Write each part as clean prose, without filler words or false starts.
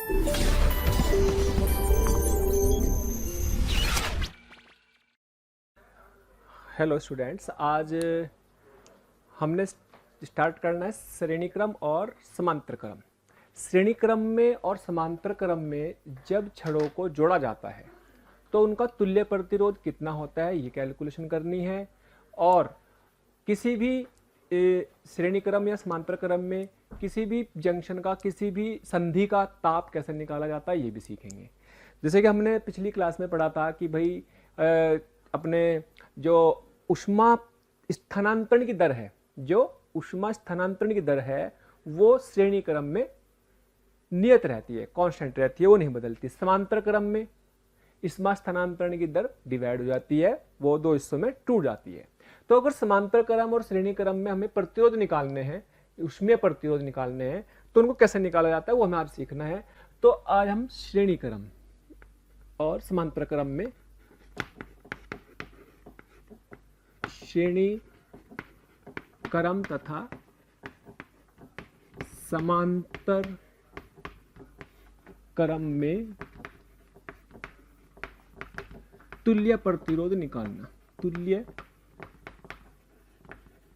Hello students, आज हमने start करना है श्रेणी क्रम और समांतर क्रम। श्रेणी क्रम में और समांतर क्रम में जब छड़ों को जोड़ा जाता है तो उनका तुल्य प्रतिरोध कितना होता है ये कैलकुलेशन करनी है, और किसी भी श्रेणी क्रम या समांतर क्रम में किसी भी जंक्शन का, किसी भी संधि का ताप कैसे निकाला जाता है ये भी सीखेंगे। जैसे कि हमने पिछली क्लास में पढ़ा था कि भाई अपने जो ऊष्मा स्थानांतरण की दर है, जो ऊष्मा स्थानांतरण की दर है वो श्रेणी क्रम में नियत रहती है, कांस्टेंट रहती है, वो नहीं बदलती। समांतर क्रम में ऊष्मा स्थानांतरण की दर डिवाइड हो जाती है, वो दो हिस्सों में टूट जाती है। तो अगर समांतर क्रम और श्रेणी क्रम में हमें प्रतिरोध निकालने हैं, ऊष्मीय प्रतिरोध निकालने हैं, तो उनको कैसे निकाला जाता है वो हमें आज सीखना है। तो आज हम श्रेणी क्रम और समांतर क्रम में श्रेणी क्रम तथा समांतर क्रम में तुल्य प्रतिरोध निकालना, तुल्य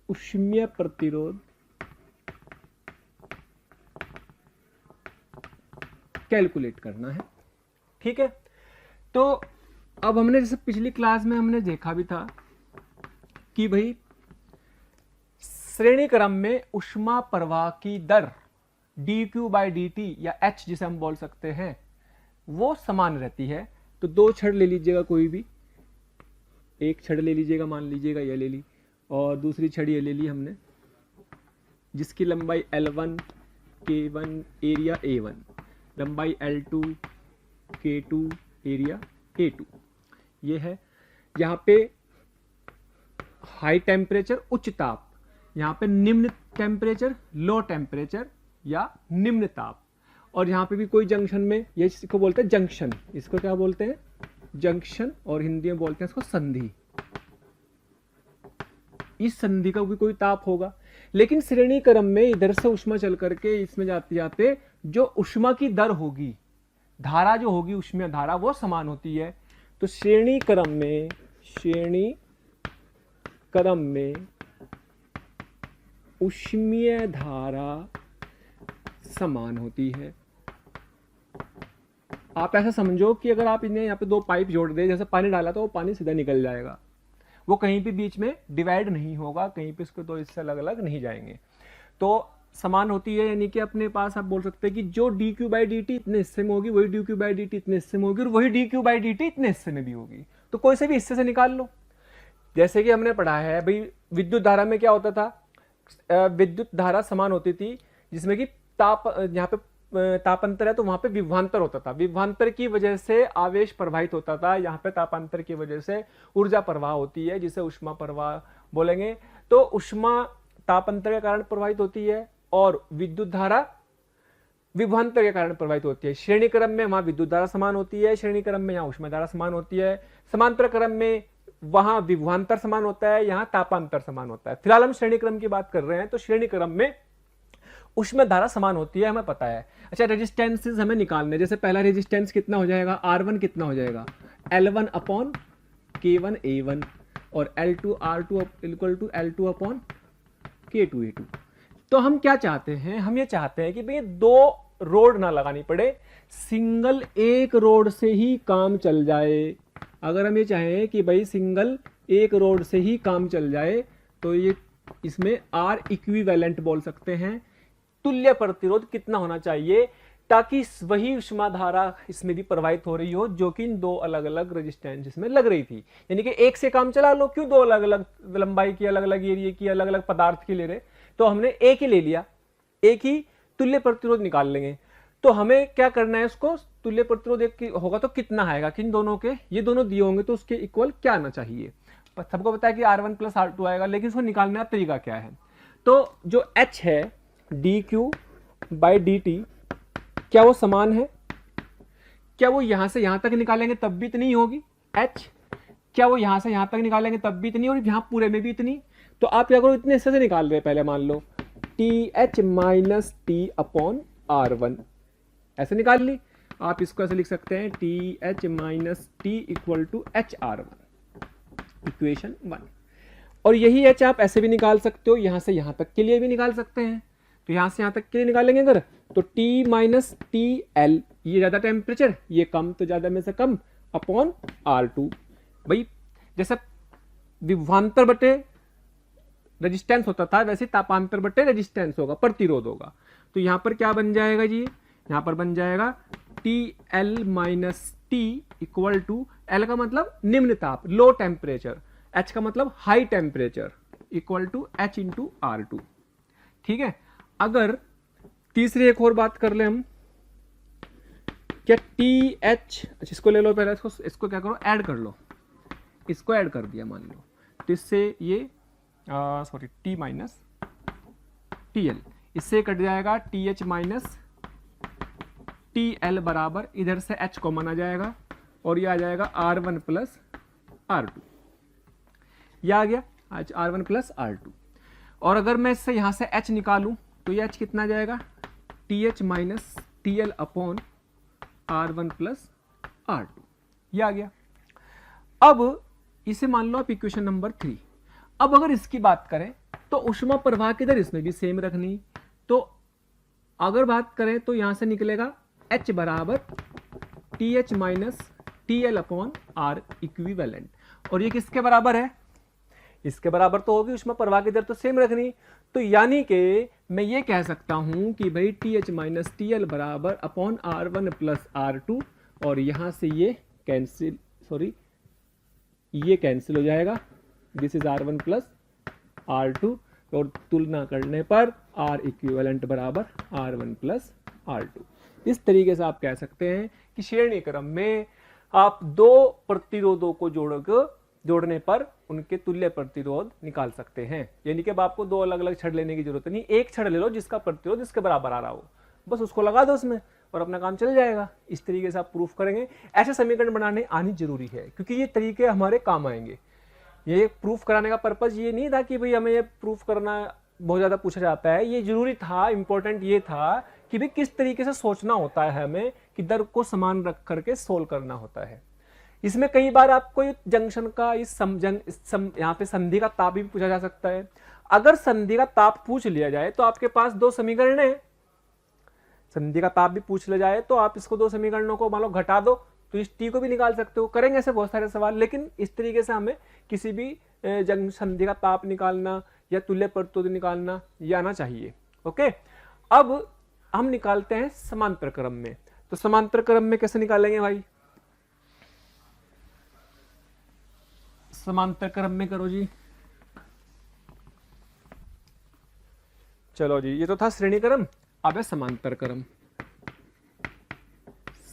ऊष्मीय प्रतिरोध कैलकुलेट करना है। ठीक है, तो अब हमने जैसे पिछली क्लास में हमने देखा भी था कि भाई श्रेणी क्रम में ऊष्मा प्रवाह की दर dQ/dt या H जिसे हम बोल सकते हैं वो समान रहती है। तो दो छड़ ले लीजिएगा, कोई भी एक छड़ ले लीजिएगा, मान लीजिएगा ये ले ली, और दूसरी छड़ ये ले ली हमने, जिसकी लंबाई L1 K1 एरिया A1, लंबाई L2 K2 एरिया A2 ये है। यहाँ पे हाई टेम्परेचर उच्च ताप, यहाँ पे निम्न टेम्परेचर लो टेम्परेचर या निम्न ताप, और यहाँ पे भी कोई जंक्शन में, ये इसको बोलते हैं जंक्शन, इसको क्या बोलते हैं जंक्शन, और हिंदी में बोलते हैं इसको संधि। इस संधि का भी कोई ताप होगा, लेकिन श्रेणी क्रम में इधर से ऊष्मा चल करके इसमें जाते जाते जो ऊष्मा की दर होगी, धारा जो होगी ऊष्मीय धारा, वो समान होती है। तो श्रेणी क्रम में ऊष्मीय धारा समान होती है। आप ऐसा समझो कि अगर आप इन्हें यहाँ पे दो पाइप जोड़ दे, जैसे पानी डाला तो वो पानी सीधा निकल जाएगा, वो कहीं भी बीच में डिवाइड नहीं होगा, कहीं पे इसको दो हिस्से अलग अलग नहीं जाएंगे। तो समान होती है, यानी कि अपने पास आप बोल सकते हैं कि जो dQ/dt इतने हिस्से में होगी वही dQ/dt इतने हिस्से में होगी, और वही dQ/dt इतने हिस्से में भी होगी। तो कोई से भी हिस्से से निकाल लो। जैसे कि हमने पढ़ा है भाई विद्युत धारा में क्या होता था, विद्युत धारा समान होती थी, जिसमें कि ताप, यहाँ पे तापांतर है तो वहां पे विभवांतर होता था, विभवांतर की वजह से आवेश प्रवाहित होता था, यहाँ पे तापांतर की वजह से ऊर्जा प्रवाह होती है, जिसे ऊष्मा प्रवाह बोलेंगे। तो ऊष्मा तापांतर के कारण प्रवाहित होती है और विद्युत धारा विभवांतर के कारण प्रवाहित होती है। श्रेणी क्रम में वहां विद्युत धारा समान होती है, श्रेणी क्रम में यहाँ ऊष्मा धारा समान होती है। समांतर क्रम में वहां विभवांतर समान होता है, यहाँ तापांतर समान होता है। फिलहाल हम श्रेणी क्रम की बात कर रहे हैं, तो श्रेणी क्रम में ऊष्मा धारा समान होती है, हमें पता है। अच्छा, रेजिस्टेंसेस हमें निकालने, जैसे पहला रेजिस्टेंस कितना हो जाएगा, R1 कितना हो जाएगा, L1/K1 A1, और L2 R2 equal to L2 K2 A2। तो हम क्या चाहते हैं, हम ये चाहते हैं कि भाई दो रोड ना लगानी पड़े, सिंगल एक रोड से ही काम चल जाए। अगर हम ये चाहें कि भाई सिंगल एक रोड से ही काम चल जाए, तो ये इसमें R इक्विवेलेंट बोल सकते हैं। तुल्य प्रतिरोध कितना होना चाहिए, ताकि वही ऊष्मा धारा इसमें भी प्रवाहित हो रही हो जो कि इन दो अलग अलग रेजिस्टेंस इसमें लग रही थी। यानी कि एक से काम चला लो, क्यों दो अलग अलग लंबाई की, अलग अलग एरिया की, अलग अलग पदार्थ की ले रहे, तो हमने एक ही ले लिया, एक ही तुल्य प्रतिरोध निकाल लेंगे। तो हमें क्या करना है, उसको तुल्य प्रतिरोध एक होगा तो कितना आएगा, किन दोनों के, ये दोनों दिए होंगे तो उसके इक्वल क्या आना चाहिए। सबको पता है कि R1 + R2 आएगा, लेकिन उसको निकालने का तरीका क्या है। तो जो H है dQ/dt, क्या वो समान है, क्या वो यहां से यहां तक निकालेंगे तब भी इतनी होगी H, क्या वो यहां से यहां तक निकालेंगे तब भी इतनी, और यहां पूरे में भी इतनी। तो आप क्या करो, इतने हिस्से से निकाल रहे हैं, पहले मान लो TH - T/R1 ऐसे निकाल ली। आप इसको ऐसे लिख सकते हैं TH minus T equal to HR1, equation 1। और यही H आप ऐसे भी निकाल सकते हो, यहां से यहां तक के लिए भी निकाल सकते हैं। तो यहां से यहां तक के लिए निकालेंगे अगर, तो T माइनस टी एल, ये ज्यादा टेम्परेचर, ये कम, तो ज्यादा में से कम अपॉन R2। भाई जैसे विभवांतर बटे रेजिस्टेंस होता था, वैसे तापांतर बटे रेजिस्टेंस होगा, प्रतिरोध होगा। तो यहां पर क्या बन जाएगा जी, यहां पर बन जाएगा TL minus T equal to, L का मतलब निम्न ताप, लो टेम्परेचर, H का मतलब high temperature, equal to H into R2। ठीक है। अगर तीसरी एक और बात कर ले हम, क्या TH, इसको ले लो पहले, इसको क्या करो, ऐड कर लो, इसको ऐड कर दिया मान लो, तो इससे ये सॉरी T माइनस TL, इससे कट जाएगा TH माइनस TL बराबर, इधर से H कॉमन आ जाएगा और ये आ जाएगा R1 प्लस R2, यह आ गया आज R1 प्लस R2। और अगर मैं इससे यहां से H निकालूं तो ये H कितना जाएगा, TH minus TL upon R1 plus R2, यह आ गया। अब इसे मान लो आप इक्वेशन नंबर 3। अब अगर इसकी बात करें तो ऊष्मा प्रवाह की दर इसमें भी सेम रखनी, तो अगर बात करें तो यहां से निकलेगा H बराबर TH minus TL upon R equivalent, और ये किसके बराबर है, इसके बराबर तो होगी, ऊष्मा प्रवाह की दर तो सेम रखनी। तो यानी कि मैं ये कह सकता हूं कि भाई TH माइनस TL बराबर अपॉन R1 प्लस R2, और यहां से ये कैंसिल, सॉरी ये कैंसिल हो जाएगा, this is R1 plus R2, और तुलना करने पर R इक्विवेलेंट बराबर R1 प्लस R2। इस तरीके से आप कह सकते हैं कि श्रेणी क्रम में आप दो प्रतिरोधों को जोड़ने पर उनके तुल्य प्रतिरोध निकाल सकते हैं। यानी कि अब आपको दो अलग अलग छड़ लेने की जरूरत नहीं, एक छड़ ले लो जिसका प्रतिरोध इसके बराबर आ रहा हो, बस उसको लगा दो उसमें और अपना काम चल जाएगा। इस तरीके से आप प्रूफ करेंगे। ऐसे समीकरण बनाने आनी जरूरी है, क्योंकि ये तरीके हमारे काम आएंगे। ये प्रूफ कराने का पर्पज ये नहीं था कि भाई हमें ये प्रूफ करना बहुत ज्यादा पूछा जाता है, ये जरूरी था, इंपॉर्टेंट ये था कि भाई किस तरीके से सोचना होता है हमें, कि दर को समान रख करके सोल्व करना होता है। इसमें कई बार आपको जंक्शन का यहाँ पे संधि का ताप भी पूछा जा सकता है। अगर संधि का ताप पूछ लिया जाए तो आपके पास दो समीकरण है, संधि का ताप भी पूछ लिया जाए तो आप इसको दो समीकरणों को मान लो घटा दो तो इस टी को भी निकाल सकते हो। करेंगे ऐसे बहुत सारे सवाल, लेकिन इस तरीके से हमें किसी भी संधि का ताप निकालना या तुल्य प्रतिरोध निकालना ये आना चाहिए। ओके, अब हम निकालते हैं समांतर क्रम में। तो समांतर क्रम में कैसे निकालेंगे भाई, समांतर क्रम में करो जी। चलो जी, ये तो था श्रेणी क्रम, अब है समांतर क्रम।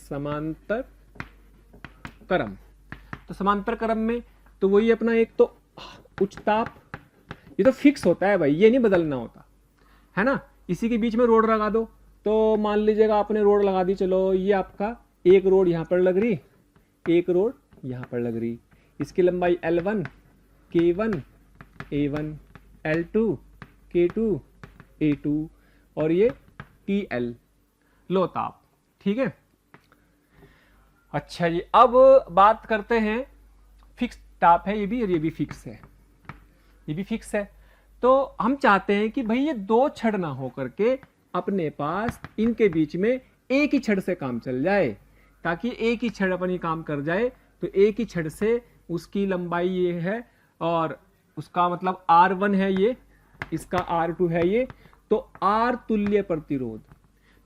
समांतर क्रम, तो समांतर क्रम में तो वही अपना एक तो उच्च ताप, ये तो फिक्स होता है भाई, ये नहीं बदलना होता है ना। इसी के बीच में रोड लगा दो, तो मान लीजिएगा आपने रोड लगा दी, चलो ये आपका एक रोड यहां पर लग रही, एक रोड यहां पर लग रही, इसकी लंबाई L1, K1, A1, L2, K2, A2 और ये TL लो ताप। ठीक है, अच्छा जी, अब बात करते हैं फिक्स ताप है ये भी, और ये भी फिक्स है, ये भी फिक्स है। तो हम चाहते हैं कि भाई ये दो छड़ ना हो करके अपने पास इनके बीच में एक ही छड़ से काम चल जाए, ताकि एक ही छड़ अपनी काम कर जाए। तो एक ही छड़ से उसकी लंबाई ये है और उसका मतलब R1 है ये, इसका R2 है ये, तो R तुल्य प्रतिरोध,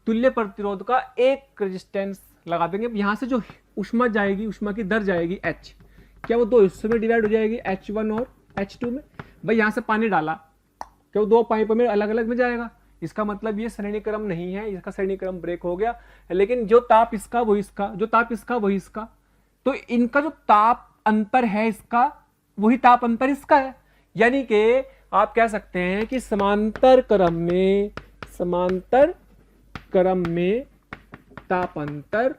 तुल्य प्रतिरोध का एक रेजिस्टेंस लगा देंगे। यहां से जो ऊष्मा जाएगी, ऊष्मा की दर जाएगी H, क्या वो दो हिस्सों में डिवाइड हो जाएगी, H1 और H2 में। भाई यहां से पानी डाला, क्या वो दो पाइप में अलग अलग में जाएगा, इसका मतलब ये श्रेणी क्रम नहीं है, इसका श्रेणी क्रम ब्रेक हो गया। लेकिन जो ताप इसका वो इसका, जो ताप इसका वही इसका, तो इनका जो ताप अंतर है इसका, वही ताप अंतर इसका है। यानी कि आप कह सकते हैं कि समांतर क्रम में, समांतर क्रम में ताप अंतर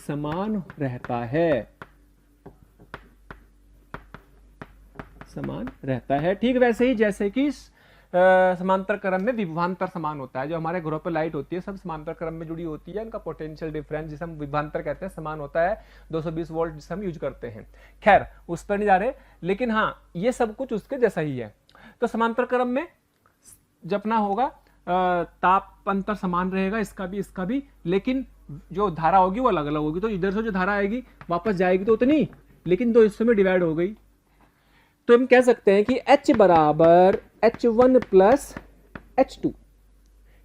समान रहता है, समान रहता है। ठीक वैसे ही जैसे कि समांतर क्रम में विभवांतर समान होता है। जो हमारे घरों पर लाइट होती है सब समांतर क्रम में जुड़ी होती है, उनका पोटेंशियल डिफरेंस जिसे हम विभवांतर कहते हैं समान होता है, 220 वोल्ट जिसे हम यूज करते हैं। खैर उस पर नहीं जा रहे, लेकिन हाँ ये सब कुछ उसके जैसा ही है। तो समांतर क्रम में जपना होगा, ताप अंतर समान रहेगा इसका भी, लेकिन जो धारा होगी वो अलग अलग होगी। तो इधर से जो धारा आएगी वापस जाएगी तो उतनी, लेकिन दो हिस्सों में डिवाइड हो गई। तो हम कह सकते हैं कि H बराबर H1 प्लस H2,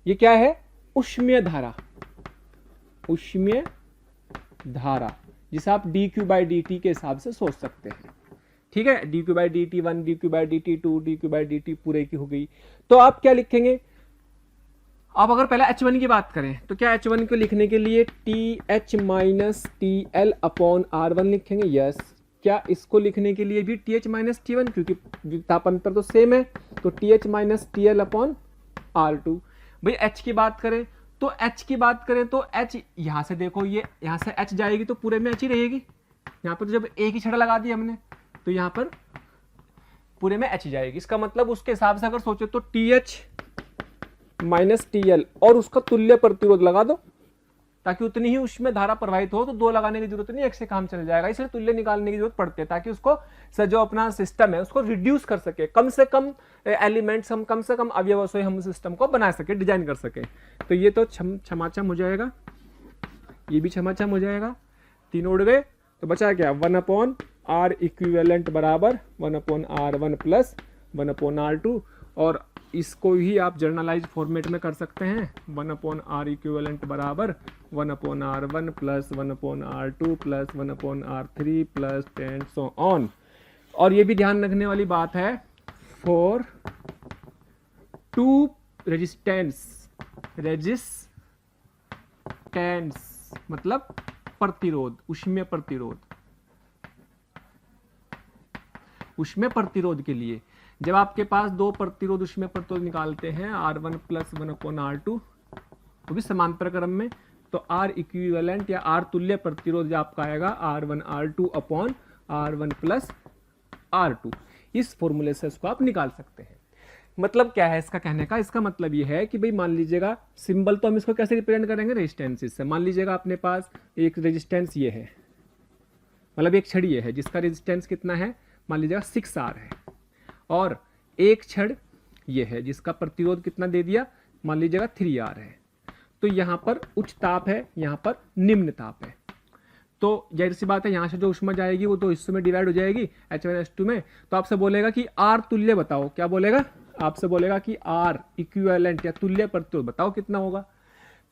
ये क्या है, ऊष्मीय धारा, ऊष्मीय धारा जिसे आप dQ/dt के हिसाब से सोच सकते हैं। ठीक है, dQ/dt1, dQ/dt2, dQ/dt पूरे की हो गई। तो आप क्या लिखेंगे, आप अगर पहले H1 की बात करें तो क्या H1 को लिखने के लिए TH minus TL upon R1 लिखेंगे, यस। क्या इसको लिखने के लिए भी TH माइनस T1, क्योंकि तापांतर तो सेम है, तो TH minus TL upon R2। भाई H की बात करें तो H यहां से देखो, ये यहां से H जाएगी तो पूरे में H ही रहेगी। यहाँ पर तो जब एक ही छड़ा लगा दिया हमने तो यहाँ पर पूरे में H जाएगी। इसका मतलब उसके हिसाब से अगर सोचे तो TH माइनस TL और उसका तुल्य प्रतिरोध लगा दो ताकि उतनी ही उसमें धारा प्रवाहित हो। तो दो लगाने की जरूरत नहीं, एक से काम चल जाएगा। इसलिए तुल्य निकालने की जरूरत पड़ती है ताकि उसको जो अपना सिस्टम है उसको रिड्यूस कर सके, कम से कम एलिमेंट्स हम, कम से कम अवयवों से हम सिस्टम को बना सके, डिजाइन कर सके। तो ये तो छमाछम हो जाएगा, ये भी छमाछम हो जाएगा, तीनों उड़ गए। तो बचा क्या, 1/R इक्विवेलेंट बराबर 1/R1 प्लस 1/R2। और इसको ही आप जर्नलाइज फॉर्मेट में कर सकते हैं, 1/R इक्विवेलेंट बराबर 1/R1 plus 1/R2 plus 1/R3 plus and so on. और ये भी ध्यान रखने वाली बात है, फॉर टू रेजिस्टेंस मतलब प्रतिरोध, ऊष्मीय प्रतिरोध के लिए जब आपके पास दो प्रतिरोध ऊष्मीय प्रतिरोध निकालते हैं R1 प्लस 1/R2, वो भी समांतर क्रम में, तो R इक्विवेलेंट या R तुल्य प्रतिरोध जो आपका आएगा R1R2 upon R1 plus R2। इस फॉर्मूले से इसको आप निकाल सकते हैं। मतलब क्या है इसका कहने का, इसका मतलब ये है कि भाई मान लीजिएगा, सिंबल तो हम इसको कैसे रिप्रेजेंट करेंगे, रेजिस्टेंस से। मान लीजिएगा अपने पास एक रेजिस्टेंस ये है, मतलब एक छड़ ये है जिसका रेजिस्टेंस कितना है, मान लीजिएगा 6R है, और एक छड़ ये है जिसका प्रतिरोध कितना दे दिया, मान लीजिएगा 3R है। तो यहाँ पर उच्च ताप है, यहाँ पर निम्न ताप है। तो जाहिर सी बात है यहाँ से जो ऊष्मा जाएगी वो दो हिस्सों में डिवाइड हो जाएगी, H1 H2 में। तो आपसे बोलेगा कि R तुल्य बताओ, क्या बोलेगा, आपसे बोलेगा कि R इक्विवेलेंट या तुल्य प्रतिरोध बताओ कितना होगा।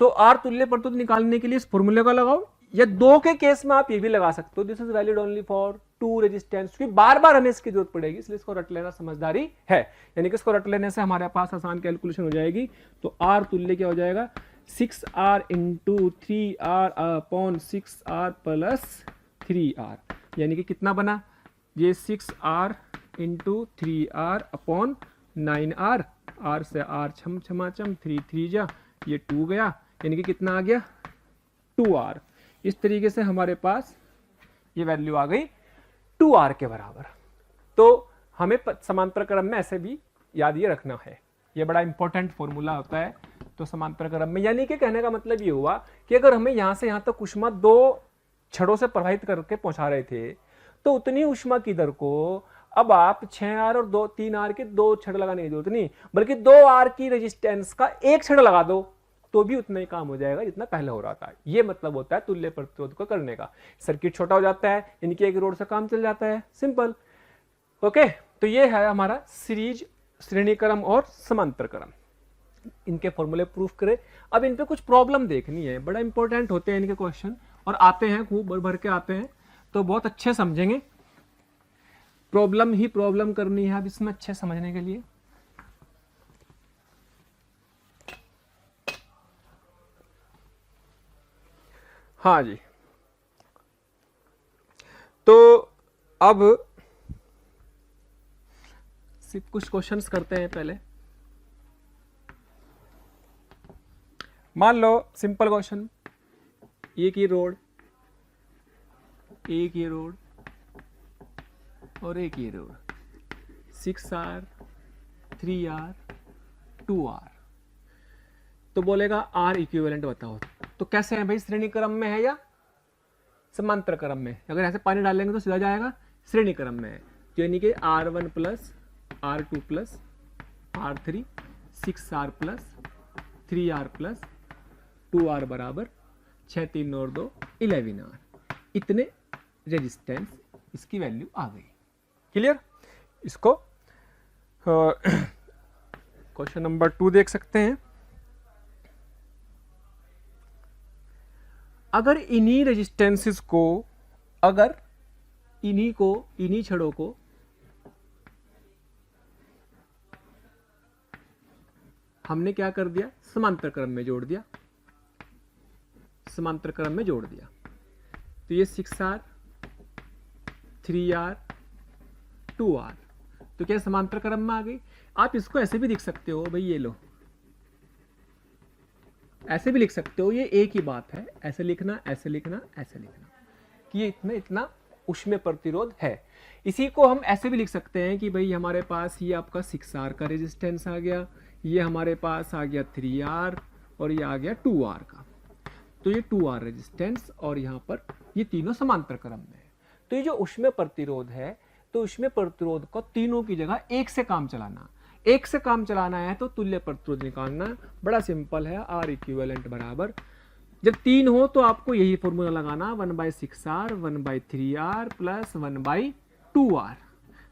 तो R तुल्य प्रतिरोध निकालने के लिए इस फॉर्मूले का लगाओ, या दो के केस में आप ये भी लगा सकते हो, this is valid only for two resistance, क्योंकि बार बार हमें इसकी जरूरत पड़ेगी, इसलिए इसको रट लेना समझदारी है। यानी कि इसको रट लेने से हमारे पास आसान कैलकुलेशन हो जाएगी। तो R तुल्य क्या हो जाएगा, 6R into 3R upon 6R plus 3R, यानी कि कितना बना, ये 6R into 3R upon 9R, R से R छमाछम 3 जा, ये 2 गया, यानी कि कितना आ गया 2R। इस तरीके से हमारे पास ये वैल्यू आ गई 2R के बराबर। तो हमें समांतर क्रम में ऐसे भी याद ये रखना है, ये बड़ा इंपॉर्टेंट फॉर्मूला होता है। तो समांतर क्रम में, यानी कि कहने का मतलब ये हुआ कि अगर हमें यहां से यहां तक ऊष्मा दो छड़ों से प्रवाहित करके पहुंचा रहे थे, तो उतनी ऊष्मा की दर को अब आप 6R और 3R के दो छड़ लगाने की जरूरत नहीं, बल्कि 2R की रेजिस्टेंस का एक छड़ लगा दो तो भी उतना ही काम हो जाएगा जितना पहले हो रहा था। ये मतलब होता है तुल्य प्रतिरोध को करने का। सर्किट छोटा हो जाता है, इनकी एक रोड से काम चल जाता है, सिंपल। ओके, तो ये है हमारा सीरीज, श्रेणी क्रम और समांतर क्रम, इनके फॉर्मूले प्रूफ करें। अब इन पे कुछ प्रॉब्लम देखनी है, बड़ा इंपॉर्टेंट होते हैं इनके क्वेश्चन, और आते हैं खूब भर भर के आते हैं, तो बहुत अच्छे समझेंगे। प्रॉब्लम ही प्रॉब्लम करनी है अब इसमें अच्छे समझने के लिए। हाँ जी, तो अब सिर्फ कुछ क्वेश्चंस करते हैं पहले। मान लो सिंपल क्वेश्चन, एक ये रोड और एक ये रोड, 6R 3R 2R। तो बोलेगा R इक्विवेलेंट बताओ। तो कैसे है भाई, श्रेणी क्रम में है या समांतर क्रम में? अगर ऐसे पानी डालेंगे तो सीधा जाएगा श्रेणी क्रम में है। तो यानी कि R1 plus R2 plus R3 6R plus 3R plus 2R बराबर 6 3 और 2 11R। इतने रेजिस्टेंस इसकी वैल्यू आ गई। क्लियर? इसको क्वेश्चन नंबर 2 देख सकते हैं। अगर इन्हीं रेजिस्टेंसेस को, अगर इन्हीं छड़ों को हमने क्या कर दिया, समांतर क्रम में जोड़ दिया, समांतर क्रम में जोड़ दिया, तो ये 6R 3R 2R, तो क्या समांतर क्रम में आ गई? आप इसको ऐसे भी लिख सकते हो भाई, ये लो, ऐसे भी लिख सकते हो, ये एक ही बात है। ऐसे लिखना, ऐसे लिखना, ऐसे लिखना कि ये इतना ऊष्मीय प्रतिरोध है। इसी को हम ऐसे भी लिख सकते हैं कि भाई हमारे पास ये आपका 6R का रेजिस्टेंस आ गया, ये हमारे पास आ गया 3R और ये आ गया 2R का। तो ये 2R रेजिस्टेंस और यहाँ पर ये तीनों समांतर क्रम में है। तो ये जो ऊष्मीय प्रतिरोध है, तो ऊष्मीय प्रतिरोध को तीनों की जगह एक से काम चलाना, एक से काम चलाना है तो तुल्य प्रतिरोध निकालना बड़ा सिंपल है। R इक्विवेलेंट बराबर, जब 3 हो तो आपको यही फॉर्मूला लगाना, 1/6R 1/3R प्लस 1/2R।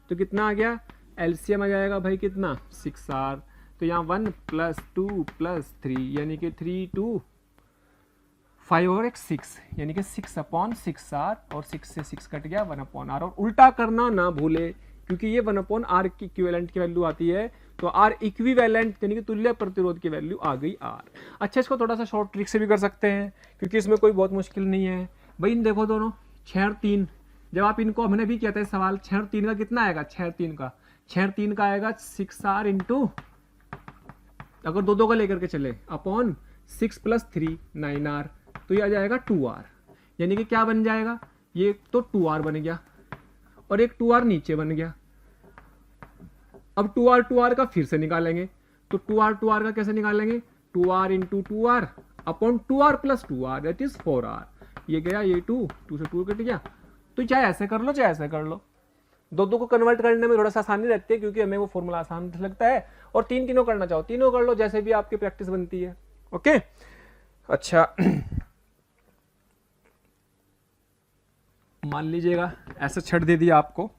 तो कितना आ गया? एलसीएम आ जाएगा भाई कितना? 6R। तो यहाँ 1 + 2 + 3 यानी कि 3 2 5 और एक 6 यानी कि 6/6R और 6 से 6 कट गया 1/R। और उल्टा करना ना भूले क्योंकि ये 1/R की इक्विवेलेंट की वैल्यू आती है, तो R इक्विवेलेंट यानी कि तुल्य प्रतिरोध की वैल्यू आ गई R। अच्छा, इसको थोड़ा सा शॉर्ट ट्रिक से भी कर सकते हैं क्योंकि इसमें कोई बहुत मुश्किल नहीं है भाई। इन देखो दोनों 6 और 3, जब आप इनको, हमने भी किया था सवाल, 6 और 3 का कितना आएगा? 6 और 3 का आएगा 6R इंटू, अगर दो का लेकर के चले, अपॉन 6 + 3 9R, तो ये आ जाएगा 2R। यानी कि क्या बन जाएगा? ये तो 2R बन गया और एक 2R नीचे बन गया। अब 2R का फिर से निकालेंगे, तो 2R का कैसे निकालेंगे? 2R into 2R upon 2R + 2R that is 4R। ये गया, ये 2 से 2 कट गया। तो चाहे ऐसे कर लो चाहे ऐसे कर लो, दो को कन्वर्ट करने में थोड़ा सा आसानी रहती है क्योंकि हमें वो फॉर्मूला आसान लगता है। और तीनों करना चाहो तीनों कर लो, जैसे भी आपकी प्रैक्टिस बनती है। ओके, अच्छा मान लीजिएगा ऐसा छड़ दे दिया आपको,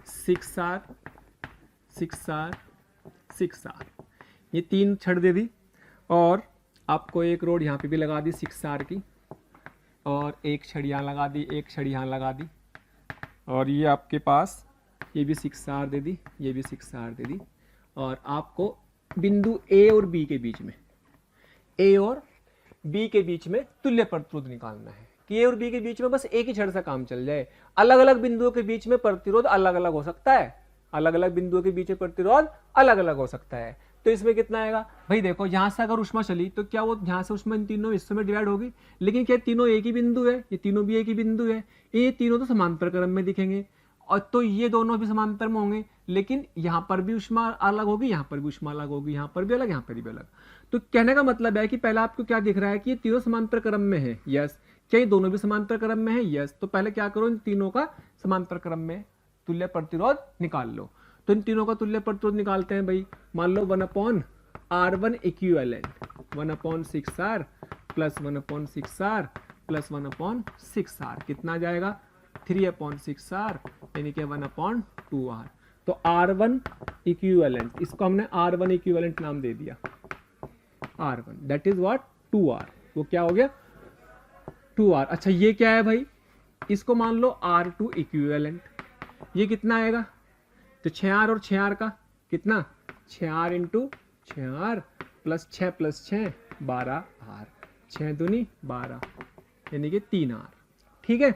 सिक्स आर ये 3 छड़ दे दी और आपको एक रोड यहाँ पे भी लगा दी 6R की, और एक छड़ यहाँ लगा दी, एक छड़ यहाँ लगा दी, और ये आपके पास ये भी 6R दे दी, ये भी 6R दे दी। और आपको बिंदु A और B के बीच में, A और B के बीच में तुल्य प्रतिरोध निकालना है कि A और B के बीच में बस एक ही छड़ से काम चल जाए। अलग अलग बिंदुओं के बीच में प्रतिरोध अलग अलग हो सकता है, अलग अलग बिंदुओं के बीच में प्रतिरोध अलग अलग हो सकता है। तो इसमें कितना आएगा भाई? देखो यहां से अगर ऊष्मा चली तो क्या वो यहां से ऊष्मा इन तीनों हिस्सों में डिवाइड होगी, लेकिन क्या तीनों एक ही बिंदु है? ये तीनों भी एक ही बिंदु है, ये तीनों तो समांतर क्रम में दिखेंगे और तो ये दोनों भी समांतर में होंगे, लेकिन यहाँ पर भी ऊष्मा अलग होगी, यहाँ पर भी ऊष्मा अलग होगी, यहाँ पर भी अलग, यहाँ पर भी अलग। तो कहने का मतलब है कि पहले आपको क्या दिख रहा है कि ये तीनों समांतर क्रम में है, यस। क्या ये दोनों भी समांतर क्रम में है? यस। तो पहले क्या करो, इन तीनों का समांतर क्रम में तुल्य प्रतिरोध निकाल लो। तो इन तीनों का तुल्य प्रतिरोध निकालते हैं भाई। मान लो 1/R1 equivalent 1/6R plus 1/6R plus 1/6R कितना आ जाएगा? 3/6R यानी कि 1/2R। तो R1 इक्विवेलेंट, इसको हमने R1 इक्विवेलेंट नाम दे दिया, R1 that is what 2R। वो क्या हो गया? 2R। अच्छा ये क्या है भाई? इसको मान लो R2 इक्विवेलेंट, ये कितना आएगा? तो 6R और 6R का कितना? 6R into 6R plus 6 + 6 12R, 6 दूनी 12 यानी कि 3R। ठीक है,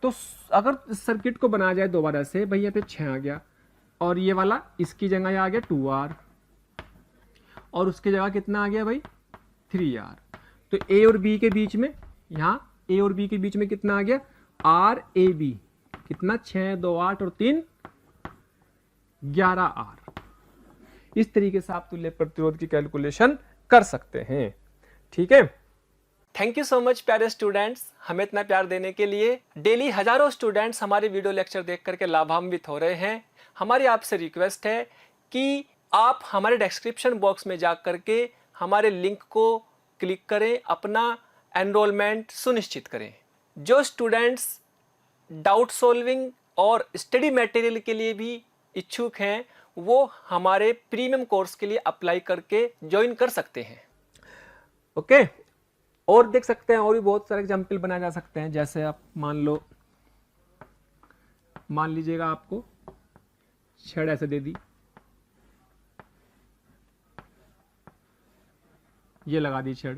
तो अगर सर्किट को बनाया जाए दोबारा से, भाई यहाँ पे 6 आ गया और ये वाला इसकी जगह आ गया 2R और उसकी जगह कितना आ गया भाई? 3R। तो A और B के बीच में, यहाँ A और B के बीच में कितना आ गया? RAB कितना, 6 2 8 और 3 11 R। इस तरीके से आप तुल्य प्रतिरोध की कैलकुलेशन कर सकते हैं। ठीक है, थैंक यू सो मच प्यारे स्टूडेंट्स, हमें इतना प्यार देने के लिए। डेली हजारों स्टूडेंट्स हमारे वीडियो लेक्चर देख करके लाभान्वित हो रहे हैं। हमारी आपसे रिक्वेस्ट है कि आप हमारे डिस्क्रिप्शन बॉक्स में जा करके हमारे लिंक को क्लिक करें, अपना एनरोलमेंट सुनिश्चित करें। जो स्टूडेंट्स डाउट सॉल्विंग और स्टडी मटेरियल के लिए भी इच्छुक हैं, वो हमारे प्रीमियम कोर्स के लिए अप्लाई करके ज्वाइन कर सकते हैं। ओके, और देख सकते हैं और भी बहुत सारे एग्जाम्पल बनाए जा सकते हैं। जैसे आप मान लीजिएगा आपको छड़ ऐसे दे दी, ये लगा दी छड़,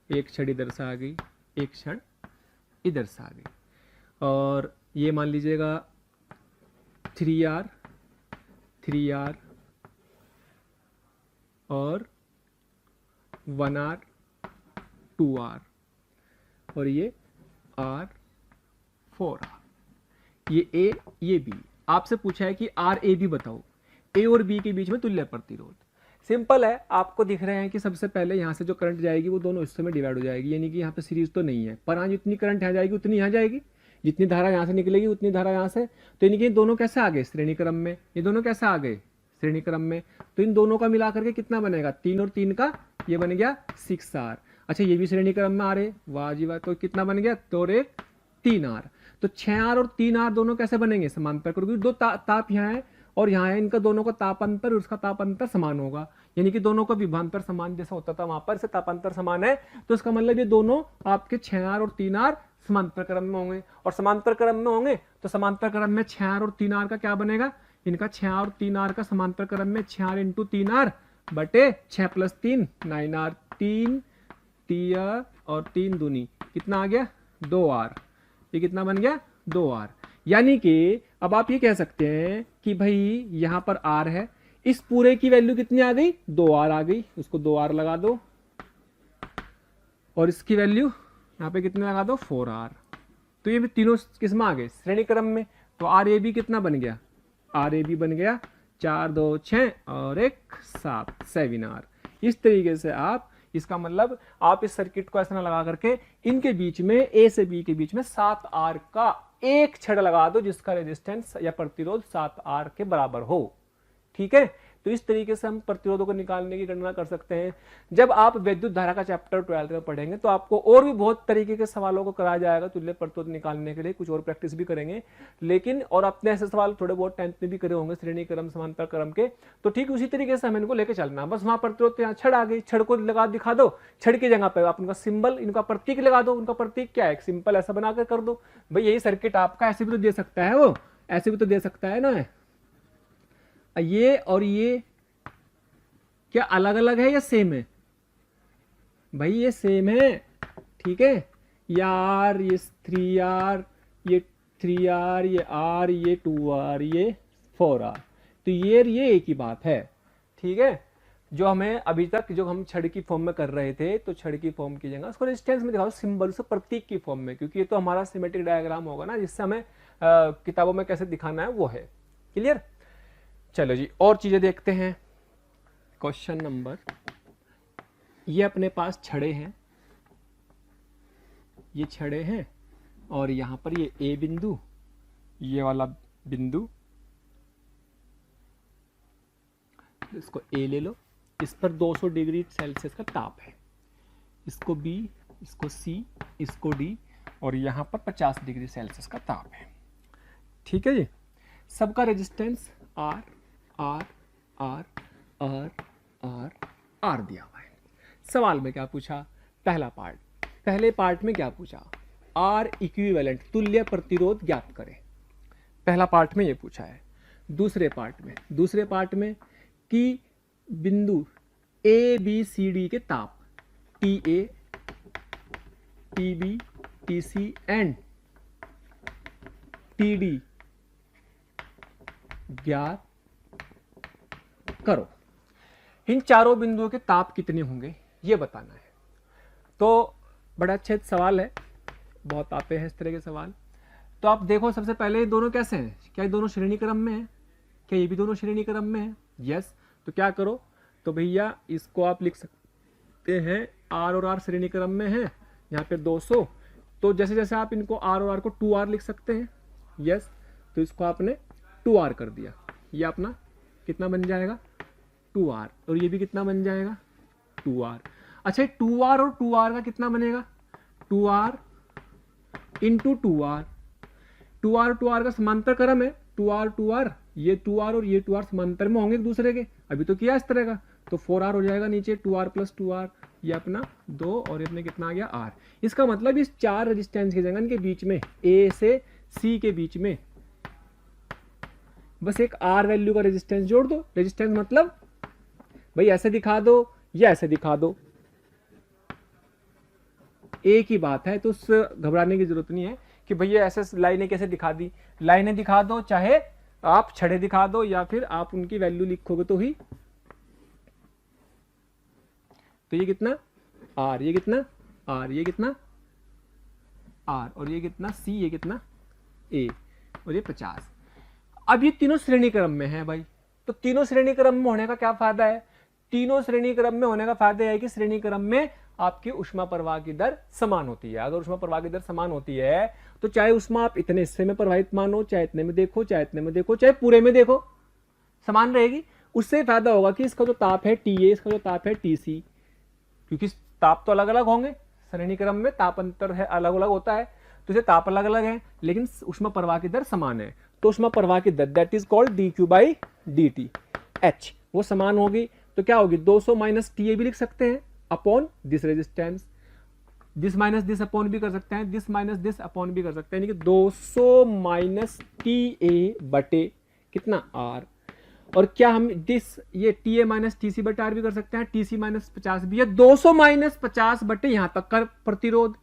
एक छड़ इधर से आ गई, एक छड़ इधर से आ गई, और ये मान लीजिएगा 3R और 1R 2R और ये R 4R, ये A ये B। आपसे पूछा है कि R A B बताओ, A और B के बीच में तुल्य प्रतिरोध। सिंपल है, आपको दिख रहे हैं कि सबसे पहले यहाँ से जो करंट जाएगी वो दोनों हिस्सों में डिवाइड हो जाएगी, यानी कि यहाँ पे सीरीज तो नहीं है, पर हाँ जितनी करंट यहाँ जाएगी उतनी यहाँ जाएगी, जितनी धारा यहाँ से निकलेगी उतनी धारा यहाँ से। तो यानी कि दोनों कैसे आ गए श्रेणी क्रम में, ये दोनों कैसे आ गए श्रेणी क्रम में। तो इन दोनों का मिला करके कितना बनेगा, 3 और 3 का ये बन गया 6R। अच्छा, ये भी श्रेणी क्रम में आ रहे, वाह जी वाह। तो कितना बन गया, 2 और 1 3R। तो 6R और 3R दोनों कैसे बनेंगे, समांतर, क्योंकि दो ताप यहाँ है और यहाँ है, इनका दोनों का ताप अंतर और उसका ताप अंतर समान होगा, यानी कि दोनों का विभवांतर समान जैसा होता था वहां पर, से तापांतर समान है। तो इसका मतलब ये दोनों आपके 6R और 3R समांतर क्रम में होंगे, और समांतर क्रम में होंगे तो समांतर क्रम में 6R और 3R का क्या बनेगा, इनका 6R और 3R का समांतर क्रम में 6R इंटू 3R बटे 6 + 3 9R, 3 3R और 3 दूनी कितना आ गया, 2R। ये कितना बन गया, 2R। यानी कि अब आप ये कह सकते हैं कि भाई यहां पर R है, इस पूरे की वैल्यू कितनी आ गई, 2R आ गई, उसको 2R लगा दो, और इसकी वैल्यू यहाँ पे कितने लगा दो, 4R। तो ये भी तीनों किस में आ गए, श्रेणी क्रम में। तो RAB कितना बन गया, RAB बन गया 4 2 6 और 1 7 7R। इस तरीके से आप, इसका मतलब आप इस सर्किट को ऐसा ना लगा करके इनके बीच में, A से B के बीच में 7R का एक छड़ लगा दो जिसका रेजिस्टेंस या प्रतिरोध 7R के बराबर हो। ठीक है, तो इस तरीके से हम प्रतिरोधों को निकालने की गणना कर सकते हैं। जब आप विद्युत धारा का चैप्टर 12 में पढ़ेंगे तो आपको और भी बहुत तरीके के सवालों को कराया जाएगा तुल्य प्रतिरोध निकालने के लिए, कुछ और प्रैक्टिस भी करेंगे। लेकिन और अपने ऐसे सवाल थोड़े बहुत 10th में भी करे होंगे श्रेणी क्रम समांतर क्रम के, तो ठीक उसी तरीके से हमें इनको लेकर चलना। बस वहां प्रतिरोध यहाँ छड़ आ गई, छड़ को लगा दिखा दो, छड़ की जगह पर आप उनका सिंबल, इनका प्रतीक लगा दो। उनका प्रतीक क्या है, सिंपल ऐसा बनाकर कर दो। भाई यही सर्किट आपका ऐसे भी तो दे सकता है, वो ऐसे भी तो दे सकता है ना। ये और ये क्या अलग अलग है या सेम है, भाई ये सेम है। ठीक है, यार ये 3R, ये 3R, ये R, ये 2R, ये 4R, तो ये एक ही बात है। ठीक है, जो हमें अभी तक जो हम छड़ की फॉर्म में कर रहे थे, तो छड़ की फॉर्म की जगह उसको रेजिस्टेंस में दिखाओ, सिंबल से प्रतीक की फॉर्म में, क्योंकि ये तो हमारा सिमेट्रिक डायग्राम होगा ना, जिससे हमें किताबों में कैसे दिखाना है वो है। क्लियर, चलो जी और चीजें देखते हैं। क्वेश्चन नंबर, ये अपने पास छड़े हैं, ये छड़े हैं, और यहां पर ये A बिंदु, ये वाला बिंदु, इसको A ले लो, इस पर 200 डिग्री सेल्सियस का ताप है, इसको B, इसको C, इसको D, और यहां पर 50 डिग्री सेल्सियस का ताप है। ठीक है जी, सबका resistance R R R R R R दिया हुआ है। सवाल में क्या पूछा, पहला पार्ट, पहले पार्ट में क्या पूछा, R इक्विवेलेंट तुल्य प्रतिरोध ज्ञात करें, पहला पार्ट में ये पूछा है। दूसरे पार्ट में कि बिंदु A B C D के ताप TA TB TC and TD ज्ञात करो। इन चारों बिंदुओं के ताप कितने होंगे ये बताना है। तो बड़ा अच्छा सवाल है, बहुत आते हैं इस तरह के सवाल। तो आप देखो सबसे पहले ये दोनों कैसे हैं, क्या ये दोनों श्रेणी क्रम में है, क्या ये भी दोनों श्रेणी क्रम में है, यस। तो क्या करो, तो भैया इसको आप लिख सकते हैं आर और आर श्रेणी क्रम में है, यहाँ पे 200, तो जैसे जैसे आप इनको आर और आर को 2r लिख सकते हैं, यस। तो इसको आपने 2r कर दिया, ये अपना कितना बन जाएगा 2r, और ये भी कितना बन जाएगा 2r। अच्छा 2r और 2r का कितना बनेगा 2r into 2r, 2r 2r का समांतर क्रम है, 2r 2r, ये 2r और ये 2r समांतर में होंगे एक दूसरे के, अभी तो किया इस तरह का, तो 4r हो जाएगा नीचे, 2r प्लस 2r, ये अपना 2 और ये अपने कितना आ गया r। इसका मतलब इस 4 रेजिस्टेंस के जगह के बीच में a से c के बीच में बस एक r वैल्यू का रेजिस्टेंस जोड़ दो। रेजिस्टेंस मतलब भाई ऐसे दिखा दो या ऐसे दिखा दो, एक ही बात है, तो उससे घबराने की जरूरत नहीं है कि भैया ऐसे लाइनें कैसे दिखा दी, लाइनें दिखा दो, चाहे आप छड़े दिखा दो या फिर आप उनकी वैल्यू लिखोगे तो ही। तो ये कितना r, ये कितना r, ये कितना r, और ये कितना c, ये कितना a, और ये 50। अब ये तीनों श्रेणी क्रम में है भाई, तो तीनों श्रेणी क्रम में होने का क्या फायदा है, तीनों श्रेणी क्रम में होने का फायदा है कि श्रेणी क्रम में आपकी ऊष्मा प्रवाह की दर समान होती है। अगर ऊष्मा प्रवाह की दर समान होती है तो चाहे ऊष्मा आप इतने हिस्से में प्रवाहित मानो, चाहे इतने में देखो, चाहे इतने में देखो, चाहे पूरे में देखो, समान रहेगी। उससे फायदा होगा कि इसका जो ताप है TA, इसका जो ताप है TC, क्योंकि ताप तो अलग अलग होंगे, श्रेणी क्रम में ताप अंतर है अलग अलग होता है, तो इसे ताप अलग अलग है लेकिन ऊष्मा प्रवाह की दर समान है। तो ऊष्मा प्रवाह की दर that is called dq by dt, h वो समान होगी। तो क्या होगी 200 माइनस TA भी लिख सकते हैं upon this resistance, this minus this upon भी कर सकते हैं, दिस माइनस दिस अपॉन भी कर सकते हैं, यानी कि 200 माइनस TA बटे कितना R, और क्या हम दिस ये TA माइनस TC बटे R भी कर सकते हैं, TC माइनस 50 भी है, 200 माइनस 50 बटे यहाँ तक का प्रतिरोध,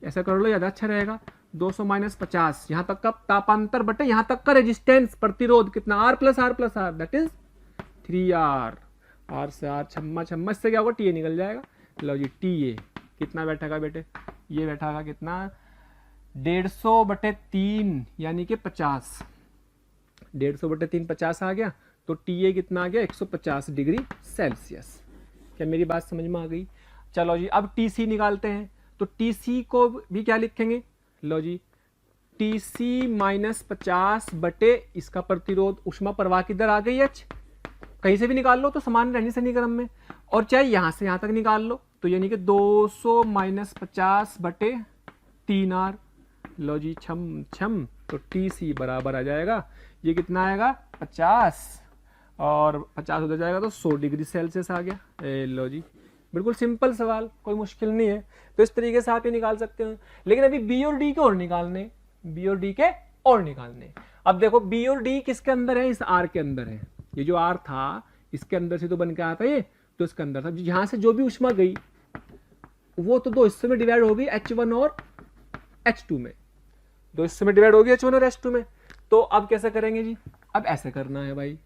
ऐसा कर लो ज्यादा अच्छा रहेगा, 200 माइनस 50 यहाँ तक का तापांतर बटे यहाँ तक का रेजिस्टेंस प्रतिरोध कितना R plus R that is 3R, R से R छम्मा छम्मा, इससे क्या होगा TA निकल जाएगा। लो जी TA कितना बैठेगा बेटे, ये बैठेगा कितना 150 बटे 3 यानी कि 50, 150 बटे 3 50 आ गया, तो TA कितना आ गया 150 डिग्री सेल्सियस। क्या मेरी बात समझ में आ गई? चलो जी अब TC निकालते हैं, तो TC को भी क्या लिखेंगे, लो जी TC माइनस 50 बटे इसका प्रतिरोध, ऊष्मा प्रवाह की दर आ गई H, कहीं से भी निकाल लो तो समान रहनी श्रेणी क्रम में, और चाहे यहां से यहां तक निकाल लो, तो यानी कि 200 माइनस 50 बटे 3R, लो जी छम छम, तो TC बराबर आ जाएगा, ये कितना आएगा 50 और 50 उधर जाएगा तो 100 डिग्री सेल्सियस आ गया। लो जी बिल्कुल सिंपल सवाल, कोई मुश्किल नहीं है। तो इस तरीके से आप ये निकाल सकते हैं, लेकिन अभी B और D के और निकालने, B और D के और निकालने। अब देखो B और D किसके अंदर है, इस R के अंदर है, ये जो R था इसके अंदर से तो बन के आता ये, तो इसके अंदर था, यहां से जो भी ऊष्मा गई वो तो दो हिस्सों में डिवाइड होगी, H1 और H2 में, दो हिस्सों में डिवाइड होगी H1 और H2 में। तो अब कैसे करेंगे जी, अब ऐसे करना है भाई,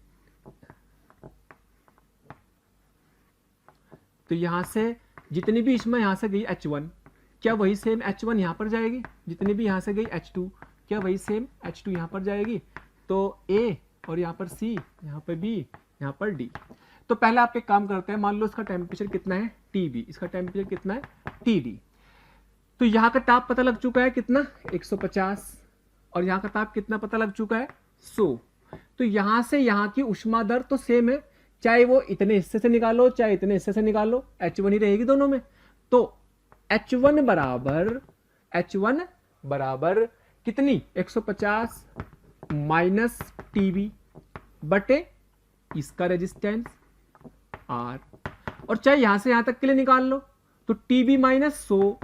तो यहां से जितनी भी ऊष्मा यहां से गई H1, क्या वही सेम H1 यहां पर जाएगी, जितनी भी यहां से गई H2, क्या वही सेम H2 यहां पर जाएगी, तो A और यहाँ पर C, यहाँ पर B, यहाँ पर D। तो पहले आप एक काम करते हैं, मान लो इसका टेम्परेचर कितना है TB, इसका टेम्परेचर कितना है TD, तो यहाँ का ताप पता लग चुका है कितना 150, और यहाँ का ताप कितना पता लग चुका है 100। तो यहाँ से यहाँ की ऊष्मा दर तो सेम है, चाहे वो इतने हिस्से से निकालो चाहे इतने हिस्से से निकालो, H1 ही रहेगी दोनों में। तो H1 बराबर कितनी 150 माइनस TB बटे इसका रेजिस्टेंस R, और चाहे यहां से यहां तक के लिए निकाल लो तो TB माइनस 100,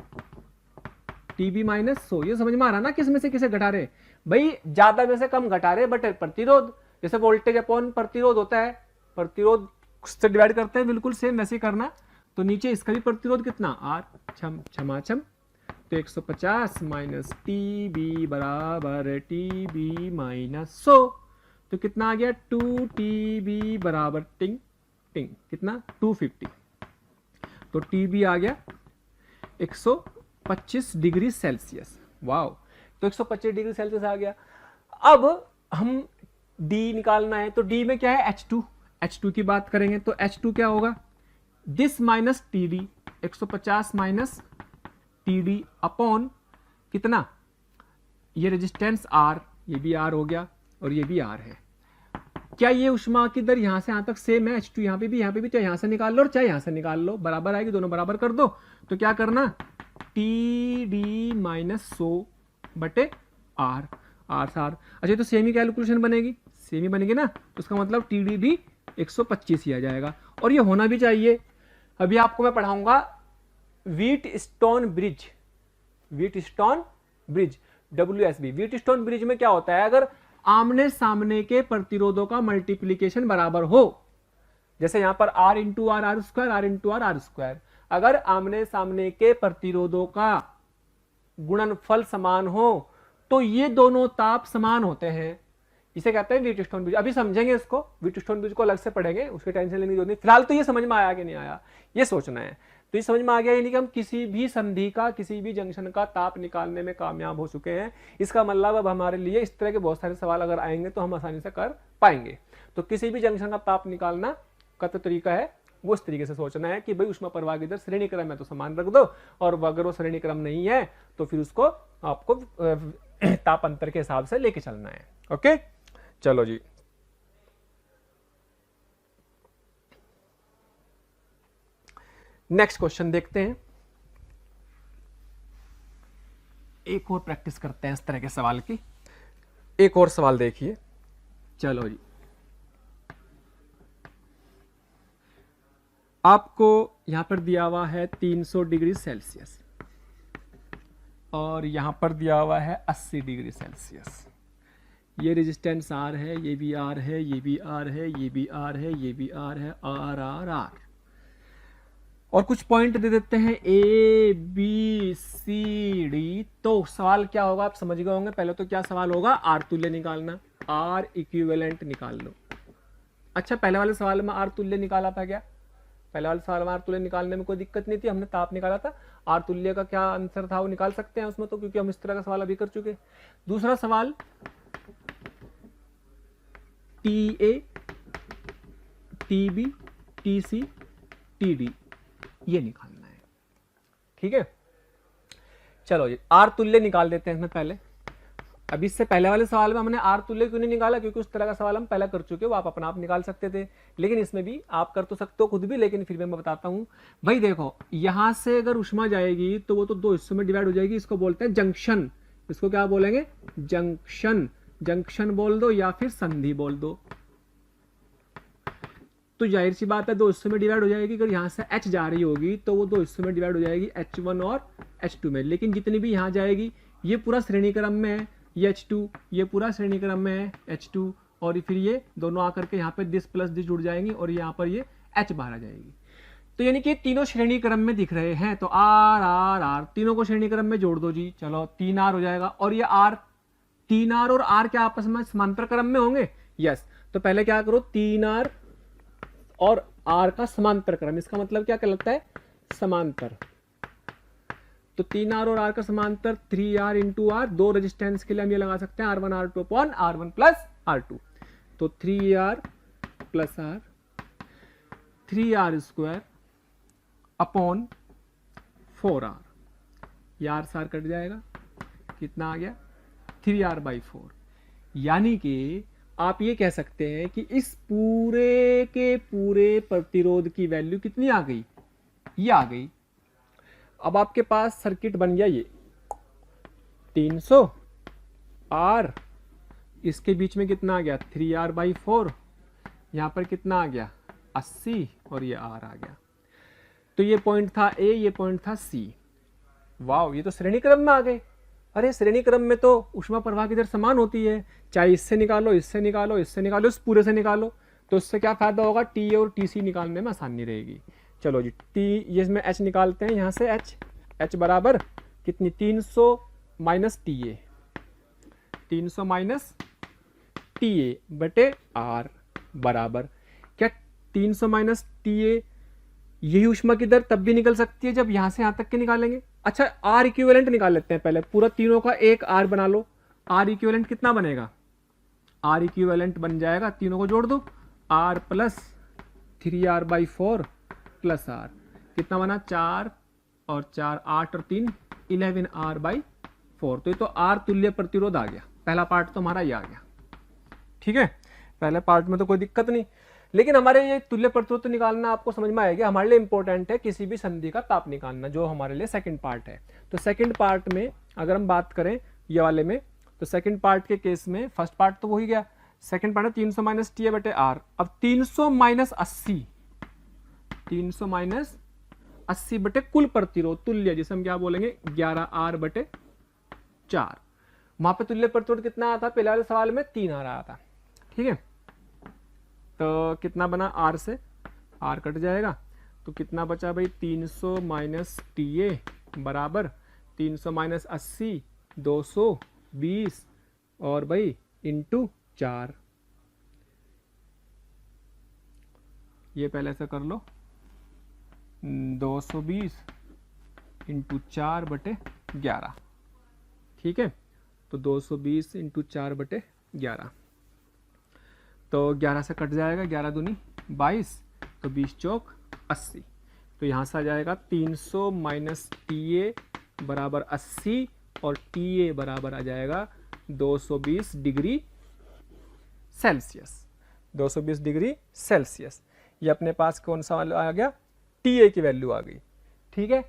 TB माइनस 100। ये समझ में आ रहा ना किस में से किसे घटा रहे भाई, ज्यादा में से कम घटा रहे, बट प्रतिरोध जैसे वोल्टेज अपॉन प्रतिरोध होता है, प्रतिरोध से डिवाइड करते हैं, बिल्कुल सेम वैसे ही करना। तो नीचे इसका भी प्रतिरोध कितना R छमाछम, तो 150 माइनस TB बराबर TB माइनस 100, तो कितना आ गया 2TB बराबर टिंग टिंग कितना 250, तो TB आ गया 125 डिग्री सेल्सियस। वाओ, तो 125 डिग्री सेल्सियस आ गया। अब हम डी निकालना है, तो डी में क्या है, H2 की बात करेंगे तो H2 क्या होगा, this minus T D, 150 minus T D upon कितना, ये रेजिस्टेंस R, ये भी R हो गया और ये भी R है। क्या ये उष्मा की दर यहां से यहां तक सेम है, H2 यहाँ पे भी, चाहे यहां से निकाल लो और चाहे यहां से निकाल लो, बराबर आएगी, दोनों बराबर कर दो। तो क्या करना, टी डी माइनस 100 बटे R, अच्छा तो सेम ही कैलकुलेशन बनेगी, सेम ही बनेगी ना, तो इसका मतलब टी डी भी 125 ही आ जाएगा, और ये होना भी चाहिए। अभी आपको मैं पढ़ाऊंगा Wheatstone bridge, WSB। Wheatstone bridge में क्या होता है, अगर आमने सामने के प्रतिरोधों का मल्टीप्लीकेशन बराबर हो, जैसे यहां पर R into R R square, R into R square, अगर आमने सामने के प्रतिरोधों का गुणनफल समान हो तो ये दोनों ताप समान होते हैं, इसे कहते हैं व्हीटस्टोन ब्रिज। अभी समझेंगे इसको, व्हीटस्टोन ब्रिज को अलग से पढ़ेंगे, उसकी टेंशन लेने की जरूरत नहीं। फिलहाल तो ये समझ में आया कि नहीं आया, ये सोचना है। तो ये समझ में आ गया, यानी कि हम किसी भी संधि का, किसी भी जंक्शन का ताप निकालने में कामयाब हो चुके हैं। इसका मतलब अब हमारे लिए इस तरह के बहुत सारे सवाल अगर आएंगे तो हम आसानी से कर पाएंगे। तो किसी भी जंक्शन का ताप निकालना का तो तरीका है वो इस तरीके से सोचना है कि भाई उष्मा प्रवाह की दर श्रेणी क्रम है तो समान रख दो, और अगर वो श्रेणी क्रम नहीं है तो फिर उसको आपको ताप अंतर के हिसाब से लेके चलना है। ओके, चलो जी, नेक्स्ट क्वेश्चन देखते हैं। एक और प्रैक्टिस करते हैं इस तरह के सवाल की। एक और सवाल देखिए, चलो जी, आपको यहां पर दिया हुआ है 300 डिग्री सेल्सियस और यहां पर दिया हुआ है 80 डिग्री सेल्सियस। ये रेजिस्टेंस R है, ये भी R है, ये भी R है, ये भी R है, ये भी R है, R। और कुछ पॉइंट दे देते हैं A B C D। तो सवाल क्या होगा आप समझ गए होंगे। पहले तो क्या सवाल होगा, R तुल्य निकालना, R इक्विवेलेंट निकाल लो। अच्छा, पहले वाले सवाल में R तुल्य निकाला था क्या? पहले वाले सवाल में R तुल्य निकालने में कोई दिक्कत नहीं थी, हमने ताप निकाला था। R तुल्य का क्या आंसर था वो निकाल सकते हैं उसमें तो, क्योंकि हम इस तरह का सवाल अभी कर चुके। दूसरा सवाल TA, TB, TC, TD ये निकालना है। ठीक है, चलो जी, R तुल्य निकाल देते हैं इसमें पहले। अभी इससे पहले वाले सवाल में हमने R तुल्य क्यों नहीं निकाला, क्योंकि उस तरह का सवाल हम पहले कर चुके, वो आप अपना आप निकाल सकते थे। लेकिन इसमें भी आप कर तो सकते हो खुद भी, लेकिन फिर भी मैं बताता हूं भाई। देखो, यहां से अगर उष्मा जाएगी तो वो तो दो हिस्सों में डिवाइड हो जाएगी, इसको बोलते हैं जंक्शन। इसको क्या बोलेंगे, जंक्शन। जंक्शन बोल दो या फिर संधि बोल दो। तो जाहिर सी बात है दो हिस्सों में डिवाइड हो जाएगी। अगर यहाँ से H जा रही होगी तो वो दो हिस्सों में डिवाइड हो जाएगी, H1 और H2 में। लेकिन जितनी भी यहाँ जाएगी ये पूरा श्रेणी क्रम में है, ये H2, ये पूरा श्रेणी क्रम में है H2, और फिर ये दोनों आकर के यहाँ पे दिस प्लस दिस जुड़ जाएंगी और यहाँ पर ये H बाहर आ जाएगी। तो यानी कि तीनों श्रेणी क्रम में दिख रहे हैं, तो R तीनों को श्रेणी क्रम में जोड़ दो जी। चलो 3R हो जाएगा, और ये R, 3R और R क्या आपस में समांतर क्रम में होंगे? यस। तो पहले क्या करो, 3R और R का समांतर क्रम, इसका मतलब क्या कहलाता है, समांतर। तो 3R और R का समांतर 3R इंटू R। दो रेजिस्टेंस के लिए हम ये लगा सकते हैं R1 R2 upon R1 plus R2। तो 3R plus R, 3R square upon 4R। ये R से R कट जाएगा, कितना आ गया, 3R/4। यानी कि आप ये कह सकते हैं कि इस पूरे के पूरे प्रतिरोध की वैल्यू कितनी आ गई, ये आ गई। अब आपके पास सर्किट बन गया ये 300 R, इसके बीच में कितना आ गया, 3R/4, यहां पर कितना आ गया, 80, और ये R आ गया। तो ये पॉइंट था A, ये पॉइंट था C। वाह, ये तो श्रेणी क्रम में आ गए। अरे श्रेणी क्रम में तो उष्मा प्रवाह की दर समान होती है, चाहे इससे निकालो, इससे निकालो, इससे निकालो, इस पूरे से निकालो। तो इससे क्या फायदा होगा, TA और TC निकालने में आसानी रहेगी। चलो जी, ये इसमें H निकालते हैं, यहाँ से H बराबर कितनी, 300 माइनस TA, 300 माइनस TA बटे R बराबर क्या, 300 माइनस TA। यही उष्मा की दर तब भी निकल सकती है जब यहाँ से यहाँ तक के निकालेंगे, अच्छा आर इक्विवेलेंट निकाल लेते हैं पहले, पूरा तीनों का एक आर बना लो। आर इक्विवेलेंट कितना बनेगा, आर इक्विवेलेंट बन जाएगा, तीनों को जोड़ दो, are plus 3r/4 plus are, कितना बना 4 और 4 8 और 3 11r/4। तो ये तो आर तुल्य प्रतिरोध आ गया, पहला पार्ट तो हमारा ये आ गया। ठीक है, पहले पार्ट में तो कोई दिक्कत नहीं, लेकिन हमारे ये तुल्य प्रतिरोध तो निकालना आपको समझ में आएगा। हमारे लिए इंपॉर्टेंट है किसी भी संधि का ताप निकालना, जो हमारे लिए सेकंड पार्ट है। तो सेकंड पार्ट में अगर हम बात करें ये वाले में, तो सेकंड पार्ट के केस में फर्स्ट पार्ट तो हो ही गया, सेकंड पार्ट है 300 माइनस टी बटे आर। अब 300 माइनस 80, 300 माइनस 80 बटे कुल प्रतिरोध तुल्य, जिसे हम क्या बोलेंगे 11r बटे 4। वहां पे तुल्य प्रतिरोध कितना आया था पहले वाले सवाल में, 3r आया था। ठीक है, तो कितना बना, आर से आर कट जाएगा, तो कितना बचा भाई 300 माइनस टी बराबर 300 माइनस 80 220 और भाई इंटू 4। ये पहले से कर लो, 220 इंटू 4 बटे 11। ठीक है, तो 220 इंटू 4 बटे 11, तो 11 से कट जाएगा, 11 दूनी 22, तो 20 चौक 80। तो यहाँ से आ जाएगा 300 माइनस टी बराबर 80 और टी बराबर आ जाएगा 220 डिग्री सेल्सियस, 220 डिग्री सेल्सियस। ये अपने पास कौन सा वाला आ गया, टी की वैल्यू आ गई। ठीक है,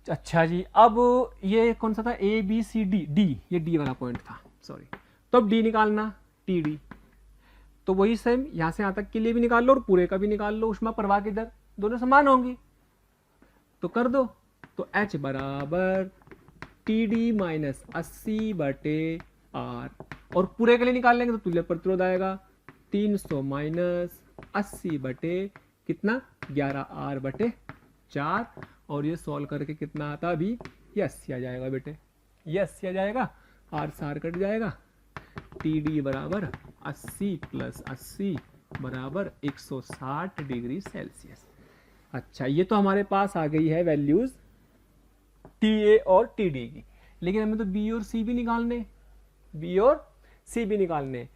अच्छा जी, अब ये कौन सा था, A B C D, D, ये डी वाला पॉइंट था, सॉरी। तो अब डी निकालना, टी डी, तो वही सेम यहां से यहां तक के लिए भी निकाल लो और पूरे का भी निकाल लो, ऊष्मा प्रवाह की दर दोनों समान होंगी, तो कर दो। तो H बराबर टी डी माइनस 80 बटे आर, और पूरे के लिए निकाल लेंगे तो तुल्य प्रतिरोध आएगा 300 माइनस 80 बटे कितना 11r बटे 4, और ये सॉल्व करके कितना आता अभी, यस आ जाएगा बेटे, यस आ जाएगा, आर से आर कट जाएगा, टी डी बराबर 80 प्लस 80 बराबर 160 डिग्री सेल्सियस। अच्छा, ये तो हमारे पास आ गई है वैल्यूज टी ए और टी डी की, लेकिन हमें तो बी और सी भी निकालने, बी और सी भी निकालने।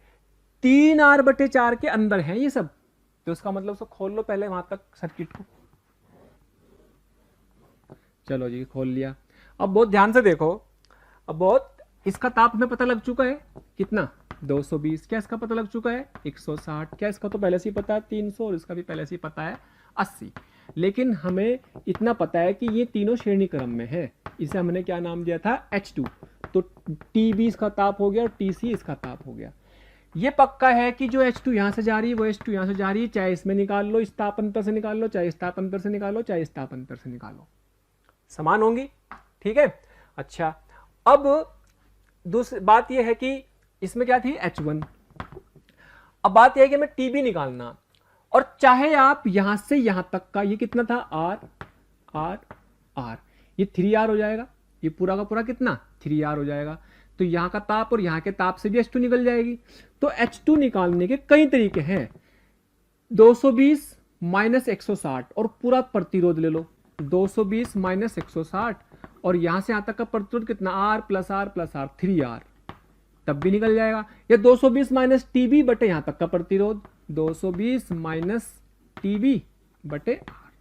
3r बटे 4 के अंदर है ये सब, तो उसका मतलब उसको खोल लो पहले वहां तक सर्किट को। चलो जी, खोल लिया। अब बहुत ध्यान से देखो, अब बहुत इसका ताप में पता लग चुका है कितना 220, क्या इसका पता लग चुका है 160, क्या इसका तो पहले से ही पता है 300, और इसका भी पहले से ही पता है 80। लेकिन हमें इतना पता है कि ये तीनों श्रेणी क्रम में है, इसे हमने क्या नाम दिया था H2, तो TB इसका ताप हो गया और TC इसका ताप हो गया। ये पक्का है कि जो H2 यहां से जा रही है वो H2 यहां से जा रही है, चाहे इसमें निकाल लो, इस ताप अंतर से निकाल लो, चाहे इस ताप अंतर से निकालो, चाहे इस ताप अंतर से निकालो, समान होंगी। ठीक है, अच्छा, अब दूसरी बात यह है कि इसमें क्या थी H1। अब बात यह है कि हमें TB निकालना, और चाहे आप यहां से यहां तक का, ये कितना था R, ये 3R हो जाएगा, ये पूरा का पूरा कितना 3R हो जाएगा, तो यहां का ताप और यहां के ताप से भी H2 निकल जाएगी। तो H2 निकालने के कई तरीके हैं, 220 माइनस 160 और पूरा प्रतिरोध ले लो, 220 माइनस 160 और यहां से यहां तक का प्रतिरोध कितना R plus R plus R 3R, तब भी निकल जाएगा। या 220 माइनस टीबी बटे यहां तक का प्रतिरोध, 220 माइनस टीबी बटे R,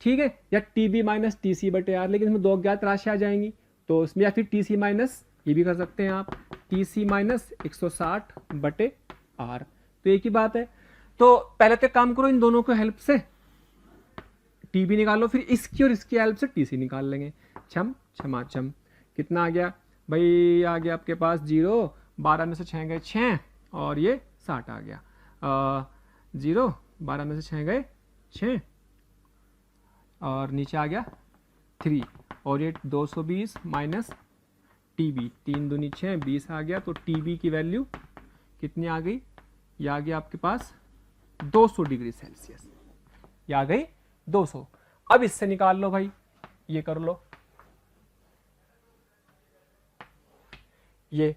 ठीक है, या टीबी माइनस टीसी बटे R, लेकिन इसमें दो अज्ञात राशि आ जाएंगी, तो इसमें या फिर टीसी माइनस, ये भी कर सकते हैं आप, टीसी माइनस 160 बटे R, तो एक ही बात है। तो पहले तो काम करो, इन दोनों को हेल्प से टीबी निकालो, फिर इसकी और इसकी हेल्प से टीसी निकाल लेंगे। छम छमा छम, कितना आ गया भाई, आ गया आपके पास 0, 12 में से 6 गए 6 और ये 60 आ गया, 0, 12 में से 6 गए 6 और नीचे आ गया 3, और ये 220 माइनस टीबी, 3 दूनी 6, 20 आ गया। तो टीबी की वैल्यू कितनी आ गई, ये आ गया आपके पास 200 डिग्री सेल्सियस, ये आ गई 200। अब इससे निकाल लो भाई, ये कर लो, ये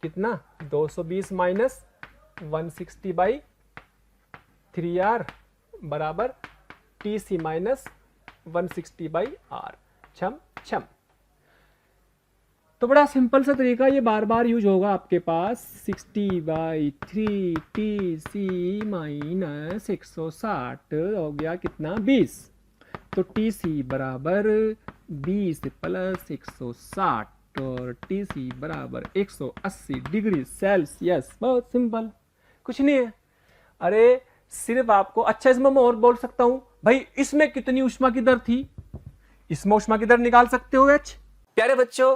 कितना 220 माइनस 160 बाई 3R बराबर TC माइनस 160 बाई R, छम छम। तो बड़ा सिंपल सा तरीका, ये बार बार यूज होगा आपके पास। 60/3 TC माइनस 160 हो गया कितना 20। तो TC बराबर 20 प्लस 160 और TC बराबर 180 डिग्री सेल्सियस। बहुत सिंपल, कुछ नहीं है। अरे सिर्फ आपको, अच्छा इसमें मैं और बोल सकता हूं भाई, इसमें कितनी ऊष्मा की दर थी, इसमें ऊष्मा की दर निकाल सकते हो एच। प्यारे बच्चों,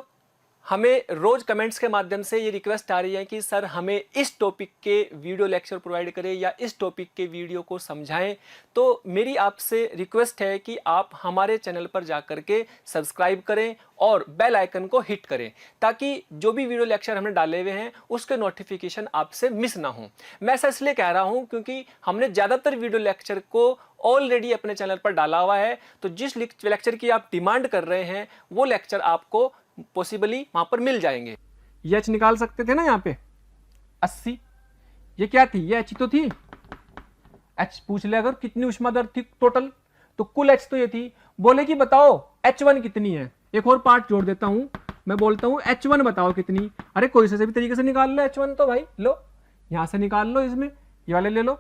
हमें रोज कमेंट्स के माध्यम से ये रिक्वेस्ट आ रही है कि सर हमें इस टॉपिक के वीडियो लेक्चर प्रोवाइड करें या इस टॉपिक के वीडियो को समझाएं। तो मेरी आपसे रिक्वेस्ट है कि आप हमारे चैनल पर जाकर के सब्सक्राइब करें और बेल आइकन को हिट करें, ताकि जो भी वीडियो लेक्चर हमने डाले हुए हैं उसके नोटिफिकेशन आपसे मिस ना हो। मैं ऐसा इसलिए कह रहा हूं क्योंकि हमने ज़्यादातर वीडियो लेक्चर को ऑलरेडी अपने चैनल पर डाला हुआ है। तो जिस लेक्चर की आप डिमांड कर रहे हैं वो लेक्चर आपको पॉसिबली वहां पर मिल जाएंगे। ये एच निकाल सकते थे ना यहाँ पे 80, ये क्या थी, ये एच तो थी। एच पूछ ले अगर कितनी ऊष्मा दर थी टोटल, तो कुल एच तो ये थी। बोले कि बताओ H1 कितनी है। एक और पार्ट जोड़ देता हूं, मैं बोलता हूं H1 बताओ कितनी। अरे कोई से भी तरीके से निकाल लो H1, तो भाई लो यहां से निकाल लो, इसमें ये वाले ले लो।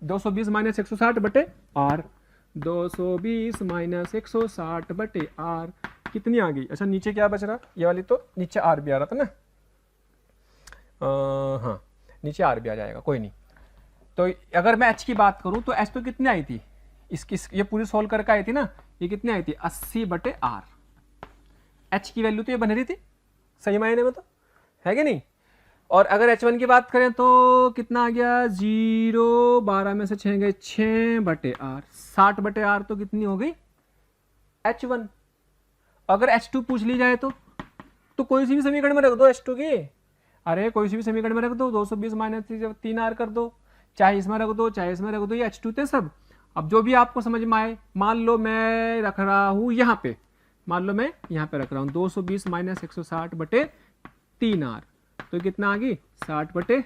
220 माइनस 160 बटे आर, 220 माइनस 160 बटे आर कितनी आ गई। अच्छा नीचे क्या बच रहा, ये वाली तो नीचे आर भी आ रहा था ना, हाँ नीचे आर भी आ जाएगा, कोई नहीं। तो अगर मैं एच की बात करूं तो एच तो कितनी आई थी, इसकी ये पूरी सोल्व करके आई थी ना, ये कितनी आई थी 80 बटे आर। एच की वैल्यू तो ये बन रही थी सही मायने में, तो है कि नहीं। और अगर H1 की बात करें तो कितना आ गया 0, 12 में से 6 गए 6 बटे आर, 60 बटे आर तो कितनी हो गई H1। अगर H2 पूछ ली जाए तो कोई सी भी समीकरण में रख दो H2 की। अरे कोई सी भी समीकरण में रख दो, 220 माइनस 3 आर कर दो, चाहे इसमें रख दो चाहे इसमें रख दो, ये H2 थे सब। अब जो भी आपको समझ में आए, मान लो मैं रख रहा हूं यहाँ पे, मान लो मैं यहाँ पे रख रहा हूँ 220 माइनस 160 बटे 3 आर, तो कितना आ गई 60 बटे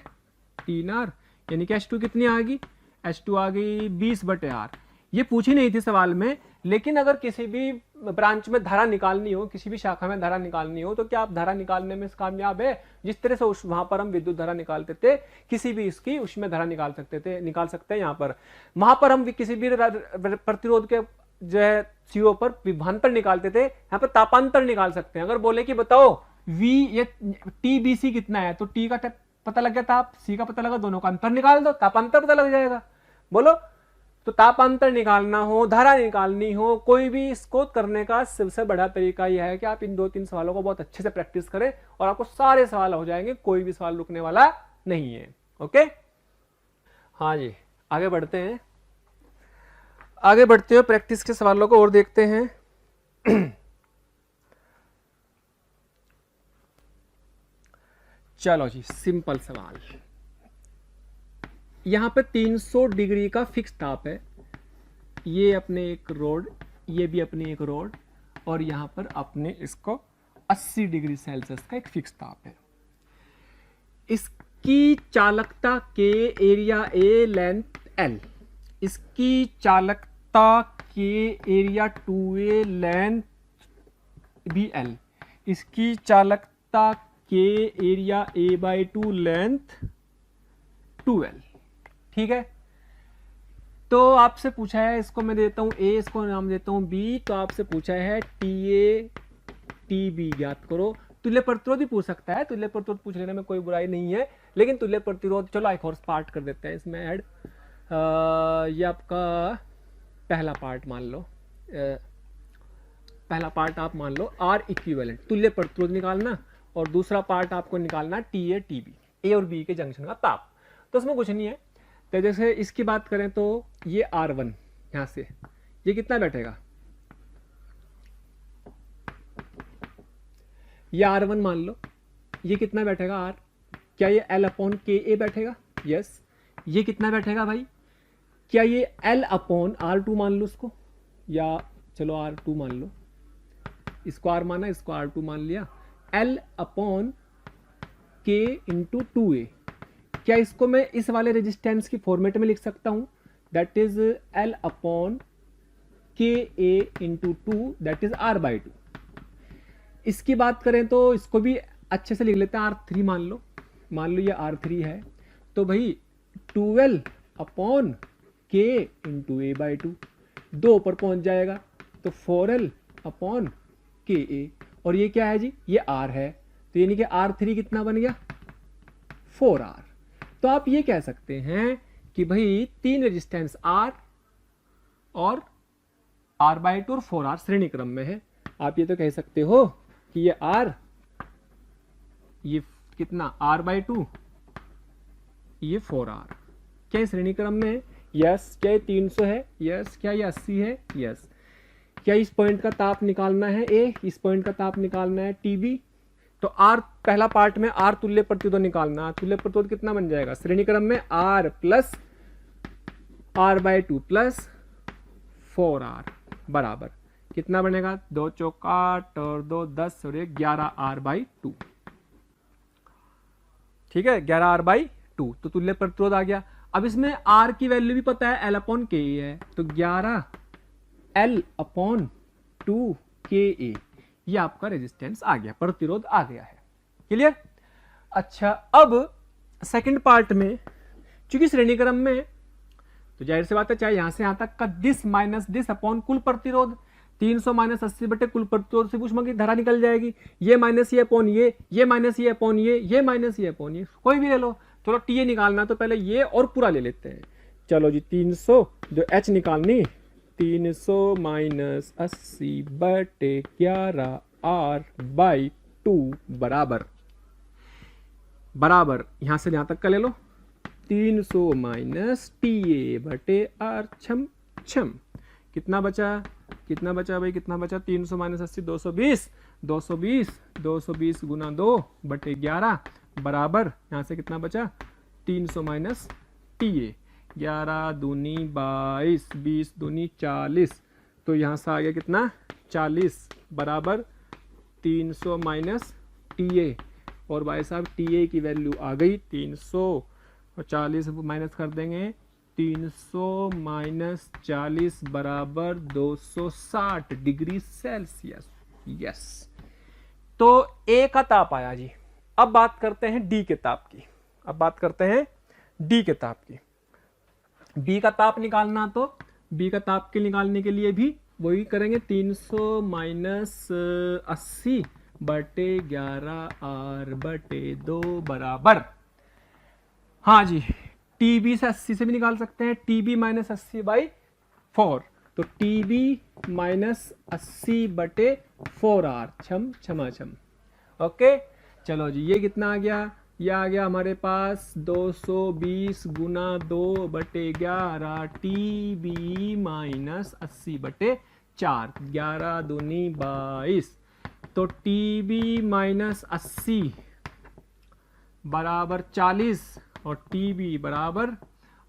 3 आर, यानी कि H2 कितनी आ गई, H2 आ गई 20 बटे आर। ये पूछी नहीं थी सवाल में, लेकिन अगर किसी भी ब्रांच में धारा निकालनी हो, किसी भी शाखा में धारा निकालनी हो, तो क्या आप धारा निकालने में कामयाब है। जिस तरह से वहां पर हम विद्युत धारा निकालते थे, किसी भी इसकी उसमें धारा निकाल सकते हैं यहाँ पर। वहां पर हम किसी भी प्रतिरोध के जो है सीओ पर विभवांतर निकालते थे, यहाँ पर तापांतर निकाल सकते हैं। अगर बोले कि बताओ V ये TBC कितना है, तो T का पता लग गया, ताप C का पता लगा, दोनों का अंतर निकाल दो, तापांतर पता लग जाएगा। बोलो, तो तापांतर निकालना हो, धारा निकालनी हो, कोई भी इसको करने का सबसे बड़ा तरीका यह है कि आप इन 2-3 सवालों को बहुत अच्छे से प्रैक्टिस करें और आपको सारे सवाल हो जाएंगे, कोई भी सवाल रुकने वाला नहीं है। ओके, हाँ जी, आगे बढ़ते हैं। आगे बढ़ते हुए प्रैक्टिस के सवालों को और देखते हैं। चलो जी, सिंपल सवाल। यहां पे 300 डिग्री का फिक्स ताप है, ये अपने एक रोड, ये भी अपनी एक रोड, और यहां पर अपने इसको 80 डिग्री सेल्सियस का एक फिक्स ताप है। इसकी चालकता के एरिया ए लेंथ एल, इसकी चालकता के एरिया 2a लेंथ भी एल, इसकी चालकता के एरिया a/2 लेंथ 2l। ठीक है, तो आपसे पूछा है, इसको मैं देता हूं A, इसको नाम देता हूं B, तो आपसे पूछा है TA TB ज्ञात करो। तुल्य प्रतिरोध भी पूछ सकता है, तुल्य प्रतिरोध पूछ लेने में कोई बुराई नहीं है, लेकिन तुल्य प्रतिरोध चलो एक और पार्ट कर देते हैं इसमें ऐड। ये आपका पहला पार्ट मान लो, पहला पार्ट आप मान लो R इक्विवेलेंट, तुल्य प्रतिरोध निकालना, और दूसरा पार्ट आपको निकालना TA TB, A और B के जंक्शन का ताप। तो उसमें कुछ नहीं है, तो जैसे इसकी बात करें तो ये R1, यहां से ये कितना बैठेगा, ये R1 मान लो, ये कितना बैठेगा R, क्या ये L/KA बैठेगा, यस। ये कितना बैठेगा भाई, क्या ये L/R2 मान लो इसको, या चलो R2 मान लो, इसको R माना, इसको R2 मान लिया, L/K × 2a। क्या इसको मैं इस वाले रेजिस्टेंस की फॉर्मेट में लिख सकता हूं, that is L/KA × 2, that is R/2। इसकी बात करें तो इसको भी अच्छे से लिख लेते हैं, R3 मान लो ये R3 है, तो भाई 12 अपॉन K इंटू A/2, 2 ऊपर पहुंच जाएगा तो 4L अपॉन KA, और ये क्या है जी, ये R है, तो यानी कि R3 कितना बन गया 4R। तो आप ये कह सकते हैं कि भाई 3 रेजिस्टेंस R और R/2 और 4R श्रेणी क्रम में है। आप ये तो कह सकते हो कि ये R, ये कितना R/2, ये 4R, क्या श्रेणी क्रम में है? यस। क्या ये 300 है? यस। क्या ये 80 है? यस। क्या इस पॉइंट का ताप निकालना है A, इस पॉइंट का ताप निकालना है TB, तो R पहला पार्ट में R तुल्य प्रतिरोध निकालना, तुल्य प्रतिरोध कितना बन जाएगा श्रेणी क्रम में R plus R/2 plus 4R बराबर कितना बनेगा, 2 चौका 8 और 2 10 और 11 R/2, ठीक है 11 R/2, तो तुल्य प्रतिरोध आ गया। अब इसमें R की वैल्यू भी पता है, L अपॉन KA है, तो 11 L अपॉन 2 KA, ये आपका रेजिस्टेंस आ गया, प्रतिरोध आ गया है। क्लियर? अच्छा, अब सेकंड पार्ट में चूंकि श्रेणी क्रम में, तो जाहिर सी बात है चाहे यहां से यहां तक का दिस माइनस दिस अपॉन कुल प्रतिरोध, 300 माइनस 80 बटे कुल प्रतिरोध से ऊष्मा की धारा निकल जाएगी, ये माइनस ये अपॉन ये माइनस ये अपॉन ये माइनस ये अपॉन ये, कोई भी ले लो। चलो TA निकालना तो पहले ये और पूरा ले लेते हैं। चलो जी 300 जो H निकालनी, 300 माइनस 80 बटे 11 R/2 बराबर यहां से यहां तक का ले लो, 300 माइनस TA बटे R छम छम, कितना बचा भाई, कितना बचा, 300 माइनस 80 220 गुना 2 बटे 11 बराबर यहां से कितना बचा, 300 माइनस TA, 11 दूनी 22, 20 दूनी 40, तो यहां से आ गया कितना 40 बराबर 300 माइनस TA, और भाई साहब TA की वैल्यू आ गई 300 और 40 माइनस कर देंगे, 300 माइनस 40 बराबर 260 डिग्री सेल्सियस। यस, तो A का ताप आया जी। अब बात करते हैं D के ताप की, B का ताप निकालना, तो B का ताप के निकालने के लिए भी वही करेंगे, 300 माइनस 80 बटे 11 R/2 बराबर, हाँ जी TB से 80 से भी निकाल सकते हैं, TB माइनस 80 बाई 4, तो TB माइनस 80 बटे 4R छम। ओके, चलो जी ये कितना आ गया, ये आ गया हमारे पास 220 गुना 2 बटे 11 TB माइनस 80 बटे 4, 11 दूनी 22, तो TB माइनस 80 बराबर 40 और TB बराबर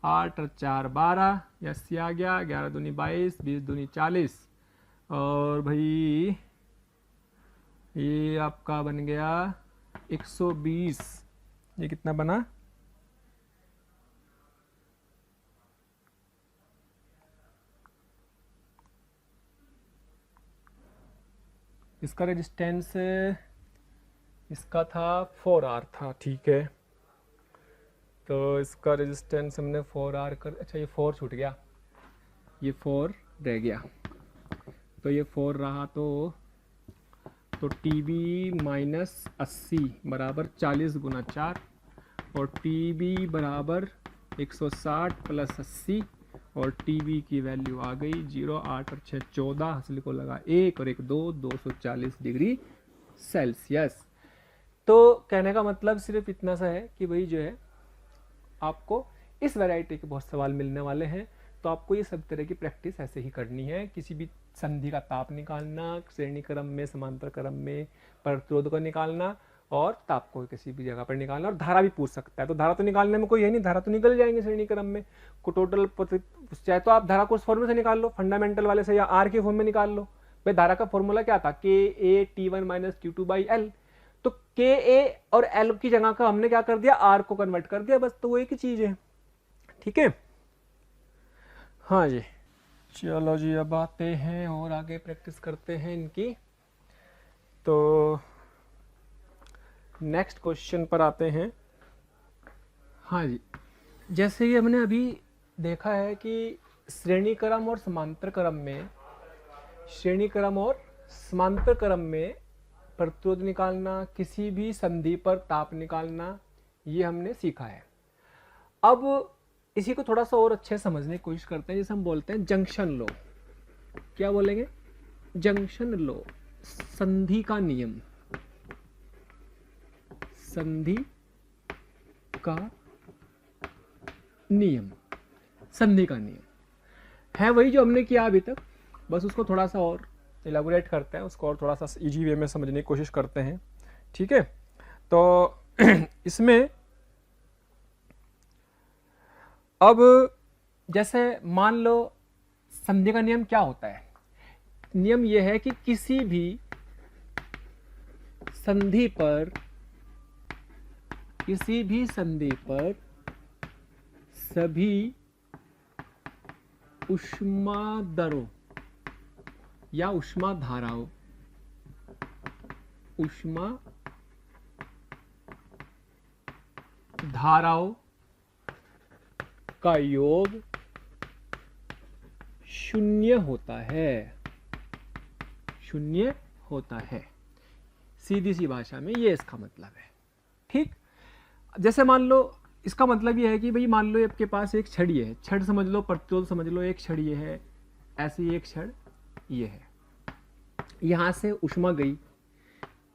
8 और 4 12, यस आ गया, 11 दूनी 22, 20 दूनी 40, और भाई ये आपका बन गया 120, ये कितना बना, इसका रेजिस्टेंस इसका था 4R था, ठीक है, तो इसका रेजिस्टेंस हमने 4R कर, अच्छा ये 4 छूट गया, ये 4 रह गया, तो ये 4 रहा, तो TB माइनस 80 बराबर 40 गुना 4, और TB बराबर 160 प्लस 80, और TB की वैल्यू आ गई 0, 8 और 6 14, हासिल को लगा 1 और 1 2, 240 डिग्री सेल्सियस। तो कहने का मतलब सिर्फ इतना सा है कि भाई जो है आपको इस वैरायटी के बहुत सवाल मिलने वाले हैं, तो आपको ये सब तरह की प्रैक्टिस ऐसे ही करनी है। किसी भी संधि का ताप निकालना, श्रेणी क्रम में समांतर क्रम में प्रतिरोध को निकालना, और ताप को किसी भी जगह पर निकालना, और धारा भी पूछ सकता है, तो धारा तो निकालने में कोई है नहीं, धारा तो निकल जाएंगे श्रेणी क्रम में को टोटल, चाहे तो आप धारा को उस फॉर्मूले से निकाल लो, फंडामेंटल वाले से, या R के फॉर्म में निकाल लो। भाई धारा का फॉर्मूला क्या था, KA T1 minus Q2 by L, तो KA और L की जगह का हमने क्या कर दिया, R को कन्वर्ट कर दिया, बस, तो वो एक ही चीज है, ठीक है। हाँ जी, चलो जी अब आते हैं और आगे प्रैक्टिस करते हैं इनकी। तो नेक्स्ट क्वेश्चन पर आते हैं। हाँ जी, जैसे कि हमने अभी देखा है कि श्रेणी क्रम और समांतर क्रम में, श्रेणी क्रम और समांतर क्रम में प्रतिरोध निकालना, किसी भी संधि पर ताप निकालना, ये हमने सीखा है। अब इसी को थोड़ा सा और अच्छे समझने की कोशिश करते हैं, जैसे हम बोलते हैं जंक्शन लॉ। क्या बोलेंगे? जंक्शन लॉ, संधि का नियम, संधि का नियम, संधि का नियम है वही जो हमने किया अभी तक, बस उसको थोड़ा सा और इलाबोरेट करते हैं, उसको और थोड़ा सा इजी वे में समझने की कोशिश करते हैं। ठीक है, तो इसमें अब जैसे मान लो संधि का नियम क्या होता है? नियम यह है कि किसी भी संधि पर, किसी भी संधि पर सभी ऊष्मा दरों या ऊष्मा धाराओं, ऊष्मा धाराओं का योग शून्य होता है, शून्य होता है। सीधी सी भाषा में ये इसका मतलब है। ठीक, जैसे मान लो इसका मतलब ये है कि भाई मान लो आपके पास एक छड़ है, छड़ समझ लो, प्रतिरोध समझ लो, एक छड़ ये है, ऐसी एक छड़ ये है, यहां से ऊष्मा गई,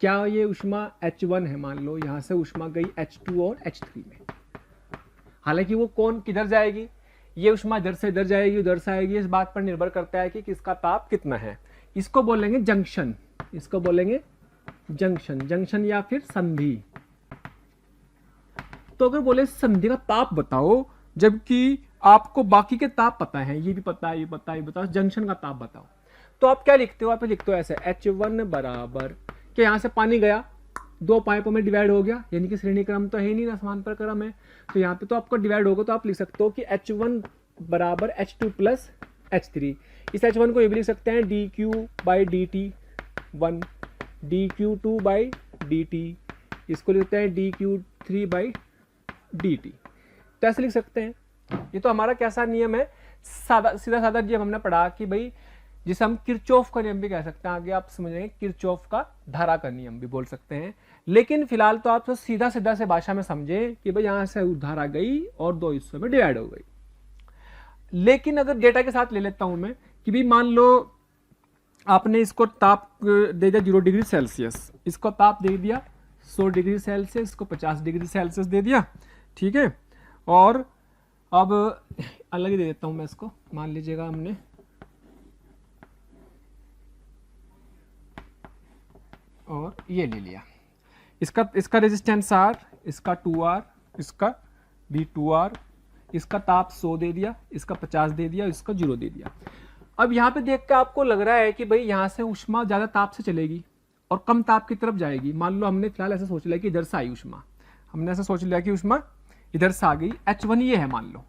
क्या ये ऊष्मा H1 है? मान लो यहां से ऊष्मा गई H2 और H3 में। हालांकि वो कौन किधर जाएगी, ये ऊष्मा इधर से इधर जाएगी, उधर से आएगी, इस बात पर निर्भर करता है कि किसका ताप कितना है। इसको बोलेंगे जंक्शन, इसको बोलेंगे जंक्शन, जंक्शन या फिर संधि। तो अगर बोले संधि का ताप बताओ, जबकि आपको बाकी के ताप पता है, ये भी पता है, ये पता है, ये बताओ, जंक्शन का ताप बताओ, तो आप क्या लिखते हो? आप लिखते हो ऐसे H1 बराबर, कि यहां से पानी गया, दो पाइपों में डिवाइड हो गया, यानी कि श्रेणी क्रम तो है ही नहीं ना, समांतर क्रम है, तो यहाँ पे तो आपको डिवाइड होगा, तो आप लिख सकते हो कि H1 बराबर H2 प्लस H3। इस H1 को ये भी लिख सकते हैं dq by dt1, dq2 by dt, इसको लिखते हैं dq3 बाई dt। तो ऐसे लिख सकते हैं। ये तो हमारा कैसा नियम है? सादा सीधा साधा नियम हमने पढ़ा कि भाई जिसे हम किरचॉफ का नियम भी कह सकते हैं, आगे आप समझेंगे किरचॉफ का धारा का नियम भी बोल सकते हैं। लेकिन फिलहाल तो आप तो सीधा सीधा से भाषा में समझे कि भाई यहां से धारा गई और दो हिस्सों में डिवाइड हो गई। लेकिन अगर डेटा के साथ ले लेता हूं मैं कि भाई मान लो आपने इसको ताप दे दिया 0 डिग्री सेल्सियस, इसको ताप दे दिया 100 डिग्री सेल्सियस, इसको 50 डिग्री सेल्सियस दे दिया। ठीक है, और अब अलग ही दे देता हूं मैं इसको, मान लीजिएगा हमने और ये ले लिया, इसका रेजिस्टेंस R, इसका 2R, इसका भी 2R, इसका ताप 100 दे दिया, इसका 50 दे दिया, इसका 0 दे दिया। अब यहाँ पे देख के आपको लग रहा है कि भाई यहाँ से ऊष्मा ज़्यादा ताप से चलेगी और कम ताप की तरफ जाएगी। मान लो हमने फिलहाल ऐसा सोच लिया कि इधर से आई ऊष्मा, हमने ऐसा सोच लिया कि ऊष्मा इधर से आ गई, H1 ये है मान लो।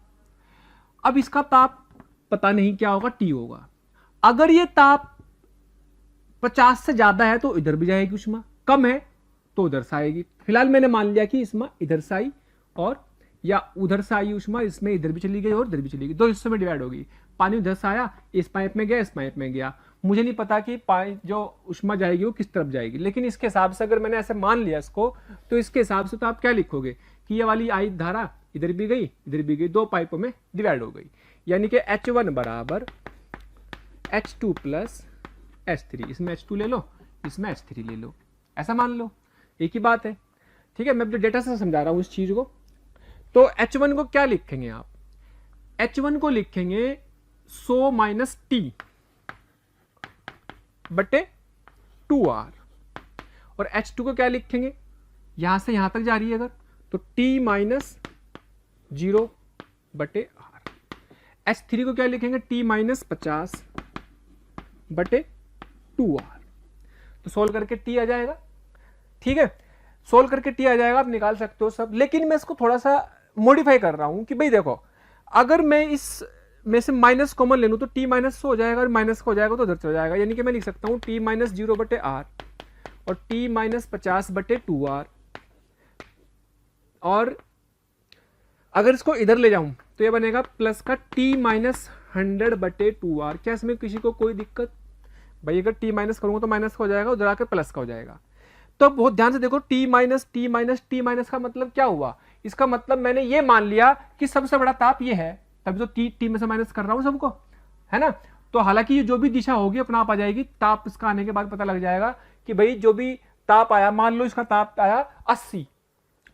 अब इसका ताप पता नहीं क्या होगा, T होगा। अगर ये ताप 50 से ज्यादा है तो इधर भी जाएगी ऊष्मा, कम है तो उधर से आएगी। फिलहाल मैंने मान लिया कि ऊष्मा इधर से आई और या उधर से आई ऊष्मा, इसमें इधर भी चली गई और इधर भी चली गई, दो हिस्सों में डिवाइड होगी। पानी उधर से आया, इस पाइप में गया, इस पाइप में गया, मुझे नहीं पता कि जो ऊष्मा जाएगी वो किस तरफ जाएगी, लेकिन इसके हिसाब से अगर मैंने ऐसे मान लिया इसको, तो इसके हिसाब से तो आप क्या लिखोगे कि ये वाली आई धारा इधर भी गई, इधर भी गई, दो पाइपों में डिवाइड हो गई, यानी कि H1 बराबर H2 प्लस H3, इसमें H2 ले लो, इसमें H3 ले लो, ऐसा मान लो, एक ही बात है। ठीक है, मैं अपने डेटा से समझा रहा हूं इस चीज को। तो H1 को क्या लिखेंगे आप? H1 को लिखेंगे 100 माइनस T बटे 2R, और H2 को क्या लिखेंगे? यहां से यहां तक जा रही है अगर, तो T माइनस 0 बटे R। H3 को क्या लिखेंगे? T माइनस 50 बटे 2R। तो सोल्व करके T आ जाएगा। ठीक है, सोल्व करके T आ जाएगा, आप निकाल सकते हो सब। लेकिन मैं इसको थोड़ा सा मॉडिफाई कर रहा हूं कि भाई देखो, अगर मैं इस में से माइनस कॉमन ले लूं तो T माइनस हो जाएगा, और माइनस हो जाएगा तो उधर चला जाएगा, यानी कि मैं लिख सकता हूं T माइनस 0 बटे R और t माइनस 50/2r, और अगर इसको इधर ले जाऊं तो ये बनेगा प्लस का t माइनस 100/2r। क्या इसमें किसी को कोई दिक्कत? भाई अगर t माइनस करूंगा तो माइनस का हो जाएगा, उधर आकर प्लस का हो जाएगा। तो बहुत ध्यान से देखो, t minus t minus t minus का मतलब क्या हुआ? इसका मतलब मैंने ये मान लिया कि सबसे बड़ा ताप ये है, तभी तो t में से माइनस कर रहा हूं सबको, है ना। तो हालांकि जो भी दिशा होगी अपने आप आ जाएगी, ताप इसका आने के बाद पता लग जाएगा कि भाई जो भी ताप आया, मान लो इसका ताप आया 80,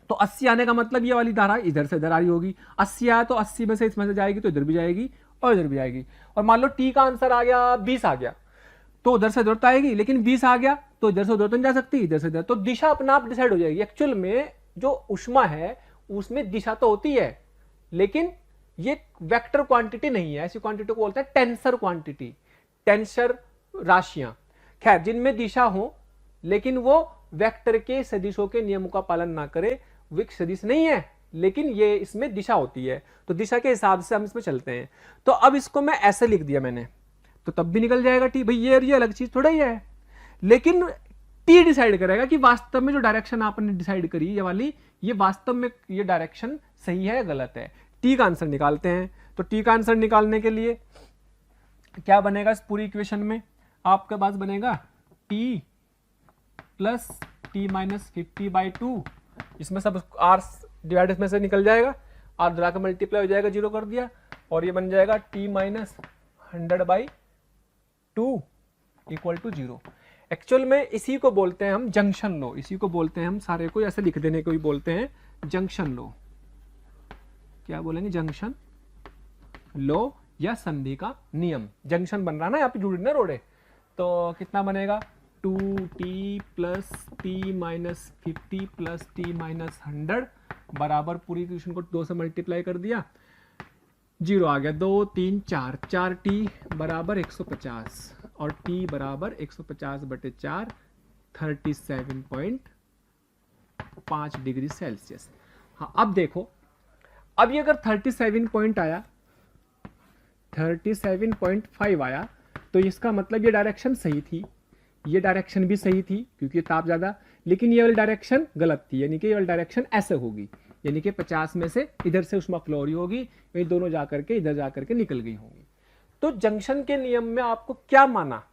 तो 80 आने का मतलब ये वाली धारा इधर से इधर आ रही होगी। 80 आया तो 80 में से इसमें से जाएगी तो इधर भी जाएगी और इधर भी जाएगी। और मान लो t का आंसर आ गया 20 आ गया, तो उधर से उधर तो आएगी, लेकिन 20 आ गया तो इधर से उधर तो नहीं जा सकती, इधर से इधर, तो दिशा अपना आप डिसाइड हो जाएगी। एक्चुअल में जो उष्मा है उसमें दिशा तो होती है, लेकिन ये वेक्टर क्वांटिटी नहीं है। ऐसी क्वांटिटी को बोलते हैं टेंसर क्वांटिटी, टेंसर राशियां, खैर जिनमें दिशा हो लेकिन वो वेक्टर के सदिशों के नियमों का पालन ना करे। विक सदिश नहीं है लेकिन ये इसमें दिशा होती है, तो दिशा के हिसाब से हम इसमें चलते हैं। तो अब इसको मैं ऐसे लिख दिया मैंने, तो तब भी निकल जाएगा टी। भाई ये अलग चीज थोड़ा ही है, लेकिन टी डिसाइड करेगा कि वास्तव में जो डायरेक्शन आपने डिसाइड करी ये वाली, ये वास्तव में ये डायरेक्शन सही है या गलत है। टी का आंसर निकालते हैं। तो टी का आंसर निकालने के लिए क्या बनेगा? इस पूरी इक्वेशन में आपके पास बनेगा टी प्लस टी माइनस 50/2, इसमें सब आर डिवाइड इसमें से निकल जाएगा, आर द्वारा का मल्टीप्लाई हो जाएगा, 0 कर दिया, और ये बन जाएगा T minus 100/2 equal to 0। Actual में इसी को बोलते हैं हम जंक्शन लो, इसी को बोलते हैं हम, सारे को ऐसे लिख देने को ही बोलते हैं जंक्शन लो। क्या बोलेंगे? जंक्शन लो या संधि का नियम। जंक्शन बन रहा ना, यहाँ पे जुड़ ना रोड़े, तो कितना बनेगा? 2t plus T minus 50 plus T minus 100 बराबर, पूरी इक्वेशन को 2 से मल्टीप्लाई कर दिया, 0 आ गया, 2 3 4, 4t बराबर 150 और t बराबर 150/4 37.5 डिग्री सेल्सियस। हाँ अब देखो, अब ये अगर 37 पॉइंट आया, 37.5 आया, तो इसका मतलब ये डायरेक्शन सही थी, ये डायरेक्शन भी सही थी क्योंकि ताप ज्यादा, लेकिन ये वाली डायरेक्शन गलत थी, यानी कि ये वाली डायरेक्शन ऐसे होगी, यानी कि 50 में से इधर से उष्मा फ्लो हो रही होगी, ये दोनों जाकर के इधर जाकर के निकल गई होंगी। तो जंक्शन के नियम में आपको क्या माना?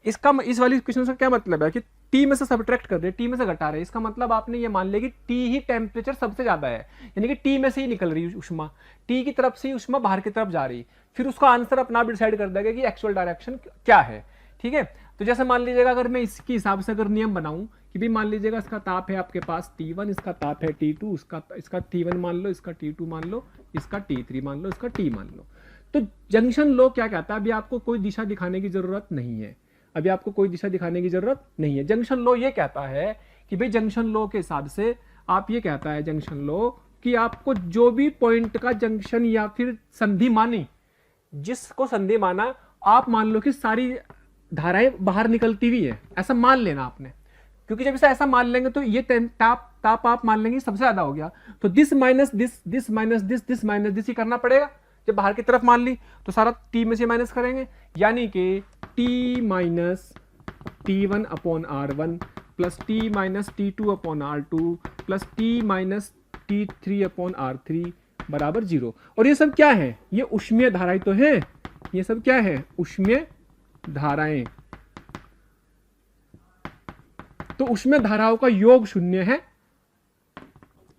इसका इस वाली क्वेश्चन से क्या मतलब है कि टी में से सब्ट्रैक्ट कर रहे, टी में से घटा रहे, इसका मतलब आपने ये मान लिया कि टी ही टेम्परेचर सबसे ज्यादा है, यानी कि टी में से ही निकल रही उष्मा, टी की तरफ से ही उष्मा बाहर की तरफ जा रही, फिर उसका आंसर अपना भी डिसाइड कर देगा कि एक्चुअल डायरेक्शन क्या है। ठीक है, तो जैसे मान लीजिएगा अगर मैं इसके हिसाब से अगर नियम बनाऊं कि भी मान लीजिएगा इसका ताप है आपके पास T1, इसका ताप है T2, इसका T1 मान लो, इसका T2 मान लो, इसका T3 मान लो, इसका T मान लो। तो जंक्शन लो क्या कहता है? अभी आपको कोई दिशा दिखाने की जरूरत नहीं है, अभी आपको कोई दिशा दिखाने की जरूरत नहीं है। जंक्शन लो ये कहता है कि भाई जंक्शन लो के हिसाब से आप, ये कहता है जंक्शन लो कि आपको जो भी पॉइंट का जंक्शन या फिर संधि मानी, जिसको संधि माना, आप मान लो कि सारी धाराएं बाहर निकलती हुई है, ऐसा मान लेना आपने, क्योंकि जब ऐसा मान लेंगे तो ये ताप आप मान लेंगे सबसे ज्यादा हो गया, तो this minus this, this minus this, this minus this he करना पड़ेगा। जब बाहर की तरफ मान ली तो सारा टी में से माइनस करेंगे, यानी कि T minus T1/R1 plus T minus T2/R2 plus T minus T3/R3 बराबर 0। और ये सब क्या है? ये ऊष्मीय धाराएं तो है, ये सब क्या है? ऊष्मीय धाराएं। तो ऊष्मीय धाराओं का योग 0 है,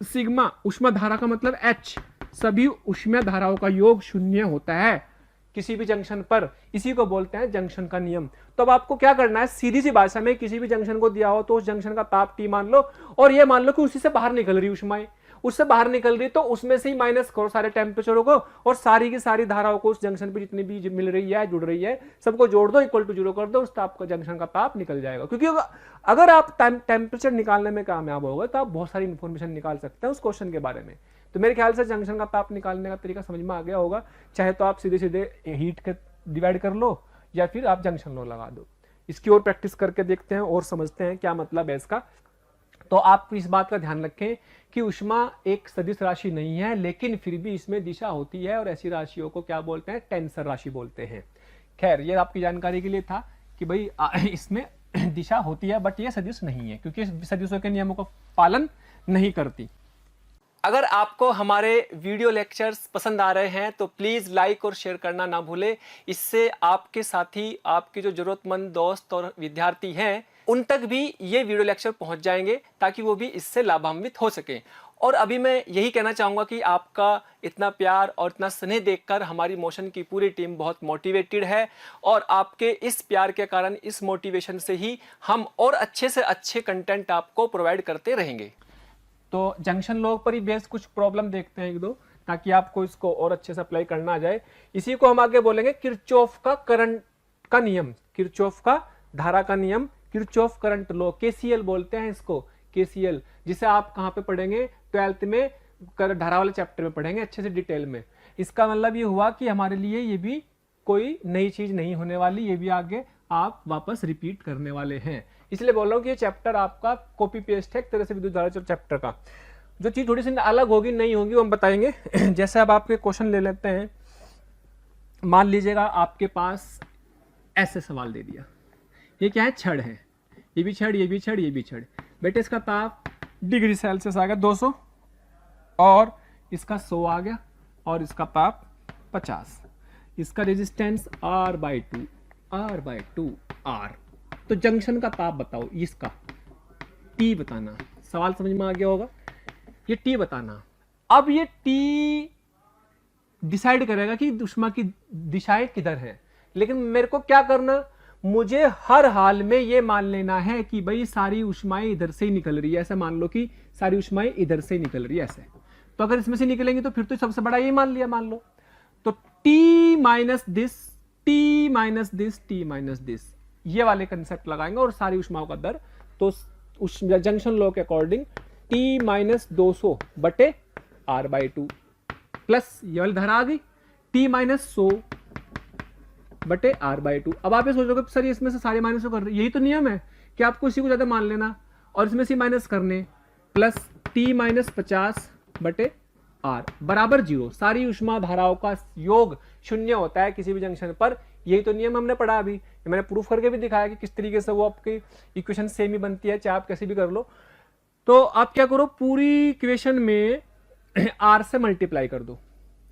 सिग्मा ऊष्मा धारा का मतलब H, सभी ऊष्मीय धाराओं का योग 0 होता है किसी भी जंक्शन पर, इसी को बोलते हैं जंक्शन का नियम। तो अब आपको क्या करना है? सीधी सी भाषा में किसी भी जंक्शन को दिया हो तो उस जंक्शन का ताप T मान लो, और ये मान लो कि उसी से बाहर निकल रही ऊष्माएं, उससे बाहर निकल रही, तो उसमें से ही माइनस करो सारे टेम्परेचरों को, और सारी की सारी धाराओं को उस जंक्शन पे जितनी भी मिल रही है, जुड़ रही है, सबको जोड़ दो, इक्वल टू 0 कर दो, उस ताप का जंक्शन का ताप निकल जाएगा। क्योंकि अगर आप टेम्परेचर निकालने में कामयाब हो गए तो आप बहुत सारी इंफॉर्मेशन निकाल सकते हैं उस क्वेश्चन के बारे में। तो मेरे ख्याल से जंक्शन का ताप निकालने का तरीका समझ में आ गया होगा। चाहे तो आप सीधे सीधे हीट के डिवाइड कर लो या फिर आप जंक्शन लो लगा दो। इसकी और प्रैक्टिस करके देखते हैं और समझते हैं क्या मतलब है इसका। तो आप इस बात का ध्यान रखें कि ऊष्मा एक सदिश राशि नहीं है, लेकिन फिर भी इसमें दिशा होती है, और ऐसी राशियों को क्या बोलते हैं? टेंसर राशि बोलते हैं। खैर ये आपकी जानकारी के लिए था कि भाई इसमें दिशा होती है, बट ये सदिश नहीं है क्योंकि सदिशों के नियमों का पालन नहीं करती। अगर आपको हमारे वीडियो लेक्चर्स पसंद आ रहे हैं तो प्लीज़ लाइक और शेयर करना ना भूलें। इससे आपके साथी, आपके जो ज़रूरतमंद दोस्त और विद्यार्थी हैं उन तक भी ये वीडियो लेक्चर पहुंच जाएंगे ताकि वो भी इससे लाभान्वित हो सकें। और अभी मैं यही कहना चाहूँगा कि आपका इतना प्यार और इतना स्नेह देखकर हमारी मोशन की पूरी टीम बहुत मोटिवेटेड है और आपके इस प्यार के कारण, इस मोटिवेशन से ही हम और अच्छे से अच्छे कंटेंट आपको प्रोवाइड करते रहेंगे। तो जंक्शन लॉग पर ही बेस कुछ प्रॉब्लम देखते हैं एक दो, ताकि आपको इसको और अच्छे से अप्लाई करना आ जाए। इसी को हम आगे बोलेंगे किरचॉफ का करंट का नियम, किरचॉफ का धारा का नियम, किरचॉफ करंट लॉ, केसीएल बोलते हैं इसको, केसीएल, जिसे आप कहाँ पे पढ़ेंगे 12th में धारा वाले चैप्टर में पढ़ेंगे अच्छे से डिटेल में। इसका मतलब ये हुआ कि हमारे लिए ये भी कोई नई चीज नहीं होने वाली, ये भी आगे आप वापस रिपीट करने वाले हैं। इसलिए बोल रहा हूँ कि ये चैप्टर आपका कॉपी पेस्ट है एक तरह से विद्युत धारा चैप्टर का। जो चीज थोड़ी सी अलग होगी, नहीं होगी, वो हम बताएंगे। जैसे अब आपके क्वेश्चन ले लेते हैं। मान लीजिएगा आपके पास ऐसे सवाल दे दिया, ये क्या है, छड़ है, ये भी छड़, ये भी छड़, ये भी छड़। बेटे इसका ताप डिग्री सेल्सियस आ गया 200 और इसका 100 आ गया और इसका ताप 50। इसका रेजिस्टेंस R/2 R/2 तो जंक्शन का ताप बताओ, इसका T बताना। सवाल समझ में आ गया होगा, ये T बताना। अब ये T डिसाइड करेगा कि ऊष्मा की दिशाएं किधर है, लेकिन मेरे को क्या करना, मुझे हर हाल में ये मान लेना है कि भाई सारी ऊष्माएं इधर से ही निकल रही है। ऐसा मान लो कि सारी ऊष्माएं इधर से ही निकल रही है ऐसे, तो अगर इसमें से निकलेंगी तो फिर तो सबसे बड़ा ये मान लिया, मान लो। तो T minus this, T minus this, T minus this, ये वाले कंसेप्ट लगाएंगे और सारी ऊष्माओं का दर, तो जंक्शन लॉ के अकॉर्डिंग T माइनस 200 बटे R/2 प्लस ये वाली धारा आ गई T माइनस 100 बटे R/2। अब आप ये सोचोगे सर इसमें से सारे माइनस कर रहे, यही तो नियम है कि आपको इसी को ज्यादा मान लेना और इसमें से माइनस करने, प्लस T माइनस 50 बटे R बराबर 0। सारी ऊष्मा धाराओं का योग शून्य होता है किसी भी जंक्शन पर, यही तो नियम हमने पढ़ा अभी। मैंने प्रूफ करके भी दिखाया कि किस तरीके से वो आपकी इक्वेशन सेम ही बनती है, चाहे आप कैसे भी कर लो। तो आप क्या करो, पूरी इक्वेशन में R से मल्टीप्लाई कर दो,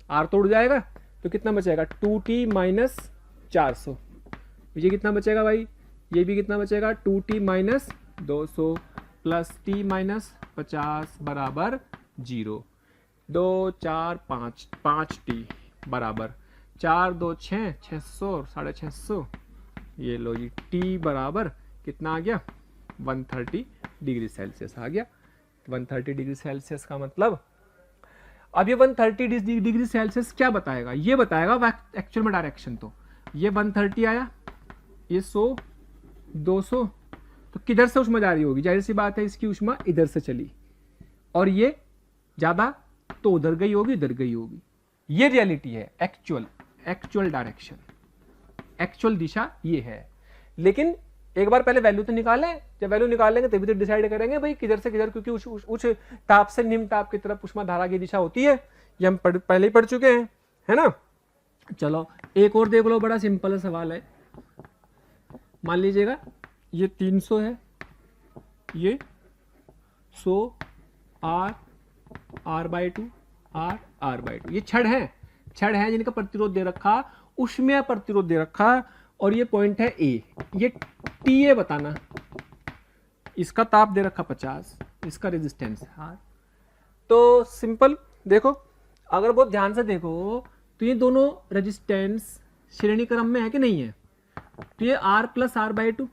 R तो उड़ जाएगा तो कितना बचेगा 2T माइनस 400, ये कितना बचेगा भाई, ये भी कितना बचेगा 2T minus 200 plus T minus 50 बराबर 0। 2 4 5 5T बराबर 4 2 6 600 650, ये लो जी T बराबर कितना आ गया 130 डिग्री सेल्सियस आ गया। 130 डिग्री सेल्सियस का मतलब, अब ये 130 डिग्री सेल्सियस क्या बताएगा, ये बताएगा एक्चुअल में डायरेक्शन। तो ये 130 आया, ये 100 200, तो किधर से ऊष्मा जा रही होगी, जाहिर सी बात है इसकी ऊष्मा इधर से चली और ये ज्यादा तो उधर गई होगी, इधर गई होगी। ये रियलिटी है, एक्चुअल डायरेक्शन, एक्चुअल दिशा ये है। लेकिन एक बार पहले वैल्यू तो निकालें, जब वैल्यू निकालेंगे तभी तो डिसाइड करेंगे भाई किधर से किधर, क्योंकि उच्च ताप से निम्न ताप की तरफ ऊष्मा धारा की दिशा होती है, ये हम पहले ही पढ़ चुके हैं, है ना। चलो एक और देख लो, बड़ा सिंपल सवाल है। मान लीजिएगा ये 300 है, ये 100 R/2 R/2, ये छड़ है जिनका प्रतिरोध दे रखा, ऊष्मीय प्रतिरोध दे रखा, और ये पॉइंट है A, ये TA बताना। इसका ताप दे रखा 50, इसका रेजिस्टेंस R। तो सिंपल देखो, अगर बहुत ध्यान से देखो तो ये दोनों रेजिस्टेंस श्रेणी क्रम में है कि नहीं है, तो ये R प्लस R/2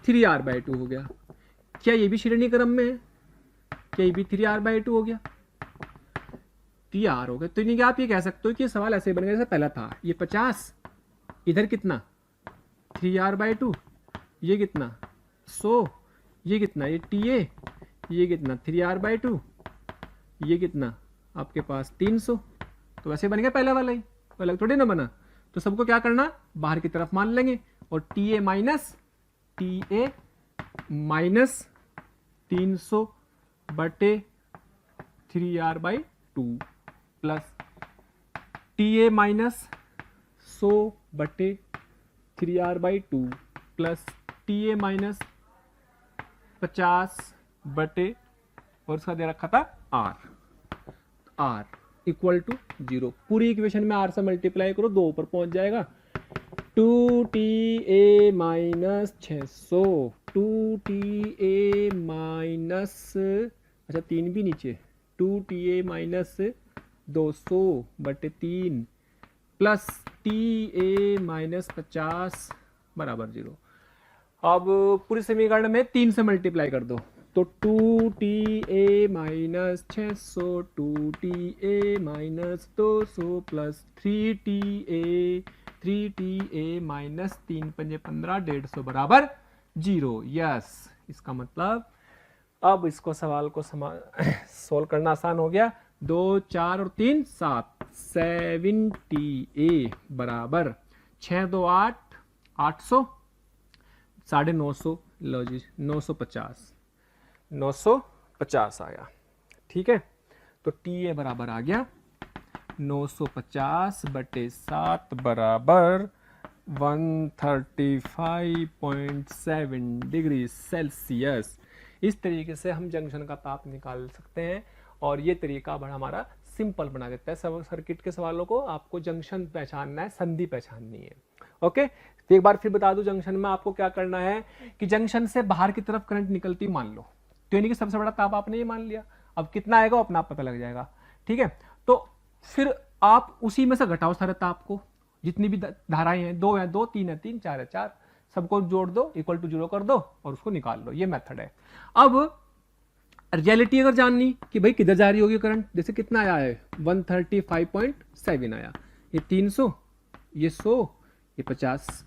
3R/2 हो गया। क्या ये भी श्रेणी क्रम में है, क्या ये भी 3R/2 हो गया, तो ये R हो गया। तो नहीं, आप ये कह सकते हो कि ये सवाल ऐसे बन गया जैसे पहला था, ये 50, इधर कितना 3R/2, ये कितना 100, ये कितना ये TA, ये कितना 3R/2, ये कितना आपके पास 300। तो वैसे बन गया पहला वाला ही, अलग थोड़ी ना बना। तो सबको क्या करना, बाहर की तरफ मान लेंगे और TA माइनस 300 बटे 3R/2 प्लस TA माइनस 100 बटे 3r/2 प्लस TA माइनस 50 बटे और उसका दे रखा था r इक्वल टू 0। पूरी इक्वेशन में r से मल्टीप्लाई करो, 2 ऊपर पहुंच जाएगा। 2TA माइनस 600, 2TA माइनस, अच्छा 3 भी नीचे, 2TA माइनस 200 बटे 3 प्लस TA माइनस 50 बराबर 0। अब पूरी समीकरण में 3 से मल्टीप्लाई कर दो, तो 2TA minus 600, 2TA minus 200 plus 3TA minus 3 पंजे 15, 150 बराबर 0। यस, इसका मतलब अब इसको सवाल को सोल्व करना आसान हो गया। 2 4 और 3 7, 7TA बराबर 6 2 8, 800, 950, लो जी 950 आया। ठीक है, तो TA बराबर आ गया 950 बटे 7 बराबर 135.7 डिग्री सेल्सियस। इस तरीके से हम जंक्शन का ताप निकाल सकते हैं और ये तरीका बड़ा हमारा सिंपल बना देता है सर्किट के सवालों को। आपको जंक्शन पहचानना है, संधि पहचाननी है। ओके, तो एक बार फिर बता दूं, जंक्शन में आपको क्या करना है कि जंक्शन से बाहर की तरफ करंट निकलती मान लो, तो यानी कि सबसे बड़ा ताप आपने ये मान लिया। अब कितना आएगा वो अपना आप पता लग जाएगा। ठीक है, तो फिर आप उसी में से घटाओ सारे ताप को, जितनी भी धाराएं हैं, 2 है 2, 3 है 3, 4 है 4, सबको जोड़ दो, इक्वल टू 0 कर दो और उसको निकाल लो। ये मेथड है। अब रियलिटी अगर जाननी कि भाई किधर जा रही होगी करंट, जैसे कितना आया है 135.7 आया, ये 300, ये 100, ये 50,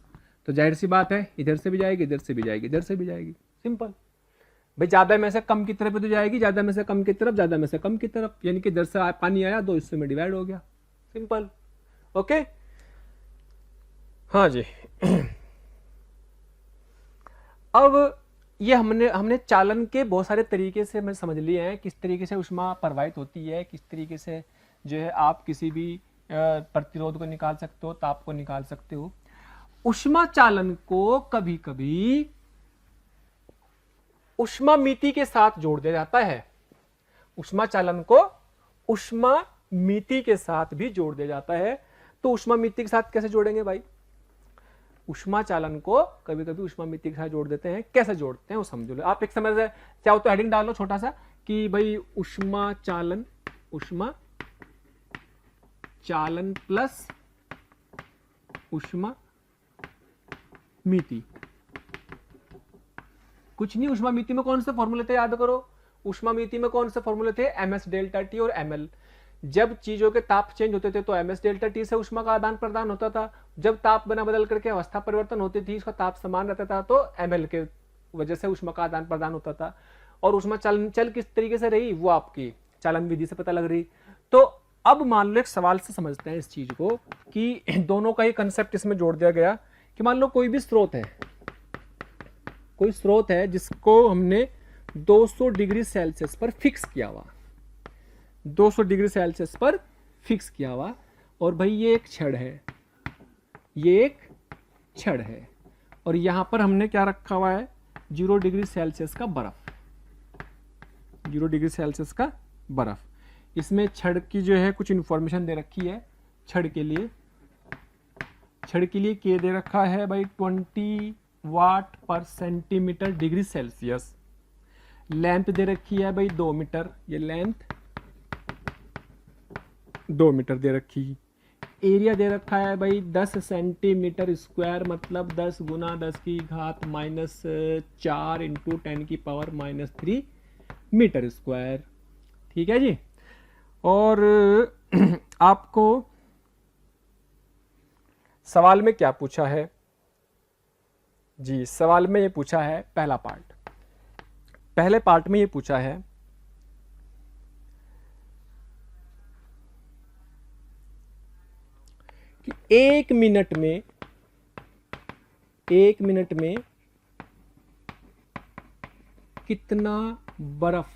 तो जाहिर सी बात है इधर से भी जाएगी, इधर से भी जाएगी, इधर से भी जाएगी। सिंपल भाई, ज्यादा में से कम की तरफ तो जाएगी, ज्यादा में से कम की तरफ, ज्यादा में से कम की तरफ, यानी कि इधर से पानी आया 2 हिस्से में डिवाइड हो गया। सिंपल। ओके, हाँ जी। अब ये हमने चालन के बहुत सारे तरीके से मैं समझ लिए हैं, किस तरीके से ऊष्मा प्रवाहित होती है, किस तरीके से जो है आप किसी भी प्रतिरोध को निकाल सकते हो, ताप को निकाल सकते हो। ऊष्मा चालन को कभी कभी ऊष्मामिति के साथ जोड़ दिया जाता है। ऊष्मा चालन को ऊष्मामिति के साथ भी जोड़ दिया जाता है। तो ऊष्मामिति के साथ कैसे जोड़ेंगे भाई? ऊष्मा चालन को कभी कभी ऊष्मामिति के साथ जोड़ देते हैं। कैसे जोड़ते हैं वो समझ लो आप। एक समय से चाहो तो हेडिंग डाल लो छोटा सा कि भाई ऊष्मा चालन प्लस ऊष्मामिति। कुछ नहीं, ऊष्मामिति में कौन से फॉर्मूले थे याद करो। ऊष्मामिति में कौन से फॉर्मूले थे? ms डेल्टा टी और ml। जब चीजों के ताप चेंज होते थे तो ms डेल्टा टी से ऊष्मा का आदान प्रदान होता था। जब ताप बना बदल करके अवस्था परिवर्तन होती थी, इसका ताप समान रहता था, तो ml के वजह से ऊष्मा का आदान प्रदान होता था। और ऊष्मा चल किस तरीके से रही वो आपकी चालन विधि से पता लग रही। तो अब मान लो एक सवाल से समझते हैं इस चीज को कि दोनों का ही कंसेप्ट इसमें जोड़ दिया गया कि मान लो कोई भी स्रोत है जिसको हमने 200 डिग्री सेल्सियस पर फिक्स किया हुआ, 200 डिग्री सेल्सियस पर फिक्स किया हुआ, और भाई ये एक छड़ है, और यहां पर हमने क्या रखा हुआ है? 0 डिग्री सेल्सियस का बर्फ, 0 डिग्री सेल्सियस का बर्फ। इसमें छड़ की जो है कुछ इंफॉर्मेशन दे रखी है। छड़ के लिए के दे रखा है भाई 20 वाट पर सेंटीमीटर डिग्री सेल्सियस। लेंथ दे रखी है भाई 2 मीटर, ये लेंथ 2 मीटर दे रखी। एरिया दे रखा है भाई 10 सेंटीमीटर स्क्वायर, मतलब 10 गुना 10 की घात -4 इंटू 10 की पावर -3 मीटर स्क्वायर। ठीक है जी। और आपको सवाल में क्या पूछा है जी? सवाल में ये पूछा है, पहले पार्ट में ये पूछा है कि 1 मिनट में कितना बर्फ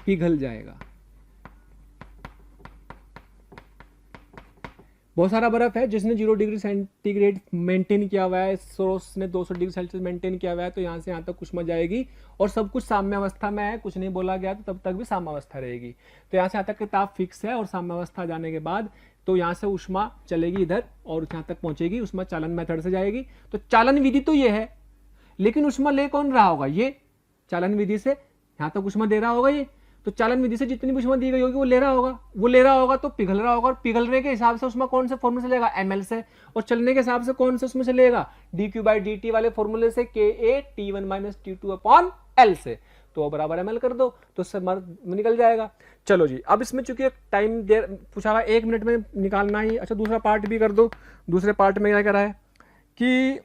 पिघल जाएगा। बहुत सारा बर्फ है जिसने 0 डिग्री सेंटीग्रेड मेंटेन किया हुआ है, सोर्स ने 200 डिग्री सेल्सियस मेंटेन किया हुआ है, तो यहाँ से यहाँ तक ऊष्मा जाएगी और सब कुछ साम्य अवस्था में है, कुछ नहीं बोला गया तो तब तक भी साम्य अवस्था रहेगी। तो यहाँ से यहाँ तक का ताप फिक्स है और साम्य अवस्था जाने के बाद तो यहाँ से ऊष्मा चलेगी इधर और यहाँ तक पहुंचेगी, ऊष्मा चालन मेथड से जाएगी। तो चालन विधि तो ये है, लेकिन ऊष्मा ले कौन रहा होगा, ये चालन विधि से यहाँ तक ऊष्मा दे रहा होगा ये, तो चालन विधि से जितनी भी ऊष्मा दी गई होगी वो ले रहा होगा तो पिघल रहा होगा, और पिघलने के हिसाब से ऊष्मा कौन से फॉर्मूले से लेगा, ml से, और चलने के हिसाब से कौन से उसमें से लेगा, dq/dt वाले फॉर्मूले से, Ka T1 - T2/L से, तो बराबर ml कर दो तो सब निकल जाएगा। चलो जी, अब इसमें चूंकि टाइम देर पूछा हुआ 1 मिनट में निकालना ही। अच्छा, दूसरा पार्ट भी कर दो। दूसरे पार्ट में क्या कह रहा है कि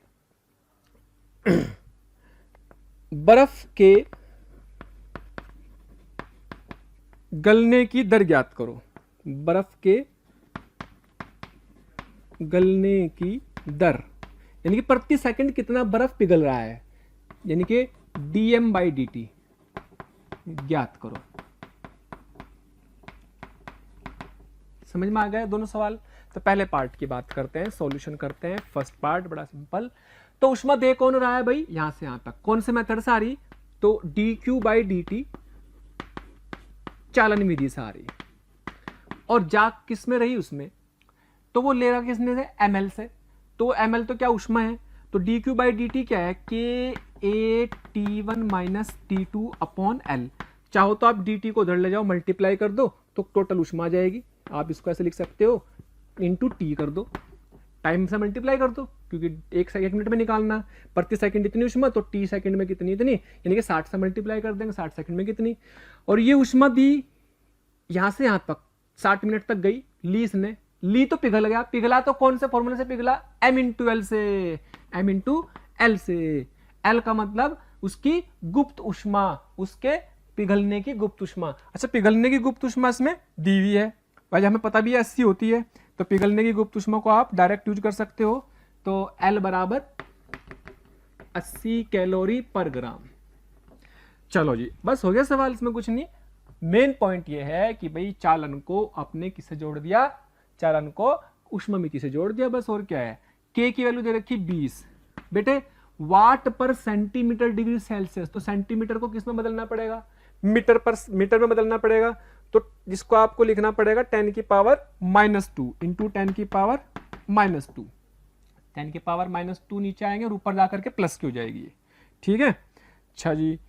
बर्फ के गलने की दर ज्ञात करो। बर्फ के गलने की दर यानी कि प्रति सेकंड कितना बर्फ पिघल रहा है, यानी कि dm/dt ज्ञात करो। समझ में आ गया दोनों सवाल? तो पहले पार्ट की बात करते हैं, सॉल्यूशन करते हैं। फर्स्ट पार्ट बड़ा सिंपल। तो ऊष्मा दे कौन रहा है भाई, यहां से यहां तक, कौन से मेथड से आ रही, तो dq/dt चालन विधि से आ रही, और जा किस में रही उसमें, तो वो ले रहा किसने से, ml से। तो ml तो क्या ऊष्मा है, तो dq/dt क्या है, Ka T1 - T2/L। चाहो तो आप dt को उधर ले जाओ, मल्टीप्लाई कर दो तो टोटल ऊष्मा आ जाएगी। आप इसको ऐसे लिख सकते हो, इंटू टी कर दो, टाइम से मल्टीप्लाई कर दो, क्योंकि एक मिनट में निकालना, प्रति सेकंड इतनी ऊष्मा, तो टी सेकंड में कितनी इतनी, यानी कि 60 से मल्टीप्लाई कर देंगे, 60 सेकंड में कितनी। और ये ऊष्मा दी यहां से यहां तक 60 मिनट तक गई, ली इसने, ली तो पिघल गया, पिघला तो कौन से फॉर्मूले से पिघला, m/L से, m/L से। L का मतलब उसकी गुप्त ऊष्मा, उसके पिघलने की गुप्त ऊष्मा। अच्छा, पिघलने की गुप्त ऊष्मा इसमें दी हुई है भाई, हमें पता भी है 80 होती है, तो पिघलने की गुप्त ऊष्मा को आप डायरेक्ट यूज कर सकते हो। तो L बराबर 80 कैलोरी पर ग्राम। चलो जी, बस हो गया सवाल, इसमें कुछ नहीं। मेन पॉइंट ये है कि भाई चालन को आपने किससे जोड़ दिया, चालन को ऊष्मामिति से जोड़ दिया, बस। और क्या है, K की वैल्यू दे रखी 20, बेटे वाट पर सेंटीमीटर डिग्री सेल्सियस, तो सेंटीमीटर को किस में बदलना पड़ेगा, मीटर में बदलना पड़ेगा। तो जिसको आपको लिखना पड़ेगा 10 की पावर -2 इंटू 10 की पावर -2, 10 की पावर -2 नीचे आएंगे और ऊपर जाकर के प्लस की हो जाएगी, ठीक है। अच्छा जी,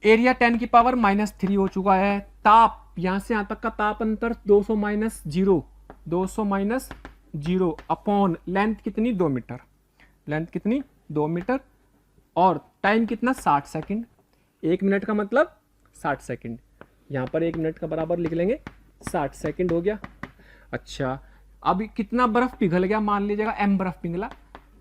एरिया 10 की पावर -3 हो चुका है। ताप, यहां से यहां तक का ताप अंतर 200 - 0 अपॉन लेंथ कितनी, 2 मीटर, लेंथ कितनी 2 मीटर, और टाइम कितना 60 सेकंड। 1 मिनट का मतलब 60 सेकंड, यहां पर 1 मिनट का बराबर लिख लेंगे, 60 सेकंड हो गया। अच्छा, अब कितना बर्फ पिघल गया, मान लीजिएगा m बर्फ पिघला,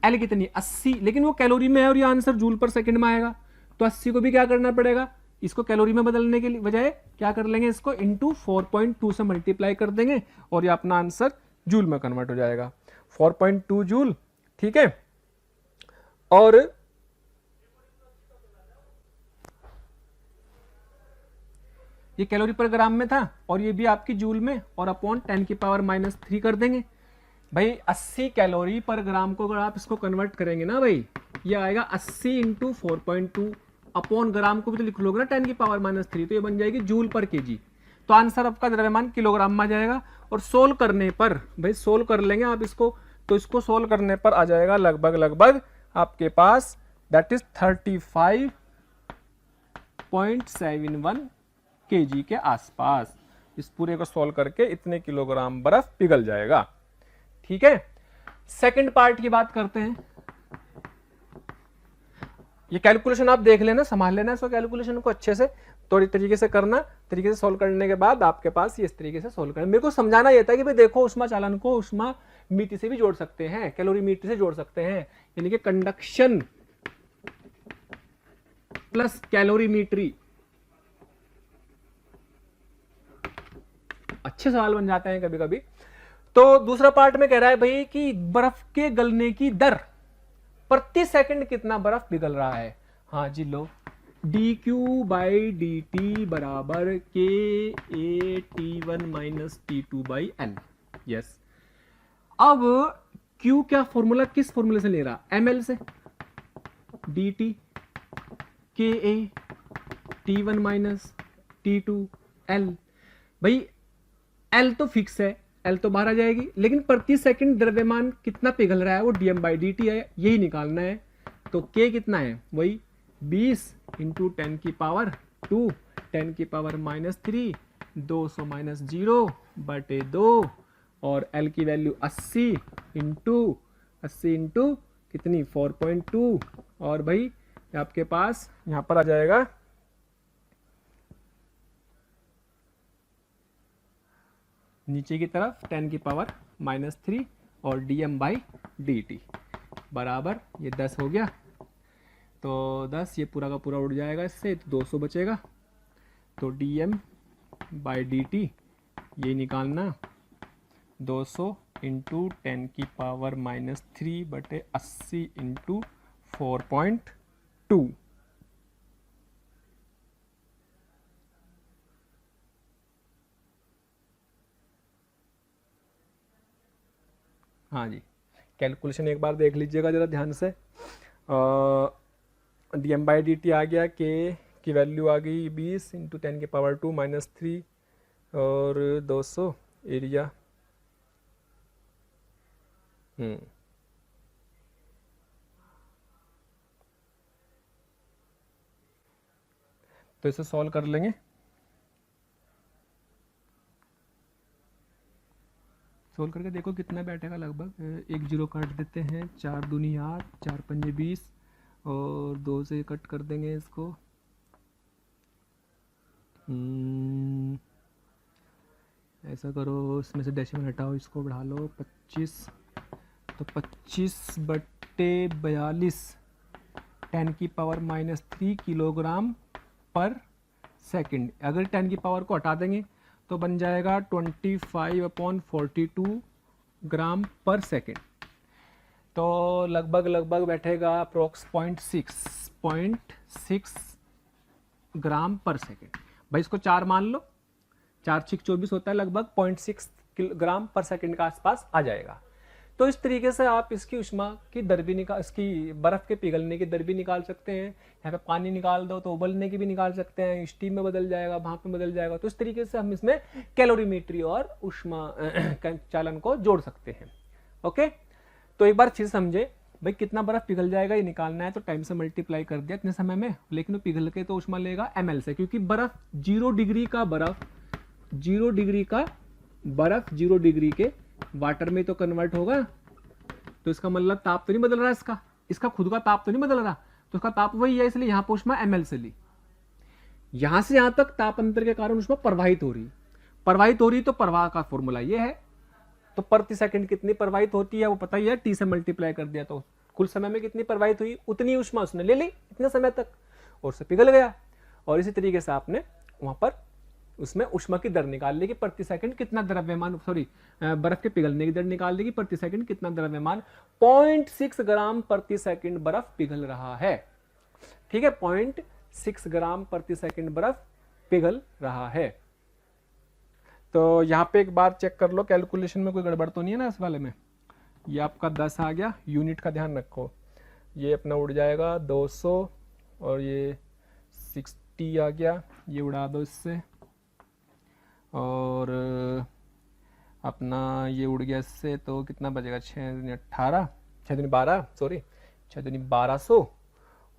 L कितनी 80, लेकिन वो कैलोरी में है और ये आंसर जूल पर सेकंड में आएगा, तो 80 को भी क्या करना पड़ेगा, इसको कैलोरी में बदलने के लिए बजाय क्या कर लेंगे, इसको इंटू 4.2 से मल्टीप्लाई कर देंगे और ये अपना आंसर जूल में कन्वर्ट हो जाएगा, 4.2 जूल, ठीक है। और ये कैलोरी पर ग्राम में था और ये भी आपकी जूल में, और अपॉन 10 की पावर -3 कर देंगे भाई। 80 कैलोरी पर ग्राम को अगर आप इसको कन्वर्ट करेंगे ना भाई, ये आएगा 80 इंटू 4.2 अपॉन ग्राम को भी तो लिख लोगे ना 10 की पावर -3, तो ये बन जाएगी जूल पर केजी। तो आंसर आपका द्रव्यमान किलोग्राम में आ जाएगा। और सोल्व करने पर भाई, सोल्व कर लेंगे आप इसको, तो इसको सोल्व करने पर आ जाएगा लगभग आपके पास दैट इज 35.71 kg के आसपास। इस पूरे को सोल्व करके इतने किलोग्राम बर्फ पिघल जाएगा, ठीक है। सेकंड पार्ट की बात करते हैं। ये कैलकुलेशन आप देख लेना, संभाल लेना इसको, कैलकुलेशन को अच्छे से थोड़ी तरीके से करना, तरीके से सोल्व करने के बाद आपके पास ये इस तरीके से सोल्व करना। मेरे को समझाना ये था कि भाई देखो, ऊष्मा चालन को ऊष्मा मिति से भी जोड़ सकते हैं, कैलोरी मीटर से जोड़ सकते हैं, यानी कि कंडक्शन प्लस कैलोरीमीट्री, अच्छे सवाल बन जाते हैं कभी कभी। तो दूसरा पार्ट में कह रहा है भाई कि बर्फ के गलने की दर, प्रति सेकंड कितना बर्फ पिघल रहा है। हाँ जी, लो, dq/dt बराबर Ka T1 - T2/L। यस, अब Q क्या फॉर्मूला, किस फॉर्मूले से ले रहा, ml से, dt Ka T1 minus T2 L। भाई L तो फिक्स है, L तो बाहर आ जाएगी, लेकिन प्रति सेकंड द्रव्यमान कितना पिघल रहा है वो dm/dt है, यही निकालना है। तो K कितना है, वही 20 इंटू 10 की पावर 2 10 की पावर -3 200 माइनस 0 बटे 2 और L की वैल्यू 80 इंटू कितनी 4.2 और भाई आपके पास यहां पर आ जाएगा नीचे की तरफ 10 की पावर -3 और dm/dt बराबर ये 10 हो गया। तो 10 ये पूरा का पूरा उड़ जाएगा इससे, तो 200 बचेगा। तो dm/dt ये निकालना 200 इंटू 10 की पावर -3 बटे 80 इंटू 4.2। हाँ जी, कैलकुलेशन एक बार देख लीजिएगा जरा ध्यान से। dm/dt आ गया, k की वैल्यू आ गई 20 इंटू 10 की पावर 2 -3 और 200 एरिया। तो इसे सॉल्व कर लेंगे। सोल्व करके देखो कितना बैठेगा, लगभग 1 0 काट देते हैं, 4 दूनी 8 4 पंजे 20 और 2 से कट कर देंगे इसको। ऐसा करो, इसमें से डेसिमल हटाओ, इसको बढ़ा लो 25, तो 25 बट्टे 42 10 की पावर -3 किलोग्राम पर सेकंड। अगर 10 की पावर को हटा देंगे तो बन जाएगा 25/42 ग्राम पर सेकंड। तो लगभग बैठेगा अप्रोक्स 0.6 ग्राम पर सेकंड। भाई इसको 4 मान लो, 4 6 24 होता है, लगभग 0.6 ग्राम पर सेकंड का आसपास आ जाएगा। तो इस तरीके से आप इसकी उष्मा की दर भी निकाल, इसकी बर्फ के पिघलने की दर भी निकाल सकते हैं। यहाँ पे पानी निकाल दो तो उबलने की भी निकाल सकते हैं, स्टीम में बदल जाएगा, भाप में बदल जाएगा। तो इस तरीके से हम इसमें कैलोरीमेट्री और उष्मा चालन को जोड़ सकते हैं। ओके, तो एक बार फिर समझे, भाई कितना बर्फ पिघल जाएगा ये निकालना है, तो टाइम से मल्टीप्लाई कर दिया इतने समय में, लेकिन वो पिघल के तो उष्मा लेगा ml से, क्योंकि बर्फ 0 डिग्री का बर्फ 0 डिग्री के वाटर में तो कन्वर्ट होगा। तो इसका मतलब ताप तो नहीं बदल रहा, इसका खुद का ताप तो नहीं बदल रहा, तो उसका ताप वही है, इसलिए यहां पर उष्मा ml से ली। यहां से यहां तक ताप अंतर के कारण उष्मा प्रवाहित हो रही, तो प्रवाह का फॉर्मूला ये है। तो प्रति सेकंड कितनी प्रवाहित होती है वो पता ही है, T से मल्टीप्लाई कर दिया तो कुल समय में कितनी प्रवाहित हुई उतनी उष्मा उसने ले ली इतने समय तक और उसे पिघल गया। और इसी तरीके से आपने वहां पर उसमें उष्मा की दर निकाल ली कि प्रति सेकंड कितना द्रव्यमान, बर्फ के पिघलने की दर निकाल ली कि प्रति सेकंड कितना द्रव्यमान, 0.6 ग्राम प्रति सेकंड बर्फ पिघल रहा है। ठीक है, 0.6 ग्राम प्रति सेकंड बर्फ पिघल रहा है। तो यहाँ पे एक बार चेक कर लो कैलकुलेशन में कोई गड़बड़ तो नहीं है ना इस वाले में। ये आपका 10 आ गया, यूनिट का ध्यान रखो, ये अपना उड़ जाएगा 200 और ये 60 आ गया, ये उड़ा दो इससे, और अपना ये उड़ गया इससे, तो कितना बचेगा 6 दूनी 1200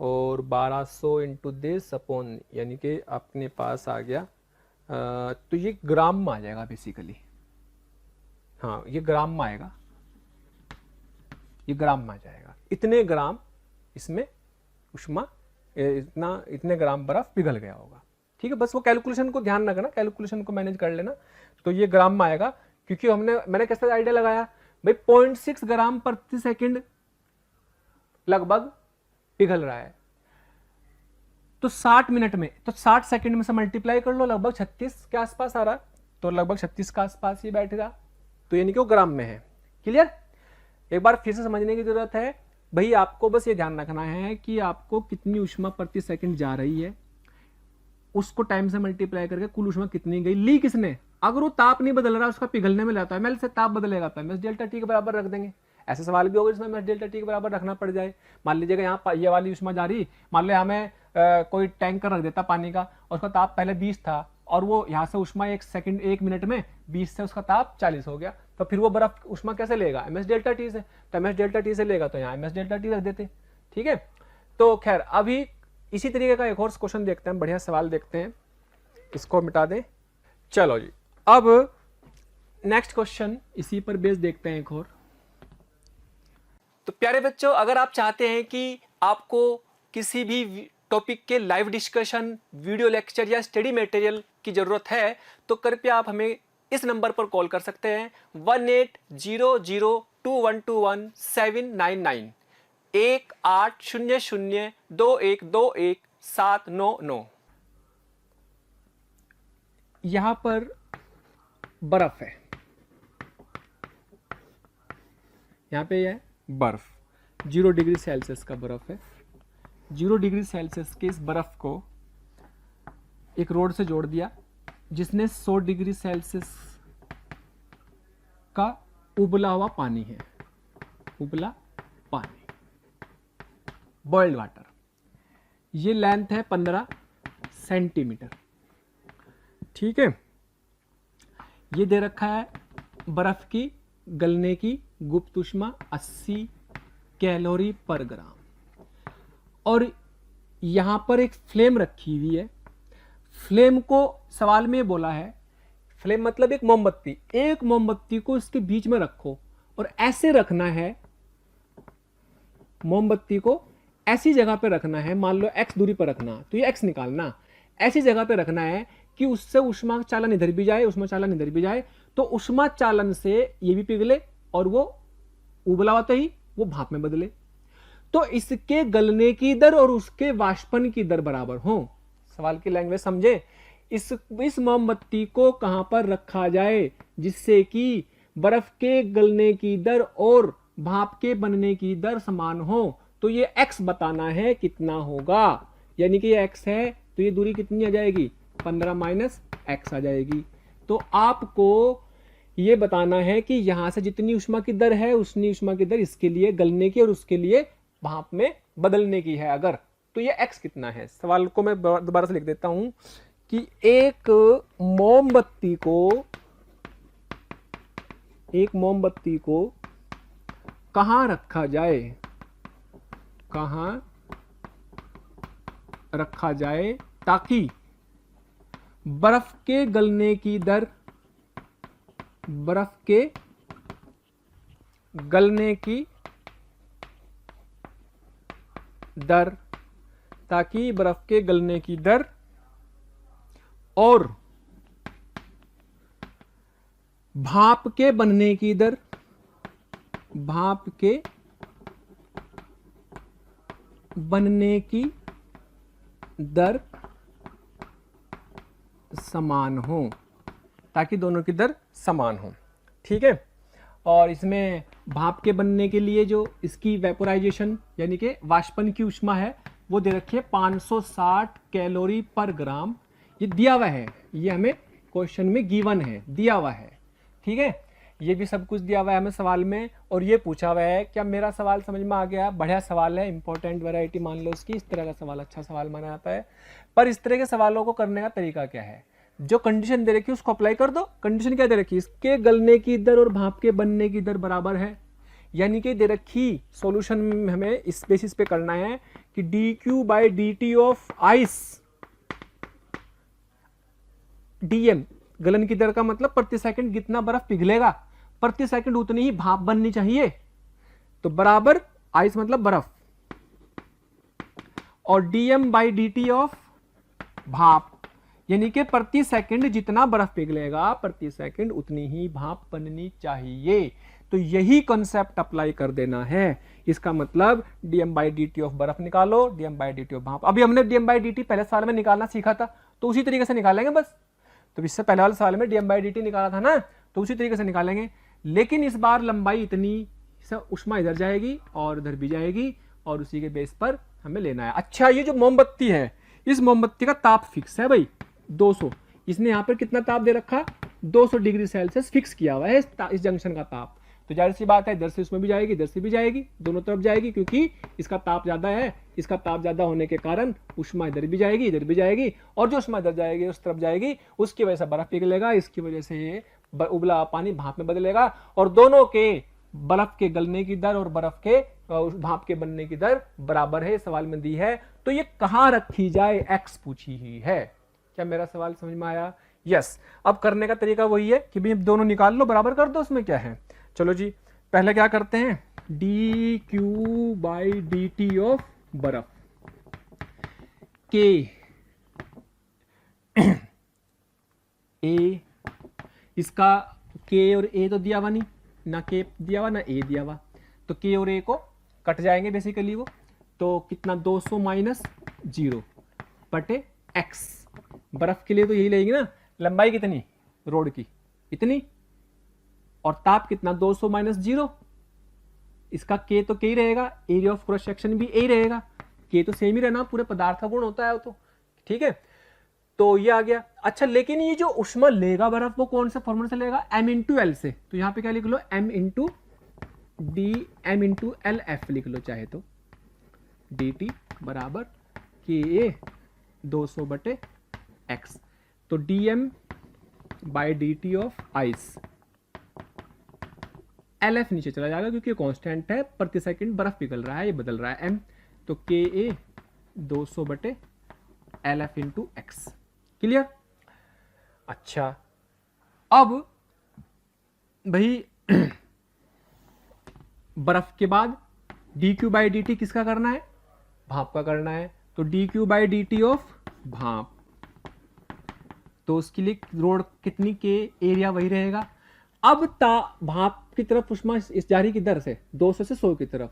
और 1200 इंटू 10 अपॉन, यानी कि अपने पास आ गया तो ये ग्राम में आ जाएगा बेसिकली। हाँ, ये ग्राम में आएगा, ये ग्राम में आ जाएगा। इतने ग्राम इसमें उष्मा, इतने ग्राम बर्फ पिघल गया होगा। ठीक है, बस वो कैलकुलेशन को ध्यान रखना, कैलकुलेशन को मैनेज कर लेना। तो ये ग्राम में आएगा, क्योंकि मैंने कैसा आइडिया लगाया भाई, 0.6 ग्राम प्रति सेकंड लगभग पिघल रहा है, तो 60 मिनट में, तो 60 सेकंड में से मल्टीप्लाई कर लो, लगभग 36 के आसपास आ रहा, तो लगभग 36 के आसपास ये बैठेगा। तो यानी कि वो ग्राम में है। क्लियर? एक बार फिर से समझने की जरूरत है भाई, आपको बस ये ध्यान रखना है कि आपको कितनी उष्मा प्रति सेकंड जा रही है, उसको टाइम से मल्टीप्लाई करके कुल उष्मा कितनी गई, ली किसने, अगर वो ताप नहीं बदल रहा, उसका पिघलने में लगता है एमएल से ताप बदलेगा तो एमएस डेल्टा टी के बराबर रख देंगे। ऐसे सवाल भी होगा जिसमें एमएस डेल्टा टी के बराबर रखना पड़ जाए। मान लीजिएगा यहाँ ये वाली उष्मा जा रही, मान लो हमें कोई टैंकर रख देता पानी का और उसका ताप पहले 20 था और वो यहाँ से उष्मा 1 मिनट में 20 से उसका ताप 40 हो गया, तो फिर वो बर्फ उष्मा कैसे लेगा? एमएस डेल्टा टी से। तो एमएस डेल्टा टी से लेगा तो यहाँ एमएस डेल्टा टी रख देते। ठीक है, तो खैर अभी इसी तरीके का एक और क्वेश्चन देखते हैं, बढ़िया सवाल देखते हैं, इसको मिटा दें। चलो जी, अब नेक्स्ट क्वेश्चन इसी पर बेस देखते हैं एक और। तो प्यारे बच्चों, अगर आप चाहते हैं कि आपको किसी भी टॉपिक के लाइव डिस्कशन, वीडियो लेक्चर या स्टडी मटेरियल की जरूरत है तो कृपया आप हमें इस नंबर पर कॉल कर सकते हैं 18002121 18002121 यहां पर बर्फ है, यहां पे यह बर्फ 0 डिग्री सेल्सियस का बर्फ है। 0 डिग्री सेल्सियस के इस बर्फ को एक रोड से जोड़ दिया जिसने 100 डिग्री सेल्सियस का उबला हुआ पानी है, उबला पानी, बॉइल्ड वाटर। ये लेंथ है 15 सेंटीमीटर। ठीक है, ये दे रखा है बर्फ की गलने की गुप्त ऊष्मा 80 कैलोरी पर ग्राम, और यहां पर एक फ्लेम रखी हुई है। फ्लेम को सवाल में बोला है, फ्लेम मतलब एक मोमबत्ती, एक मोमबत्ती को इसके बीच में रखो और ऐसे रखना है, मोमबत्ती को ऐसी जगह पे रखना है, मान लो x दूरी पर रखना, तो ये x निकालना, ऐसी जगह पे रखना है कि उससे उष्मा चालन इधर भी जाए, उष्मा चालन इधर भी जाए, तो उष्मा चालन से ये भी पिघले और वो उबला होता ही वो भाप में बदले, तो इसके गलने की दर और उसके वाष्पन की दर बराबर हो। सवाल की लैंग्वेज समझे। इस मोमबत्ती को कहां पर रखा जाए जिससे कि बर्फ के गलने की दर और भाप के बनने की दर समान हो, तो ये x बताना है कितना होगा, यानी कि ये x है तो ये दूरी कितनी आ जाएगी, 15 माइनस x आ जाएगी। तो आपको ये बताना है कि यहां से जितनी उष्मा की दर है उतनी उष्मा की दर इसके लिए गलने की और उसके लिए भाप में बदलने की है अगर, तो ये x कितना है। सवाल को मैं दोबारा से लिख देता हूं कि एक मोमबत्ती को कहां रखा जाए, कहां रखा जाए ताकि बर्फ के गलने की दर, बर्फ के गलने की दर, ताकि बर्फ के गलने की दर और भाप के बनने की दर, भाप के बनने की दर समान हो, ताकि दोनों की दर समान हो। ठीक है, और इसमें भाप के बनने के लिए जो इसकी वेपोराइजेशन यानी कि वाष्पन की उष्मा है वो दे रखी है 560 कैलोरी पर ग्राम। ये दिया हुआ है, ये हमें क्वेश्चन में गिवन है, दिया हुआ है। ठीक है, ये भी सब कुछ दिया हुआ है हमें सवाल में, और ये पूछा हुआ है। क्या मेरा सवाल समझ में आ गया? बढ़िया सवाल है, इंपॉर्टेंट वैरायटी मान लो उसकी, इस तरह का सवाल अच्छा सवाल माना जाता है। पर इस तरह के सवालों को करने का तरीका क्या है, जो कंडीशन दे रखी है उसको अप्लाई कर दो। कंडीशन क्या दे रखी है, इसके गलने की दर और भाप के बनने की दर बराबर है, यानी कि दे रखी सॉल्यूशन में हमें इस बेसिस पे करना है कि dq/dt ऑफ आइस, dm गलन की दर का मतलब प्रति सेकंड कितना बर्फ पिघलेगा, प्रति सेकंड उतनी ही भाप बननी चाहिए, तो बराबर आइस मतलब बर्फ, और dm/dt ऑफ भाप, यानी कि प्रति सेकंड जितना बर्फ पिघलेगा प्रति सेकंड उतनी ही भाप बननी चाहिए। तो यही कॉन्सेप्ट अप्लाई कर देना है। इसका मतलब dm/dt ऑफ बर्फ निकालो, dm/dt ऑफ भाप। अभी हमने dm/dt पहले साल में निकालना सीखा था, तो उसी तरीके से निकालेंगे बस। तो इससे पहले वाले साल में dm/dt निकाला था ना, तो उसी तरीके से निकालेंगे, लेकिन इस बार लंबाई इतनी, उष्मा इधर जाएगी और इधर भी जाएगी, और उसी के बेस पर हमें लेना है। अच्छा, ये जो मोमबत्ती है, इस मोमबत्ती का ताप फिक्स है भाई 200। इसने यहां पर कितना ताप दे रखा, 200 डिग्री सेल्सियस फिक्स किया हुआ है इस जंक्शन का ताप। तो जाहिर सी बात है इधर से उसमें भी जाएगी, इधर से भी जाएगी, दोनों तरफ जाएगी, क्योंकि इसका ताप ज़्यादा है। इसका ताप ज़्यादा होने के कारण ऊष्मा इधर भी जाएगी, इधर भी जाएगी, और जो ऊष्मा इधर जाएगी उस तरफ जाएगी, उसकी वजह से बर्फ पिघलेगा, इसकी वजह से ये उबला पानी भाप में बदलेगा, और दोनों के बर्फ के गलने की दर और बर्फ के भाप के बनने की दर बराबर है, सवाल में दी है। तो ये कहां रखी जाए, एक्स पूछी ही है। क्या मेरा सवाल समझ में आया? यस। अब करने का तरीका वही है कि भाई दोनों निकाल लो, बराबर कर दो, उसमें क्या है। चलो जी, पहले क्या करते हैं, D Q by D T of बर्फ के ए, इसका के और ए तो दिया हुआ नहीं, ना के दिया हुआ ना ए दिया हुआ, तो के और ए को कट जाएंगे बेसिकली वो, तो कितना 200 माइनस 0 बटे एक्स। बर्फ के लिए तो यही लगेगी ना, लंबाई कितनी रोड की, इतनी, और ताप कितना 200 माइनस 0, इसका के तो के ही रहेगा, एरिया ऑफ क्रॉस सेक्शन भी ए रहेगा, के तो सेम ही रहना, पूरे पदार्थ का गुण होता है तो, ठीक है। तो ये आ गया। अच्छा, लेकिन ये जो ऊष्मा लेगा बर्फ वो कौन से फॉर्मूले से लेगा, m इंटू एल से, तो यहां पे क्या लिख लो, m into D M into L F लिख लो चाहे तो, डी टी बराबर के ए 200 बटे एक्स। तो D M by D T of ice, L F नीचे चला जाएगा क्योंकि कांस्टेंट है, प्रति सेकंड बर्फ पिघल रहा है, ये बदल रहा है एम, तो के ए 200 बटे L F into x. Clear? अच्छा, अब भाई बर्फ के बाद D Q by D T किसका करना है, भाप का करना है, तो D Q by D T of भाप, तो उसके लिए रोड कितनी के, एरिया वही रहेगा। अब भाप की तरफ ऊष्मा इस जारी की दर से 200 से 100 की तरफ,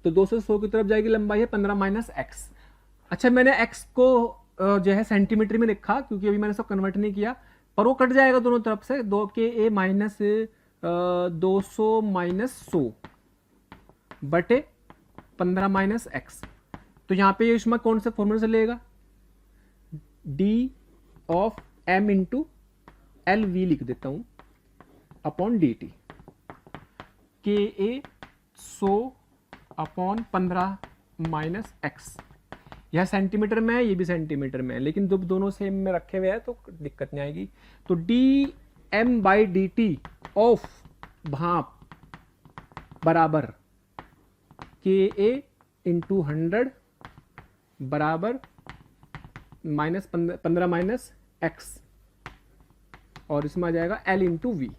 तो 200 से 100 की तरफ जाएगी, लंबाई है 15 माइनस एक्स। अच्छा, मैंने एक्स को जो है सेंटीमीटर में लिखा क्योंकि अभी मैंने सब कन्वर्ट नहीं किया, पर वो कट जाएगा दोनों तरफ से, 2 के ए माइनस 200 माइनस 100 बटे 15 माइनस एक्स। तो यहां पे ये ऊष्मा कौन से फॉर्मूले से लेगा, D of M into L V लिख देता हूं upon D T, K A 100 upon 15 minus X. यह सेंटीमीटर में है, ये भी सेंटीमीटर में है, लेकिन जब दोनों सेम में रखे हुए हैं तो दिक्कत नहीं आएगी। तो D M by D T of भाप बराबर के ए इंटू 100 बराबर माइनस 15 माइनस एक्स, और इसमें आ जाएगा एल इंटू वी।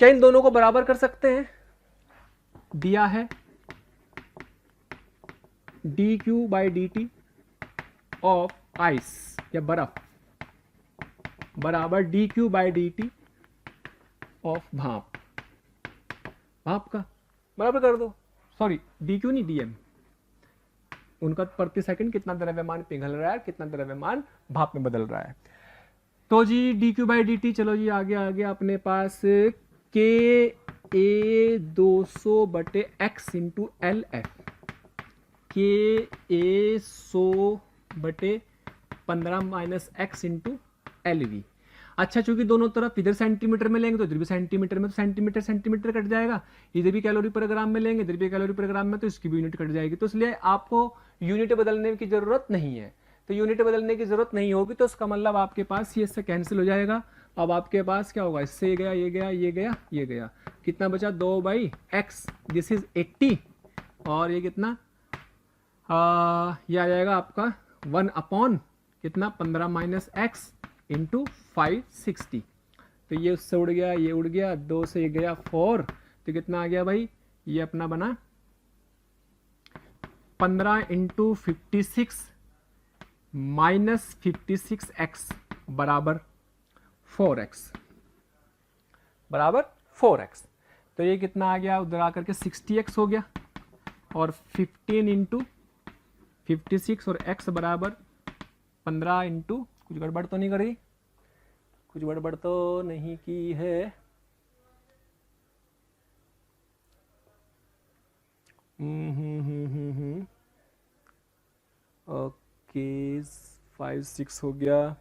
क्या इन दोनों को बराबर कर सकते हैं, दिया है D Q by D T of ice या बर्फ बराबर D Q by D T of भाप, भाप का बराबर कर दो, सॉरी डी क्यू नहीं, डी एम, उनका प्रति सेकंड कितना द्रव्यमान पिघल रहा है, कितना द्रव्यमान भाप में बदल रहा है। तो G D Q by D T, चलो जी आगे आ गया अपने पास के ए 200 बटे एक्स इंटू एल एफ, के ए 100 बटे 15 minus x into L we. अच्छा, चूंकि दोनों तरफ इधर सेंटीमीटर में लेंगे तो इधर भी सेंटीमीटर में, तो सेंटीमीटर सेंटीमीटर कट जाएगा, इधर भी कैलोरी पर ग्राम में लेंगे, इधर भी कैलोरी पर ग्राम में, तो इसकी भी यूनिट कट जाएगी। तो इसलिए आपको यूनिट बदलने की जरूरत नहीं है, तो यूनिट बदलने की जरूरत नहीं होगी, तो उसका मतलब आपके पास ये इससे कैंसिल हो जाएगा। अब आपके पास क्या होगा, इससे ये गया, ये गया, ये गया, ये गया, कितना बचा 2 बाई एक्स, दिस इज 80, और ये कितना ये आ जाएगा आपका 1 अपॉन कितना 15 माइनस एक्स इंटू 560। तो ये उससे उड़ गया, ये उड़ गया, 2 से ये गया 4, तो कितना आ गया भाई, ये अपना बना 15 इंटू 56 माइनस 56 एक्स बराबर 4x, बराबर 4x। तो ये कितना आ गया, उधर आकर के 60x हो गया, और 15 इंटू 56 और x बराबर 15 इंटू, कुछ गड़बड़ तो नहीं करी, कुछ गड़बड़ तो नहीं की है, ओके 5 6 हो गया,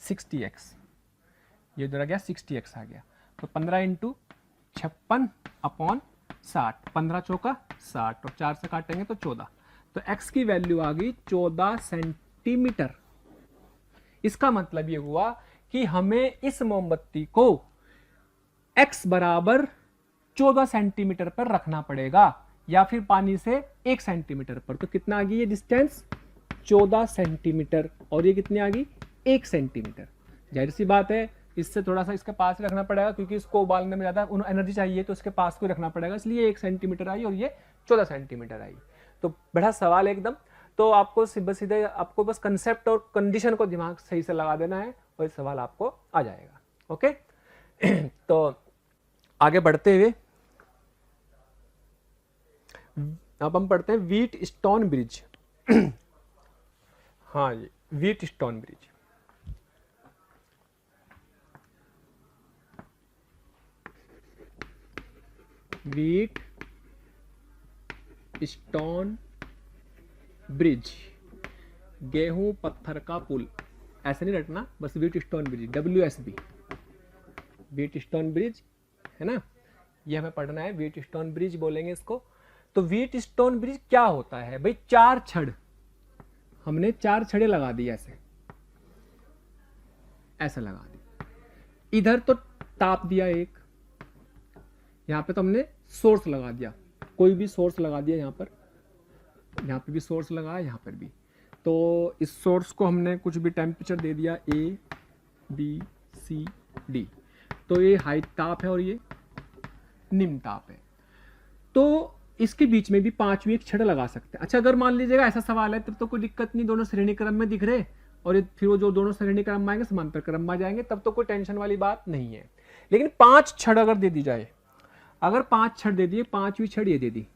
60x, ये इधर आ गया 60x आ गया, तो 15 इंटू 56/60, 15 चौका 60 और 4 से काटेंगे तो 14, तो x की वैल्यू आ गई 14 सेंटीमीटर। इसका मतलब ये हुआ कि हमें इस मोमबत्ती को x बराबर 14 सेंटीमीटर पर रखना पड़ेगा या फिर पानी से 1 सेंटीमीटर पर। तो कितना आ गई ये डिस्टेंस 14 सेंटीमीटर और ये कितनी आ गई 1 सेंटीमीटर। जाहिर सी बात है इससे थोड़ा सा इसके पास ही रखना पड़ेगा क्योंकि इसको उबालने में ज़्यादा एनर्जी चाहिए तो इसके पास को रखना पड़ेगा, इसलिए 1 सेंटीमीटर आई और ये 14 सेंटीमीटर आई। तो बड़ा सवाल एकदम, तो आपको सीधे आपको बस कंसेप्ट और कंडीशन को दिमाग सही से लगा देना है और ये सवाल आपको आ जाएगा। ओके तो आगे बढ़ते हुए अब हम पढ़ते हैं व्हीट स्टोन ब्रिज। हाँ जी, Wheatstone bridge. Wheatstone bridge, गेहूं पत्थर का पुल, ऐसे नहीं रटना, बस Wheatstone bridge, WSB, Wheatstone bridge है ना, ये हमें पढ़ना है। व्हीट स्टोन ब्रिज बोलेंगे इसको। तो व्हीट स्टोन ब्रिज क्या होता है भाई, 4 छड़, हमने 4 छड़े लगा दी, ऐसे लगा दी, इधर तो ताप दिया एक, यहाँ पे तो हमने सोर्स लगा दिया, कोई भी सोर्स लगा दिया, यहाँ पे भी सोर्स लगाया, यहाँ पर भी। तो इस सोर्स को हमने कुछ भी टेम्परेचर दे दिया ABCD, तो ये हाई ताप है और ये निम्न ताप है। तो इसके बीच में भी 5वीं एक छड़ लगा सकते हैं। अच्छा अगर मान लीजिएगा ऐसा सवाल है तब तो कोई दिक्कत नहीं, दोनों श्रेणी क्रम में दिख रहे और फिर वो जो दोनों श्रेणी क्रम में आएंगे समांतर क्रम में आ जाएंगे, तब तो कोई टेंशन वाली बात नहीं है। लेकिन 5 छड़ अगर दे दी जाए, अगर 5 छड़ दे दिए, 5वीं छड़ ये दे दी,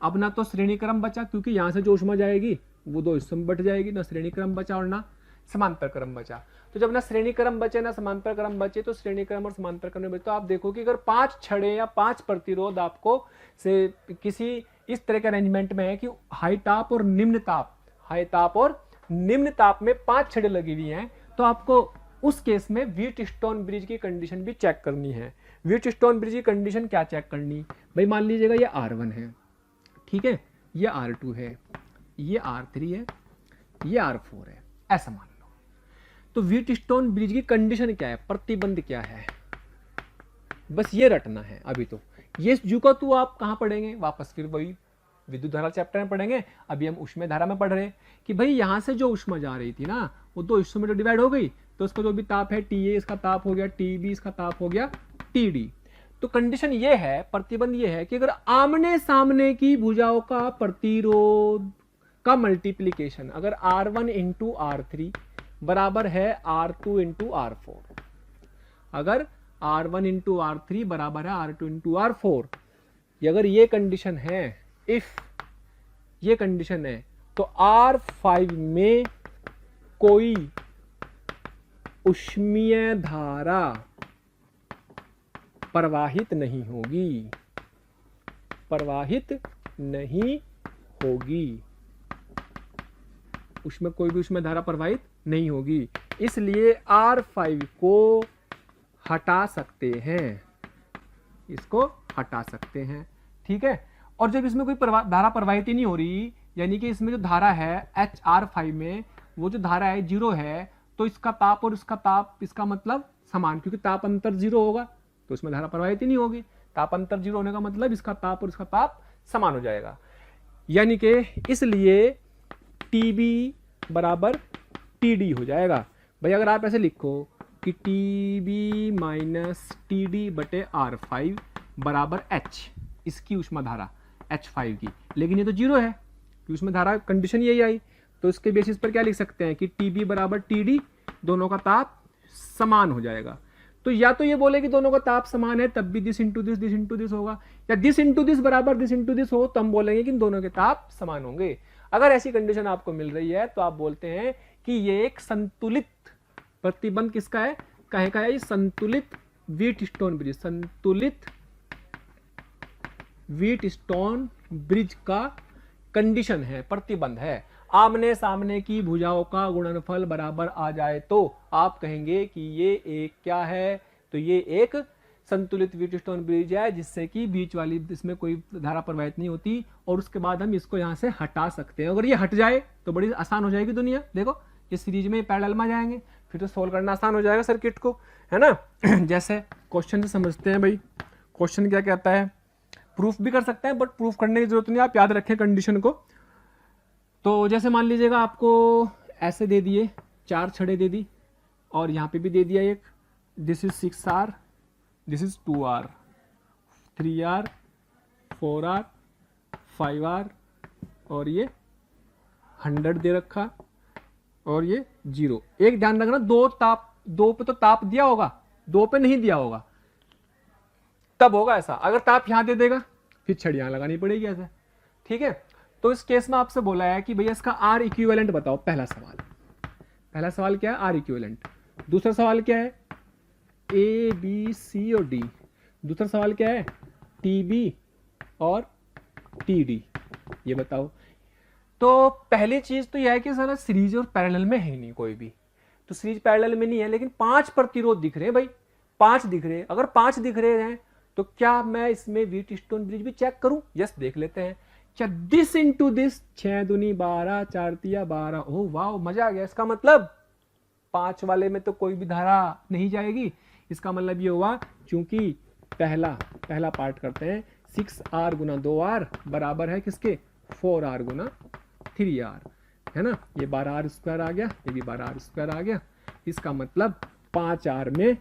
अब ना तो श्रेणी क्रम बचा क्योंकि यहाँ से जो ऊष्मा जाएगी वो 2 हिस्सों में बट जाएगी, ना श्रेणी क्रम बचा और ना समांतर क्रम बचा। तो जब ना श्रेणी क्रम बचे ना समांतर क्रम बचे तो श्रेणी क्रम और समांतर क्रम में बचे, तो आप देखो कि अगर 5 छड़े या 5 प्रतिरोध आपको से किसी इस तरह के अरेंजमेंट में है कि हाई ताप और निम्न ताप, हाई ताप और निम्न ताप में 5 छड़े लगी हुई हैं, तो आपको उस केस में व्हीट स्टोन ब्रिज की कंडीशन भी चेक करनी है। व्हीट स्टोन ब्रिज की कंडीशन क्या चेक करनी भाई, मान लीजिएगा ये R1 है, ठीक है, ये R2 है, ये R3 है, ये R4 है, ऐसा मान लो। तो व्हीट स्टोन ब्रिज की कंडीशन क्या है, प्रतिबंध क्या है, बस ये रटना है। अभी तो ये जू का तू आप कहाँ पढ़ेंगे, वापस फिर वही विद्युत धारा चैप्टर में पढ़ेंगे। अभी हम ऊष्मा धारा में पढ़ रहे हैं कि भाई यहाँ से जो ऊष्मा जा रही थी ना वो 2 हिस्सों में तो डिवाइड हो गई, तो उसका जो भी ताप है TA इसका ताप हो गया, TB इसका ताप हो गया, TD। तो कंडीशन ये है, प्रतिबंध ये है कि अगर आमने सामने की भुजाओं का प्रतिरोध का मल्टीप्लीकेशन अगर R1 इंटू R3 बराबर है R2 इंटू R4, अगर R1 इंटू R3 बराबर है R2 इंटू R4, अगर ये कंडीशन है, इफ ये कंडीशन है, तो R5 में कोई ऊष्मीय धारा प्रवाहित नहीं होगी, प्रवाहित नहीं होगी, उसमें कोई भी ऊष्मीय धारा प्रवाहित नहीं होगी, इसलिए R5 को हटा सकते हैं, इसको हटा सकते हैं, ठीक है। और जब इसमें कोई धारा प्रवाहित ही नहीं हो रही, यानी कि इसमें जो धारा है HR5 में वो जो धारा है 0 है, तो इसका ताप और इसका ताप, इसका मतलब समान, क्योंकि ताप अंतर 0 होगा तो इसमें धारा प्रवाहित ही नहीं होगी। ताप अंतर 0 होने का मतलब इसका ताप और इसका ताप समान हो जाएगा, यानी कि इसलिए TB बराबर TD हो जाएगा। भाई अगर आप ऐसे लिखो कि TB माइनस TD बटे R5 बराबर H, इसकी ऊष्मा धारा H5 की, लेकिन ये तो 0 है कि उसमें धारा कंडीशन यही आई, तो इसके बेसिस पर क्या लिख सकते हैं कि TB बराबर TD, दोनों का ताप समान हो जाएगा। तो या तो ये बोले कि दोनों का ताप समान है तब भी दिस इंटू दिस होगा, या दिस इंटू दिस बराबर दिस इंटू दिस हो तो हम बोलेंगे कि दोनों के ताप समान होंगे। अगर ऐसी कंडीशन आपको मिल रही है तो आप बोलते हैं कि ये एक संतुलित प्रतिबंध किसका है, कहे का है, ये संतुलित व्हीट स्टोन ब्रिज, संतुलित व्हीट स्टोन ब्रिज का कंडीशन है, प्रतिबंध है। आमने सामने की भुजाओं का गुणनफल बराबर आ जाए तो आप कहेंगे कि ये एक क्या है, तो ये एक संतुलित व्हीटस्टोन ब्रिज है, जिससे कि बीच वाली इसमें कोई धारा प्रवाहित नहीं होती, और उसके बाद हम इसको यहाँ से हटा सकते हैं। अगर ये हट जाए तो बड़ी आसान हो जाएगी दुनिया। देखो ये सीरीज में पैरेलल में जाएंगे, फिर तो सोल्व करना आसान हो जाएगा सर्किट को, है ना। जैसे क्वेश्चन से समझते हैं भाई, क्वेश्चन क्या कहता है, प्रूफ भी कर सकते हैं बट प्रूफ करने की जरूरत नहीं, आप याद रखें कंडीशन को। तो जैसे मान लीजिएगा आपको ऐसे दे दिए 4 छड़े दे दी, और यहाँ पे भी दे दिया एक, this is 6R, this is 2R, 3R, 4R, 5R, और ये 100 दे रखा, और ये 0। एक ध्यान रखना, दो पे तो ताप दिया होगा, 2 पे नहीं दिया होगा, तब होगा ऐसा। अगर ताप यहां दे देगा फिर छड़ी यहां लगानी पड़ेगी ऐसे, ठीक है। तो इस केस में आपसे बोला है कि भैया इसका आर इक्विवेलेंट बताओ। पहला सवाल क्या है, आर इक्विवेलेंट। दूसरा सवाल क्या है, ए बी सी और डी। दूसरा सवाल क्या है, टी बी और टी डी, ये बताओ। तो पहली चीज तो यह है कि सर सीरीज और पैरेलल में है नहीं कोई भी, तो सीरीज पैरेलल में नहीं है, लेकिन 5 प्रतिरोध दिख रहे हैं भाई, 5 दिख रहे हैं। अगर 5 दिख रहे हैं तो क्या मैं इसमें व्हीटस्टोन ब्रिज भी चेक करूं? यस, देख लेते हैं। क्या दिस इंटू दिस, 6 दूनी 12, 4 तिया 12। ओह वाह, मजा आ गया। इसका मतलब 5 वाले में तो कोई भी धारा नहीं जाएगी। इसका मतलब ये हुआ, चूंकि पहला पार्ट करते हैं, 6R गुना 2R बराबर है किसके, 4R गुना 3R, है ना। ये 12R स्क्वायर आ गया, ये भी 12R स्क्वायर आ गया। इसका मतलब 5R में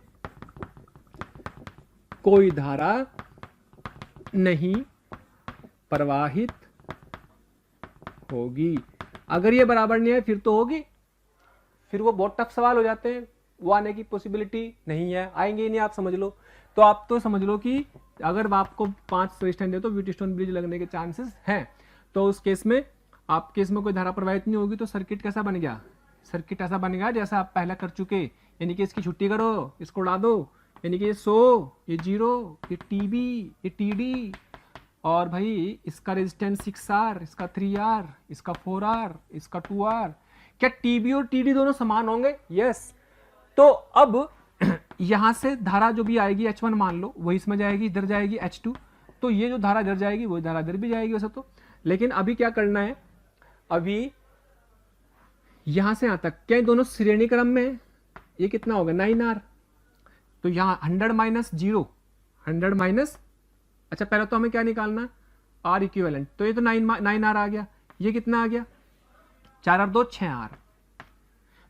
कोई धारा नहीं प्रवाहित होगी। अगर ये बराबर नहीं है फिर तो होगी, फिर वो बहुत टफ सवाल हो जाते हैं, वो आने की पॉसिबिलिटी नहीं है, आएंगे ही नहीं, आप समझ लो। तो आप तो समझ लो कि अगर आपको 5 रेजिस्टेंस दे तो व्हीटस्टोन ब्रिज लगने के चांसेस हैं। तो उस केस में आपके इसमें कोई धारा प्रवाहित नहीं होगी, तो सर्किट कैसा बन गया, सर्किट ऐसा बन गया जैसा आप पहला कर चुके, यानी कि इसकी छुट्टी करो, इसको उड़ा दो, यानी कि ये 100, ये 0, ये टीबी, ये टीडी, और भाई इसका रेजिस्टेंस 6R, इसका 3R, इसका 4R, इसका 2R। क्या टीबी और टीडी दोनों समान होंगे? यस। तो अब यहां से धारा जो भी आएगी H1 मान लो, वही इसमें जाएगी, इधर जाएगी H2, तो ये जो धारा इधर जाएगी वही धारा इधर भी जाएगी वैसे तो। लेकिन अभी क्या करना है, अभी यहां से यहां तक क्या दोनों श्रेणी क्रम में है, ये कितना होगा 9R। तो यहां 100 माइनस 0, 100 माइनस, अच्छा पहले तो हमें क्या निकालना है, आर इक्विवेलेंट। तो ये तो 9R आ गया, ये कितना आ गया 4R 2 6R।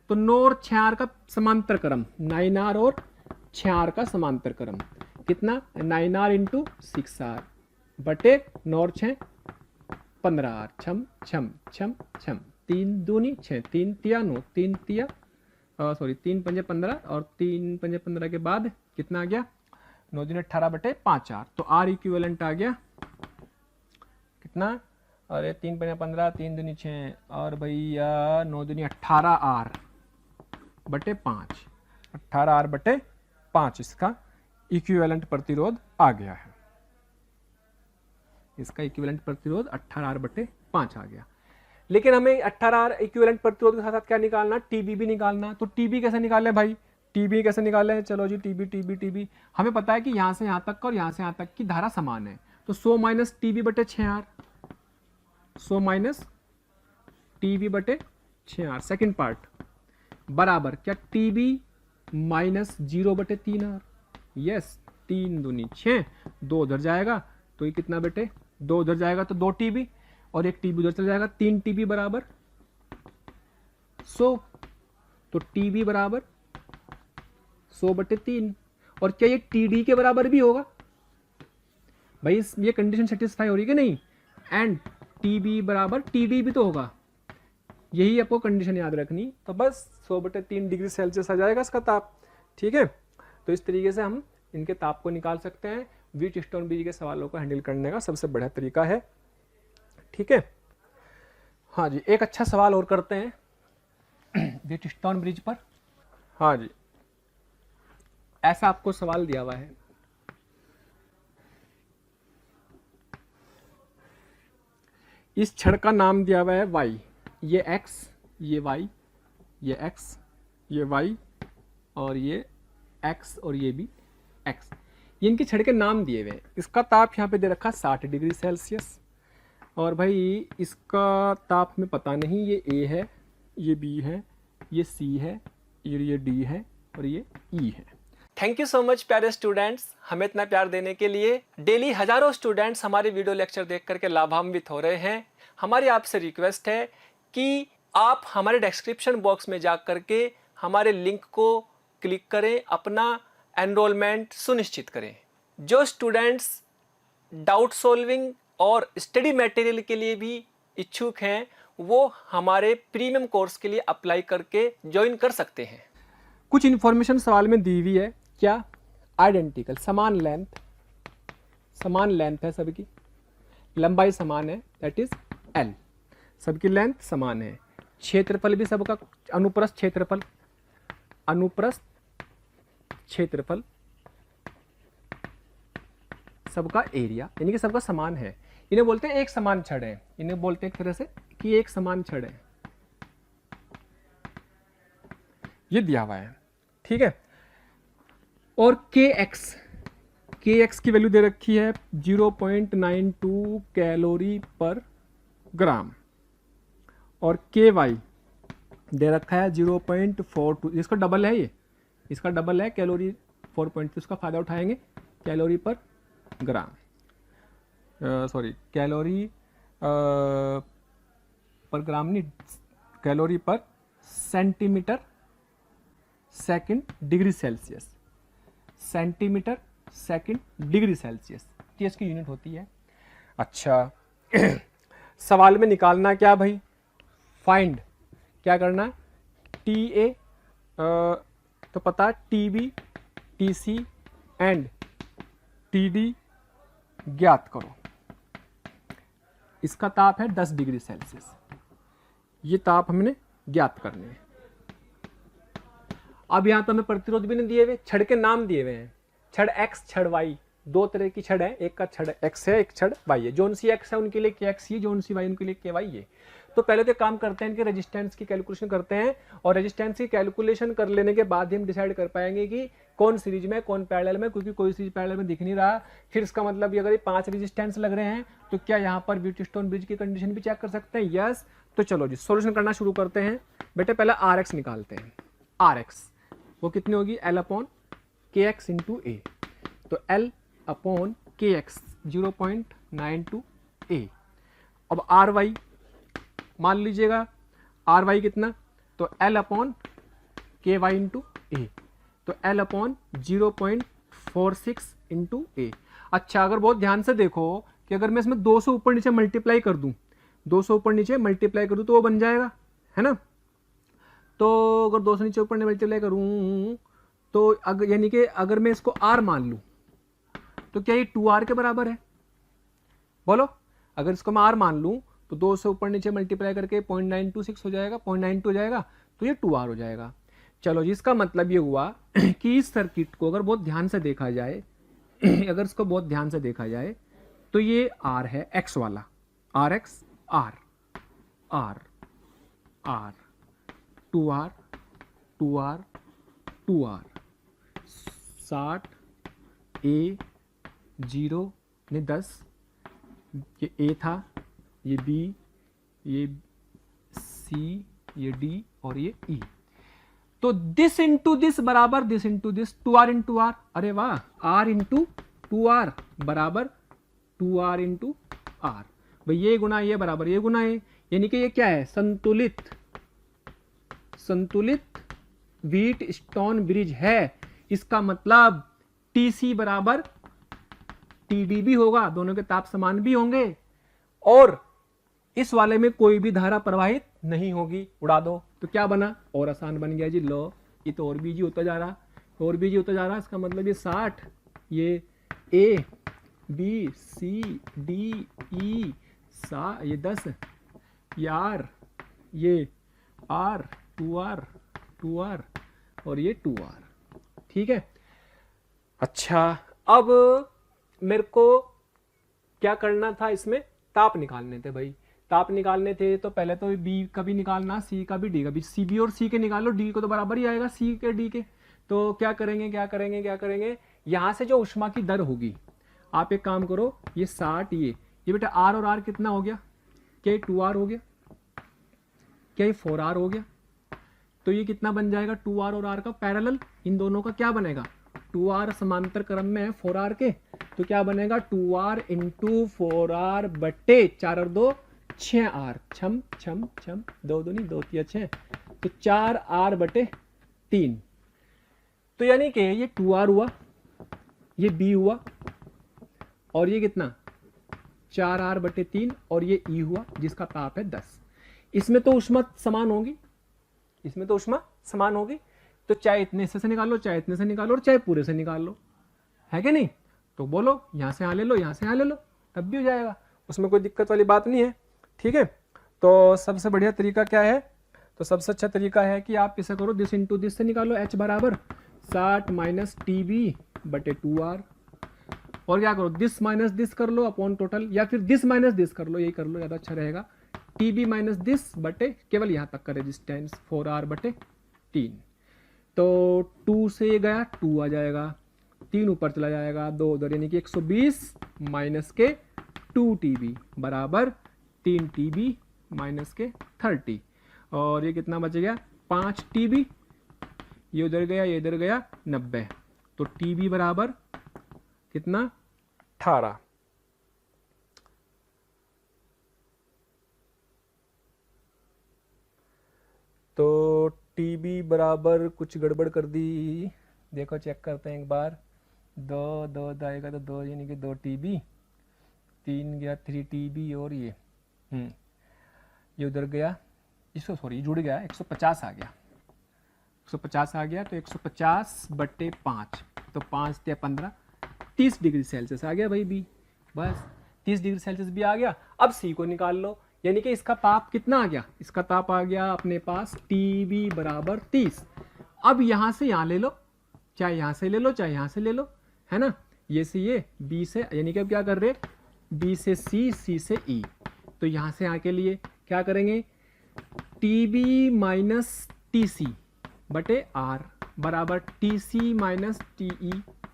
तो 9 और 6R का समांतर क्रम, 9R और 6R का समांतर क्रम कितना, 9R इंटू 6R बटे 9 और 6 15R, छम छम छम छम, 3 दूनी 6, 3 तिया 9, 3 तिया सॉरी 3 पंजे 15, और 3 पंजे 15 के बाद कितना आ गया 9 दूनी 18 बटे 5R। तो आर इक्विवेलेंट आ गया कितना, अरे 3 पंजे 15, 3 दूनी 6, और भैया 9 दूनी 18R बटे 5, 18R बटे 5 इसका इक्विवेलेंट प्रतिरोध आ गया है। इसका इक्विवेलेंट प्रतिरोध 18R बटे 5 आ गया। लेकिन हमें 18R इक्विवेलेंट प्रतिरोध के साथ साथ क्या निकालना, टीबी भी निकालना। तो टीबी कैसे निकालें भाई, टीबी कैसे निकालें, चलो जी टीबी हमें पता है कि यहां से यहां तक और यहां से यहां तक की धारा समान है। तो 100 माइनस टीबी बटे 6R, 100 माइनस टीबी बटे 6R सेकेंड पार्ट बराबर क्या, टीबी माइनस 0 बटे 3R। यस, 3 दूनी 6, 2 उधर जाएगा तो ये कितना बेटे, 2 उधर जाएगा तो 2 टीबी, और 1 टीबी उधर चला जाएगा, 3 टीबी बराबर 100। तो टीबी बराबर 100 बटे 3। और क्या ये टीडी के बराबर भी होगा भाई, ये कंडीशन सेटिस्फाई हो रही है कि नहीं, एंड टीबी बराबर टीडी भी तो होगा, यही आपको कंडीशन याद रखनी। तो बस 100 बटे 3 डिग्री सेल्सियस आ जाएगा इसका ताप, ठीक है। तो इस तरीके से हम इनके ताप को निकाल सकते हैं। व्हीटस्टोन ब्रिज के सवालों को हैंडल करने का सबसे बढ़िया तरीका है, ठीक है। हाँ जी, एक अच्छा सवाल और करते हैं व्हीटस्टोन ब्रिज पर। हाँ जी, ऐसा आपको सवाल दिया हुआ है, इस छड़ का नाम दिया हुआ है Y, ये x, ये y, ये x, ये y और ये x और ये भी x, ये इनके छड़ के नाम दिए हुए हैं। इसका ताप यहाँ पे दे रखा 60 डिग्री सेल्सियस और भाई इसका ताप में पता नहीं, ये A है, ये B है, ये C है, ये D है और ये E है। थैंक यू सो मच प्यारे स्टूडेंट्स, हमें इतना प्यार देने के लिए। डेली हजारों स्टूडेंट्स हमारे वीडियो लेक्चर देख करके लाभान्वित हो रहे हैं। हमारी आपसे रिक्वेस्ट है कि आप हमारे डिस्क्रिप्शन बॉक्स में जा करके हमारे लिंक को क्लिक करें, अपना एनरोलमेंट सुनिश्चित करें। जो स्टूडेंट्स डाउट सॉल्विंग और स्टडी मटेरियल के लिए भी इच्छुक हैं वो हमारे प्रीमियम कोर्स के लिए अप्लाई करके ज्वाइन कर सकते हैं। कुछ इन्फॉर्मेशन सवाल में दी हुई है, क्या? आइडेंटिकल, समान लेंथ है सबकी, लंबाई समान है, दैट इज L, सबकी लेंथ समान है, क्षेत्रफल भी सबका, अनुप्रस्थ क्षेत्रफल सबका एरिया, यानी कि सबका समान है। इन्हें बोलते हैं एक समान छड़ है, इन्हें बोलते हैं एक तरह से कि एक समान छड़ है, ये दिया हुआ है, ठीक है। और kx की वैल्यू दे रखी है 0.92 कैलोरी पर ग्राम और ky दे रखा है 0.42, इसका डबल है, ये इसका डबल है कैलोरी 4.2, इसका फायदा उठाएंगे, कैलोरी पर ग्राम, सॉरी कैलोरी पर ग्राम नहीं, कैलोरी पर centimetre second degree Celsius, centimetre second degree Celsius, ये इसकी यूनिट होती है। अच्छा सवाल में निकालना क्या भाई? फाइंड, क्या करना है? TA तो पता, TB TC एंड TD ज्ञात करो। इसका ताप है 10 डिग्री सेल्सियस, ये ताप हमने ज्ञात करने हैं। अब यहाँ तो हमें प्रतिरोध भी नहीं दिए हुए, छड़ के नाम दिए हुए हैं, छड़ X छड़ Y, दो तरह की छड़ है, एक का छड़ X है, एक छड़ Y है। जोन सी X है उनके लिए KX है, जोन सी Y उनके लिए KY है। तो पहले तो काम करते हैं कि रेजिस्टेंस की कैलकुलेशन करते हैं और रेजिस्टेंस की कैलकुलेशन कर लेने के बाद ही हम डिसाइड कर पाएंगे कि कौन सीरीज में कौन पैरेलल में, क्योंकि कोई सीरीज पैरेलल में दिख नहीं रहा। फिर इसका मतलब अगर ये 5 रेजिस्टेंस लग रहे हैं तो क्या यहाँ पर व्हीटस्टोन ब्रिज की कंडीशन भी चेक कर सकते हैं? यस। तो चलो जी सोल्यूशन करना शुरू करते हैं। बेटे पहले RX निकालते हैं। RX वो कितनी होगी? L/KX × A। तो L/KX 0.92 A। अब RY मान लीजिएगा, RY कितना? तो L/KY × A, तो L/0.46 × A। अच्छा अगर बहुत ध्यान से देखो कि अगर मैं इसमें 200 ऊपर नीचे मल्टीप्लाई कर दूं, 200 ऊपर नीचे मल्टीप्लाई कर दूं तो वो बन जाएगा, है ना। तो अगर 200 नीचे ऊपर मल्टीप्लाई करूं तो अगर यानी कि अगर मैं इसको R मान लूं तो क्या ये 2R के बराबर है? बोलो, अगर इसको मैं R मान लूं तो 200 ऊपर नीचे मल्टीप्लाई करके 0.926 हो जाएगा, 0.92 हो जाएगा, तो ये 2R हो जाएगा। चलो जी, इसका मतलब ये हुआ कि इस सर्किट को अगर बहुत ध्यान से देखा जाए अगर इसको बहुत ध्यान से देखा जाए तो ये R है, X वाला, RX R R R 2R 2R 2R 60 A 0 ने 10, ये A था, ये B, ये C, ये D और ये E। तो दिस इंटू दिस बराबर this into this, 2R × R। अरे वाह, R × 2R बराबर 2R × R। भाई ये गुना ये बराबर ये गुना ये, यानी कि ये क्या है? संतुलित व्हीटस्टोन ब्रिज है। इसका मतलब TC बराबर TD भी होगा, दोनों के ताप समान भी होंगे और इस वाले में कोई भी धारा प्रवाहित नहीं होगी। उड़ा दो तो क्या बना? और आसान बन गया जी। लो ये तो और भी जी होता जा रहा, और भी जी होता जा रहा। इसका मतलब ये 60, ये A B C D E ये 10, ये R, ये R 2R और ये 2R, ठीक है। अच्छा अब मेरे को क्या करना था? इसमें ताप निकालने थे भाई। ताप निकालने थे तो पहले तो बी का भी निकालना, सी का भी, डी का भी। सी बी और सी के निकालो, डी को तो बराबर ही आएगा सी के डी के। तो क्या करेंगे, यहाँ से जो ऊष्मा की दर होगी, आप एक काम करो, ये 60, ये बेटा आर और आर कितना हो गया, क्या ये 2r हो गया, क्या ये 4r हो गया। तो ये कितना बन जाएगा 2r और r का पैरेलल, इन दोनों का क्या बनेगा 2r समांतर क्रम में है 4r के, तो क्या बनेगा 2r इंटू 4r बटे 4 और 2 6r, छम छम छम, 2 दूनी 2 3 6, तो 4r बटे 3। तो यानी कि ये 2r हुआ, ये b हुआ, और ये कितना 4r बटे 3, और ये e हुआ जिसका ताप है 10। इसमें तो ऊष्मा समान होगी, इसमें तो ऊष्मा समान होगी, तो चाहे इतने हिस्से से निकाल लो, चाहे इतने से निकालो, और चाहे पूरे से निकाल लो, है कि नहीं। तो बोलो यहाँ से यहाँ ले लो, यहाँ से यहाँ ले लो, तब भी हो जाएगा, उसमें कोई दिक्कत वाली बात नहीं है। ठीक है, तो सबसे बढ़िया तरीका क्या है, तो सबसे अच्छा तरीका है कि आप इसे करो दिस इंटू दिस से निकालो, h बराबर 60 माइनस टी बी बटे 2r, और क्या करो दिस माइनस दिस कर लो अपॉन टोटल, या फिर दिस माइनस दिस कर लो, यही कर लो ज़्यादा अच्छा रहेगा, टी बी माइनस दिस बटे केवल यहाँ तक का रेजिस्टेंस 4r बटे 3। तो 2 से गया 2 आ जाएगा, 3 ऊपर चला जाएगा, 2 उधर, यानी कि 120 माइनस के 2 टीबी बराबर 3 टीबी माइनस के 30, और ये कितना बच गया 5 टीबी, ये उधर गया, ये इधर गया 90, तो टीबी बराबर कितना 18। तो टीबी बराबर कुछ गड़बड़ कर दी, देखो चेक करते हैं एक बार, 2 आएगा तो 2 यानी कि 2 टीबी, 3 गया 3 टीबी, और ये उधर गया, इसको सॉरी जुड़ गया 150 आ गया, 150 आ गया, तो 150 बटे 5, तो 5 या 15, 30 डिग्री सेल्सियस आ गया भाई बी, बस 30 डिग्री सेल्सियस भी आ गया। अब सी को निकाल लो, यानी कि इसका ताप कितना आ गया, इसका ताप आ गया अपने पास टीबी बराबर 30। अब यहाँ से यहाँ ले लो, चाहे यहाँ से ले लो, चाहे यहाँ से ले लो, है ना, ये से ये, बी से, यानी कि अब क्या कर रहे, बी से सी, सी से ई, तो यहाँ से यहाँ के लिए क्या करेंगे, टीबी माइनस टी सी बटे आर बराबर T C minus T E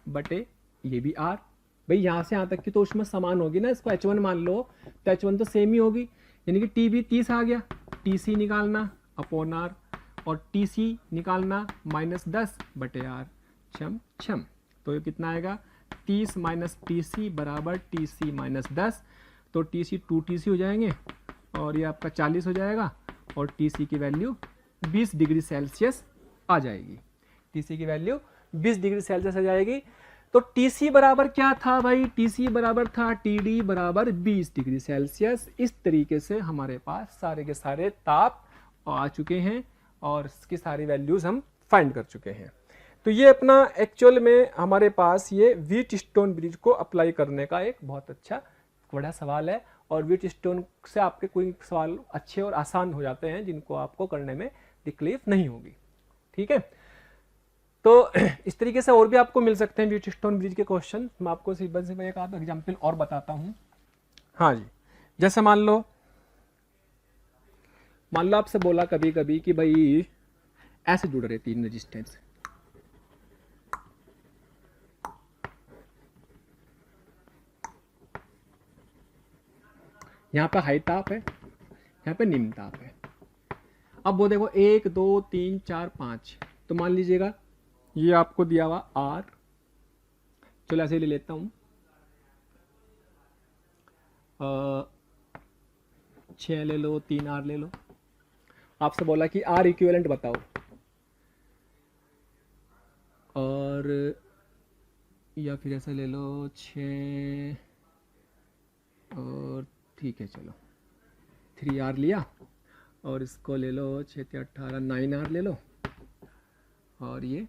बटे ये भी आर। भाई यहाँ से यहाँ तक की तो ऊष्मा समान होगी ना, इसको H1 मान लो, तो H1 तो सेम ही होगी, यानी कि टी बी 30 आ गया, टी सी निकालना अपॉन आर, और टी सी निकालना -10 बटे आर, छम छम, तो ये कितना आएगा 30 माइनस टी सी बराबर टी सी माइनस 10, तो टी सी 2 टी सी हो जाएंगे, और ये आपका 40 हो जाएगा, और टी सी की वैल्यू 20 डिग्री सेल्सियस आ जाएगी, टी सी की वैल्यू 20 डिग्री सेल्सियस आ जाएगी। तो टीसी बराबर क्या था भाई, टीसी बराबर था टीडी बराबर 20 डिग्री सेल्सियस। इस तरीके से हमारे पास सारे के सारे ताप आ चुके हैं, और इसकी सारी वैल्यूज हम फाइंड कर चुके हैं। तो ये अपना एक्चुअल में हमारे पास ये व्हीटस्टोन ब्रिज को अप्लाई करने का एक बहुत अच्छा बड़ा सवाल है, और व्हीटस्टोन से आपके कोई सवाल अच्छे और आसान हो जाते हैं जिनको आपको करने में तकलीफ नहीं होगी। ठीक है, तो इस तरीके से और भी आपको मिल सकते हैं व्हीटस्टोन ब्रिज के क्वेश्चन। मैं आपको सिंपल से एक आप एग्जाम्पल और बताता हूँ। हाँ जी, जैसे मान लो आपसे बोला कभी कभी कि भाई ऐसे जुड़ रहे 3 रेजिस्टेंस, यहाँ पे हाई ताप है, यहाँ पे निम्न ताप है। अब वो देखो 1 2 3 4 5, तो मान लीजिएगा ये आपको दिया हुआ आर, चलो ऐसे ले लेता हूँ, 6 ले लो, 3 आर ले लो। आपसे बोला कि आर इक्विवेलेंट बताओ, और या फिर ऐसा ले लो 6, और ठीक है चलो 3 आर लिया, और इसको ले लो 6 से 18 9 आर ले लो, और ये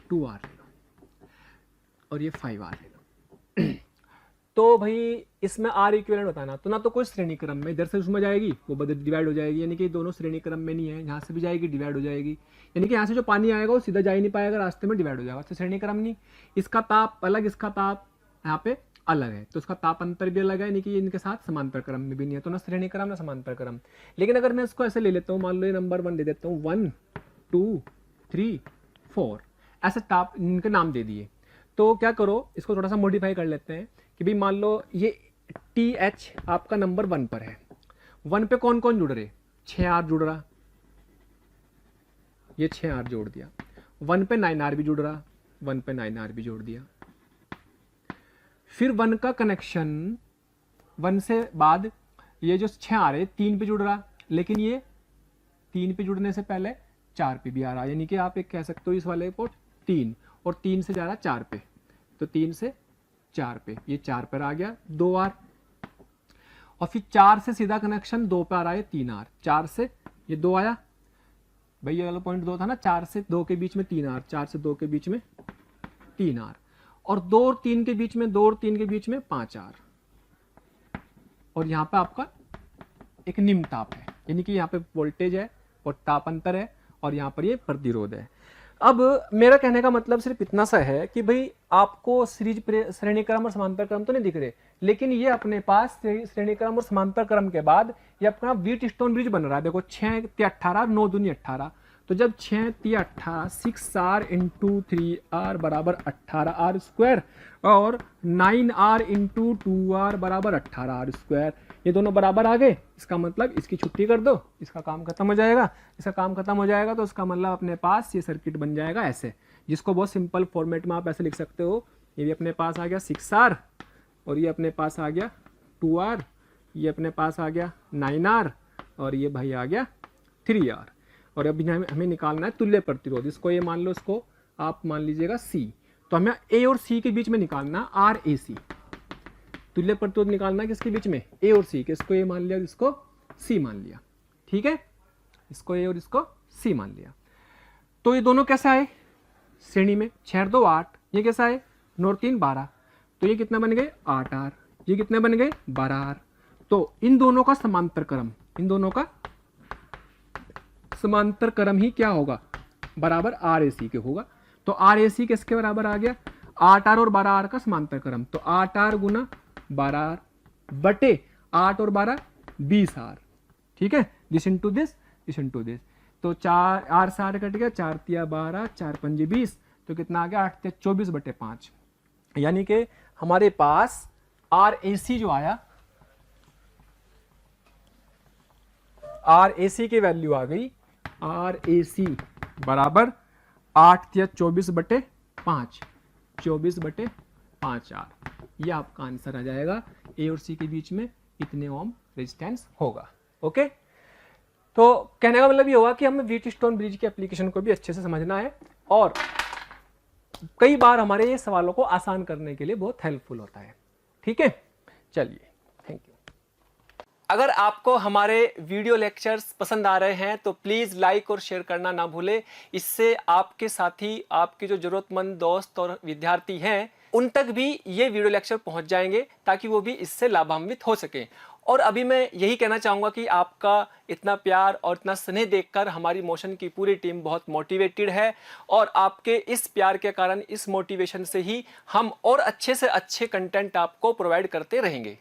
2 आर ले लो, और ये 5 आर ले लो। तो भाई इसमें आर इक्विवेलेंट बताना, तो ना तो कोई श्रेणी क्रम में इधर से उसमें जाएगी वो बदल डिवाइड हो जाएगी, यानी कि दोनों श्रेणी क्रम में नहीं है, यहाँ से भी जाएगी डिवाइड हो जाएगी, यानी कि यहाँ से जो पानी आएगा वो सीधा जा ही नहीं पाएगा, रास्ते में डिवाइड हो जाएगा, तो श्रेणी क्रम नहीं। इसका ताप अलग, इसका ताप यहाँ पे अलग है, तो उसका ताप अंतर भी अलग है, यानी कि इनके साथ समांतर क्रम में भी नहीं है, तो ना श्रेणी क्रम ना समांतर क्रम। लेकिन अगर मैं इसको ऐसे ले लेता हूँ, मान लो ये नंबर 1 दे देता हूँ, 1 2 3 4, ऐसे ताप इनके नाम दे दिए। तो क्या करो, इसको थोड़ा सा मॉडिफाई कर लेते हैं कि भाई मान लो ये TH आपका नंबर 1 पर है, 1 पे कौन कौन जुड़ रहे, 6R जुड़ रहा, ये 6R जोड़ दिया, 1 पे 9R भी जुड़ रहा, 1 पे 9R भी जोड़ दिया। फिर 1 का कनेक्शन 1 से बाद ये जो 6R है 3 पे जुड़ रहा, लेकिन ये 3 पे जुड़ने से पहले 4 पे भी आ रहा, यानी कि आप एक कह सकते हो इस वाले को 3, और 3 से जा रहा 4 पे, तो 3 से 4 पे, ये 4 पर आ गया 2R, और फिर 4 से सीधा कनेक्शन 2 पे आ रहा है 3R, 4 से ये 2 आया, भाई ये वाला पॉइंट 2 था ना, 4 से 2 के बीच में 3R, 4 से 2 के बीच में 3R, और 2 और 3 के बीच में 2 और 3 के बीच में 5R, और यहाँ पे आपका एक निम्न ताप है, यानी कि यहाँ पे वोल्टेज है और ताप अंतर है, और यहाँ पर ये प्रतिरोध है। अब मेरा कहने का मतलब सिर्फ इतना सा है कि भाई आपको सीरीज श्रेणी क्रम और समांतर क्रम तो नहीं दिख रहे, लेकिन ये अपने पास श्रेणी क्रम और समांतर क्रम के बाद ये अपना व्हीटस्टोन ब्रिज बन रहा है। देखो 6 × 18 9 दूनी 18, तो जब 6 × 18 6R × 3R बराबर 18R स्क्वायर, और 9R × 2R बराबर 18R स्क्वायर, ये दोनों बराबर आ गए, इसका मतलब इसकी छुट्टी कर दो, इसका काम खत्म हो जाएगा, इसका काम खत्म हो जाएगा, तो इसका मतलब अपने पास ये सर्किट बन जाएगा ऐसे, जिसको बहुत सिंपल फॉर्मेट में आप ऐसे लिख सकते हो, ये भी अपने पास आ गया 6R, और ये अपने पास आ गया 2R, ये अपने पास आ गया 9R, और ये भाई आ गया 3R, और अभी हमें निकालना है तुल्य प्रतिरोध, इसको ये मान लो, इसको आप मान लीजिएगा C, तो हमें A और C के बीच में निकालना RAC, तुल्य प्रतिरोध निकालना है किसके बीच में, A और C के, इसको A मान लिया, इसको C मान लिया, ठीक है, इसको A और इसको C मान लिया। तो ये दोनों कैसे आए श्रेणी में, 6 2 8, ये कैसा है 9 3 12, तो ये कितने बन गए 8R, ये कितने बन गए 12R, तो इन दोनों का समांतर क्रम, इन दोनों का समांतर क्रम ही क्या होगा, बराबर RAC के होगा, तो RAC किसके बराबर आ गया, 8R और 12R का समांतर क्रम, तो 8R गुना 12R बटे 8 और 12 20R, ठीक है, this into this, this into this, तो 4 R से R कट गया, 4 तिया 12, 4 पंजे 20, तो कितना आ गया 8 तिया 24 बटे 5, यानी कि हमारे पास RAC जो आया, RAC की वैल्यू आ गई, RAC बराबर 8 तिया 24 बटे 5, 24 बटे 5R, ये आपका आंसर आ जाएगा। A और C के बीच में इतने ओम रेजिस्टेंस होगा। ओके, तो कहने का मतलब ये होगा कि हमें व्हीटस्टोन ब्रिज की एप्लीकेशन को भी अच्छे से समझना है, और कई बार हमारे ये सवालों को आसान करने के लिए बहुत हेल्पफुल होता है। ठीक है, चलिए, थैंक यू। अगर आपको हमारे वीडियो लेक्चर्स पसंद आ रहे हैं तो प्लीज़ लाइक और शेयर करना ना भूलें। इससे आपके साथी, आपके जो ज़रूरतमंद दोस्त और विद्यार्थी हैं, उन तक भी ये वीडियो लेक्चर पहुंच जाएंगे, ताकि वो भी इससे लाभान्वित हो सकें। और अभी मैं यही कहना चाहूँगा कि आपका इतना प्यार और इतना स्नेह देखकर हमारी मोशन की पूरी टीम बहुत मोटिवेटेड है, और आपके इस प्यार के कारण, इस मोटिवेशन से ही हम और अच्छे से अच्छे कंटेंट आपको प्रोवाइड करते रहेंगे।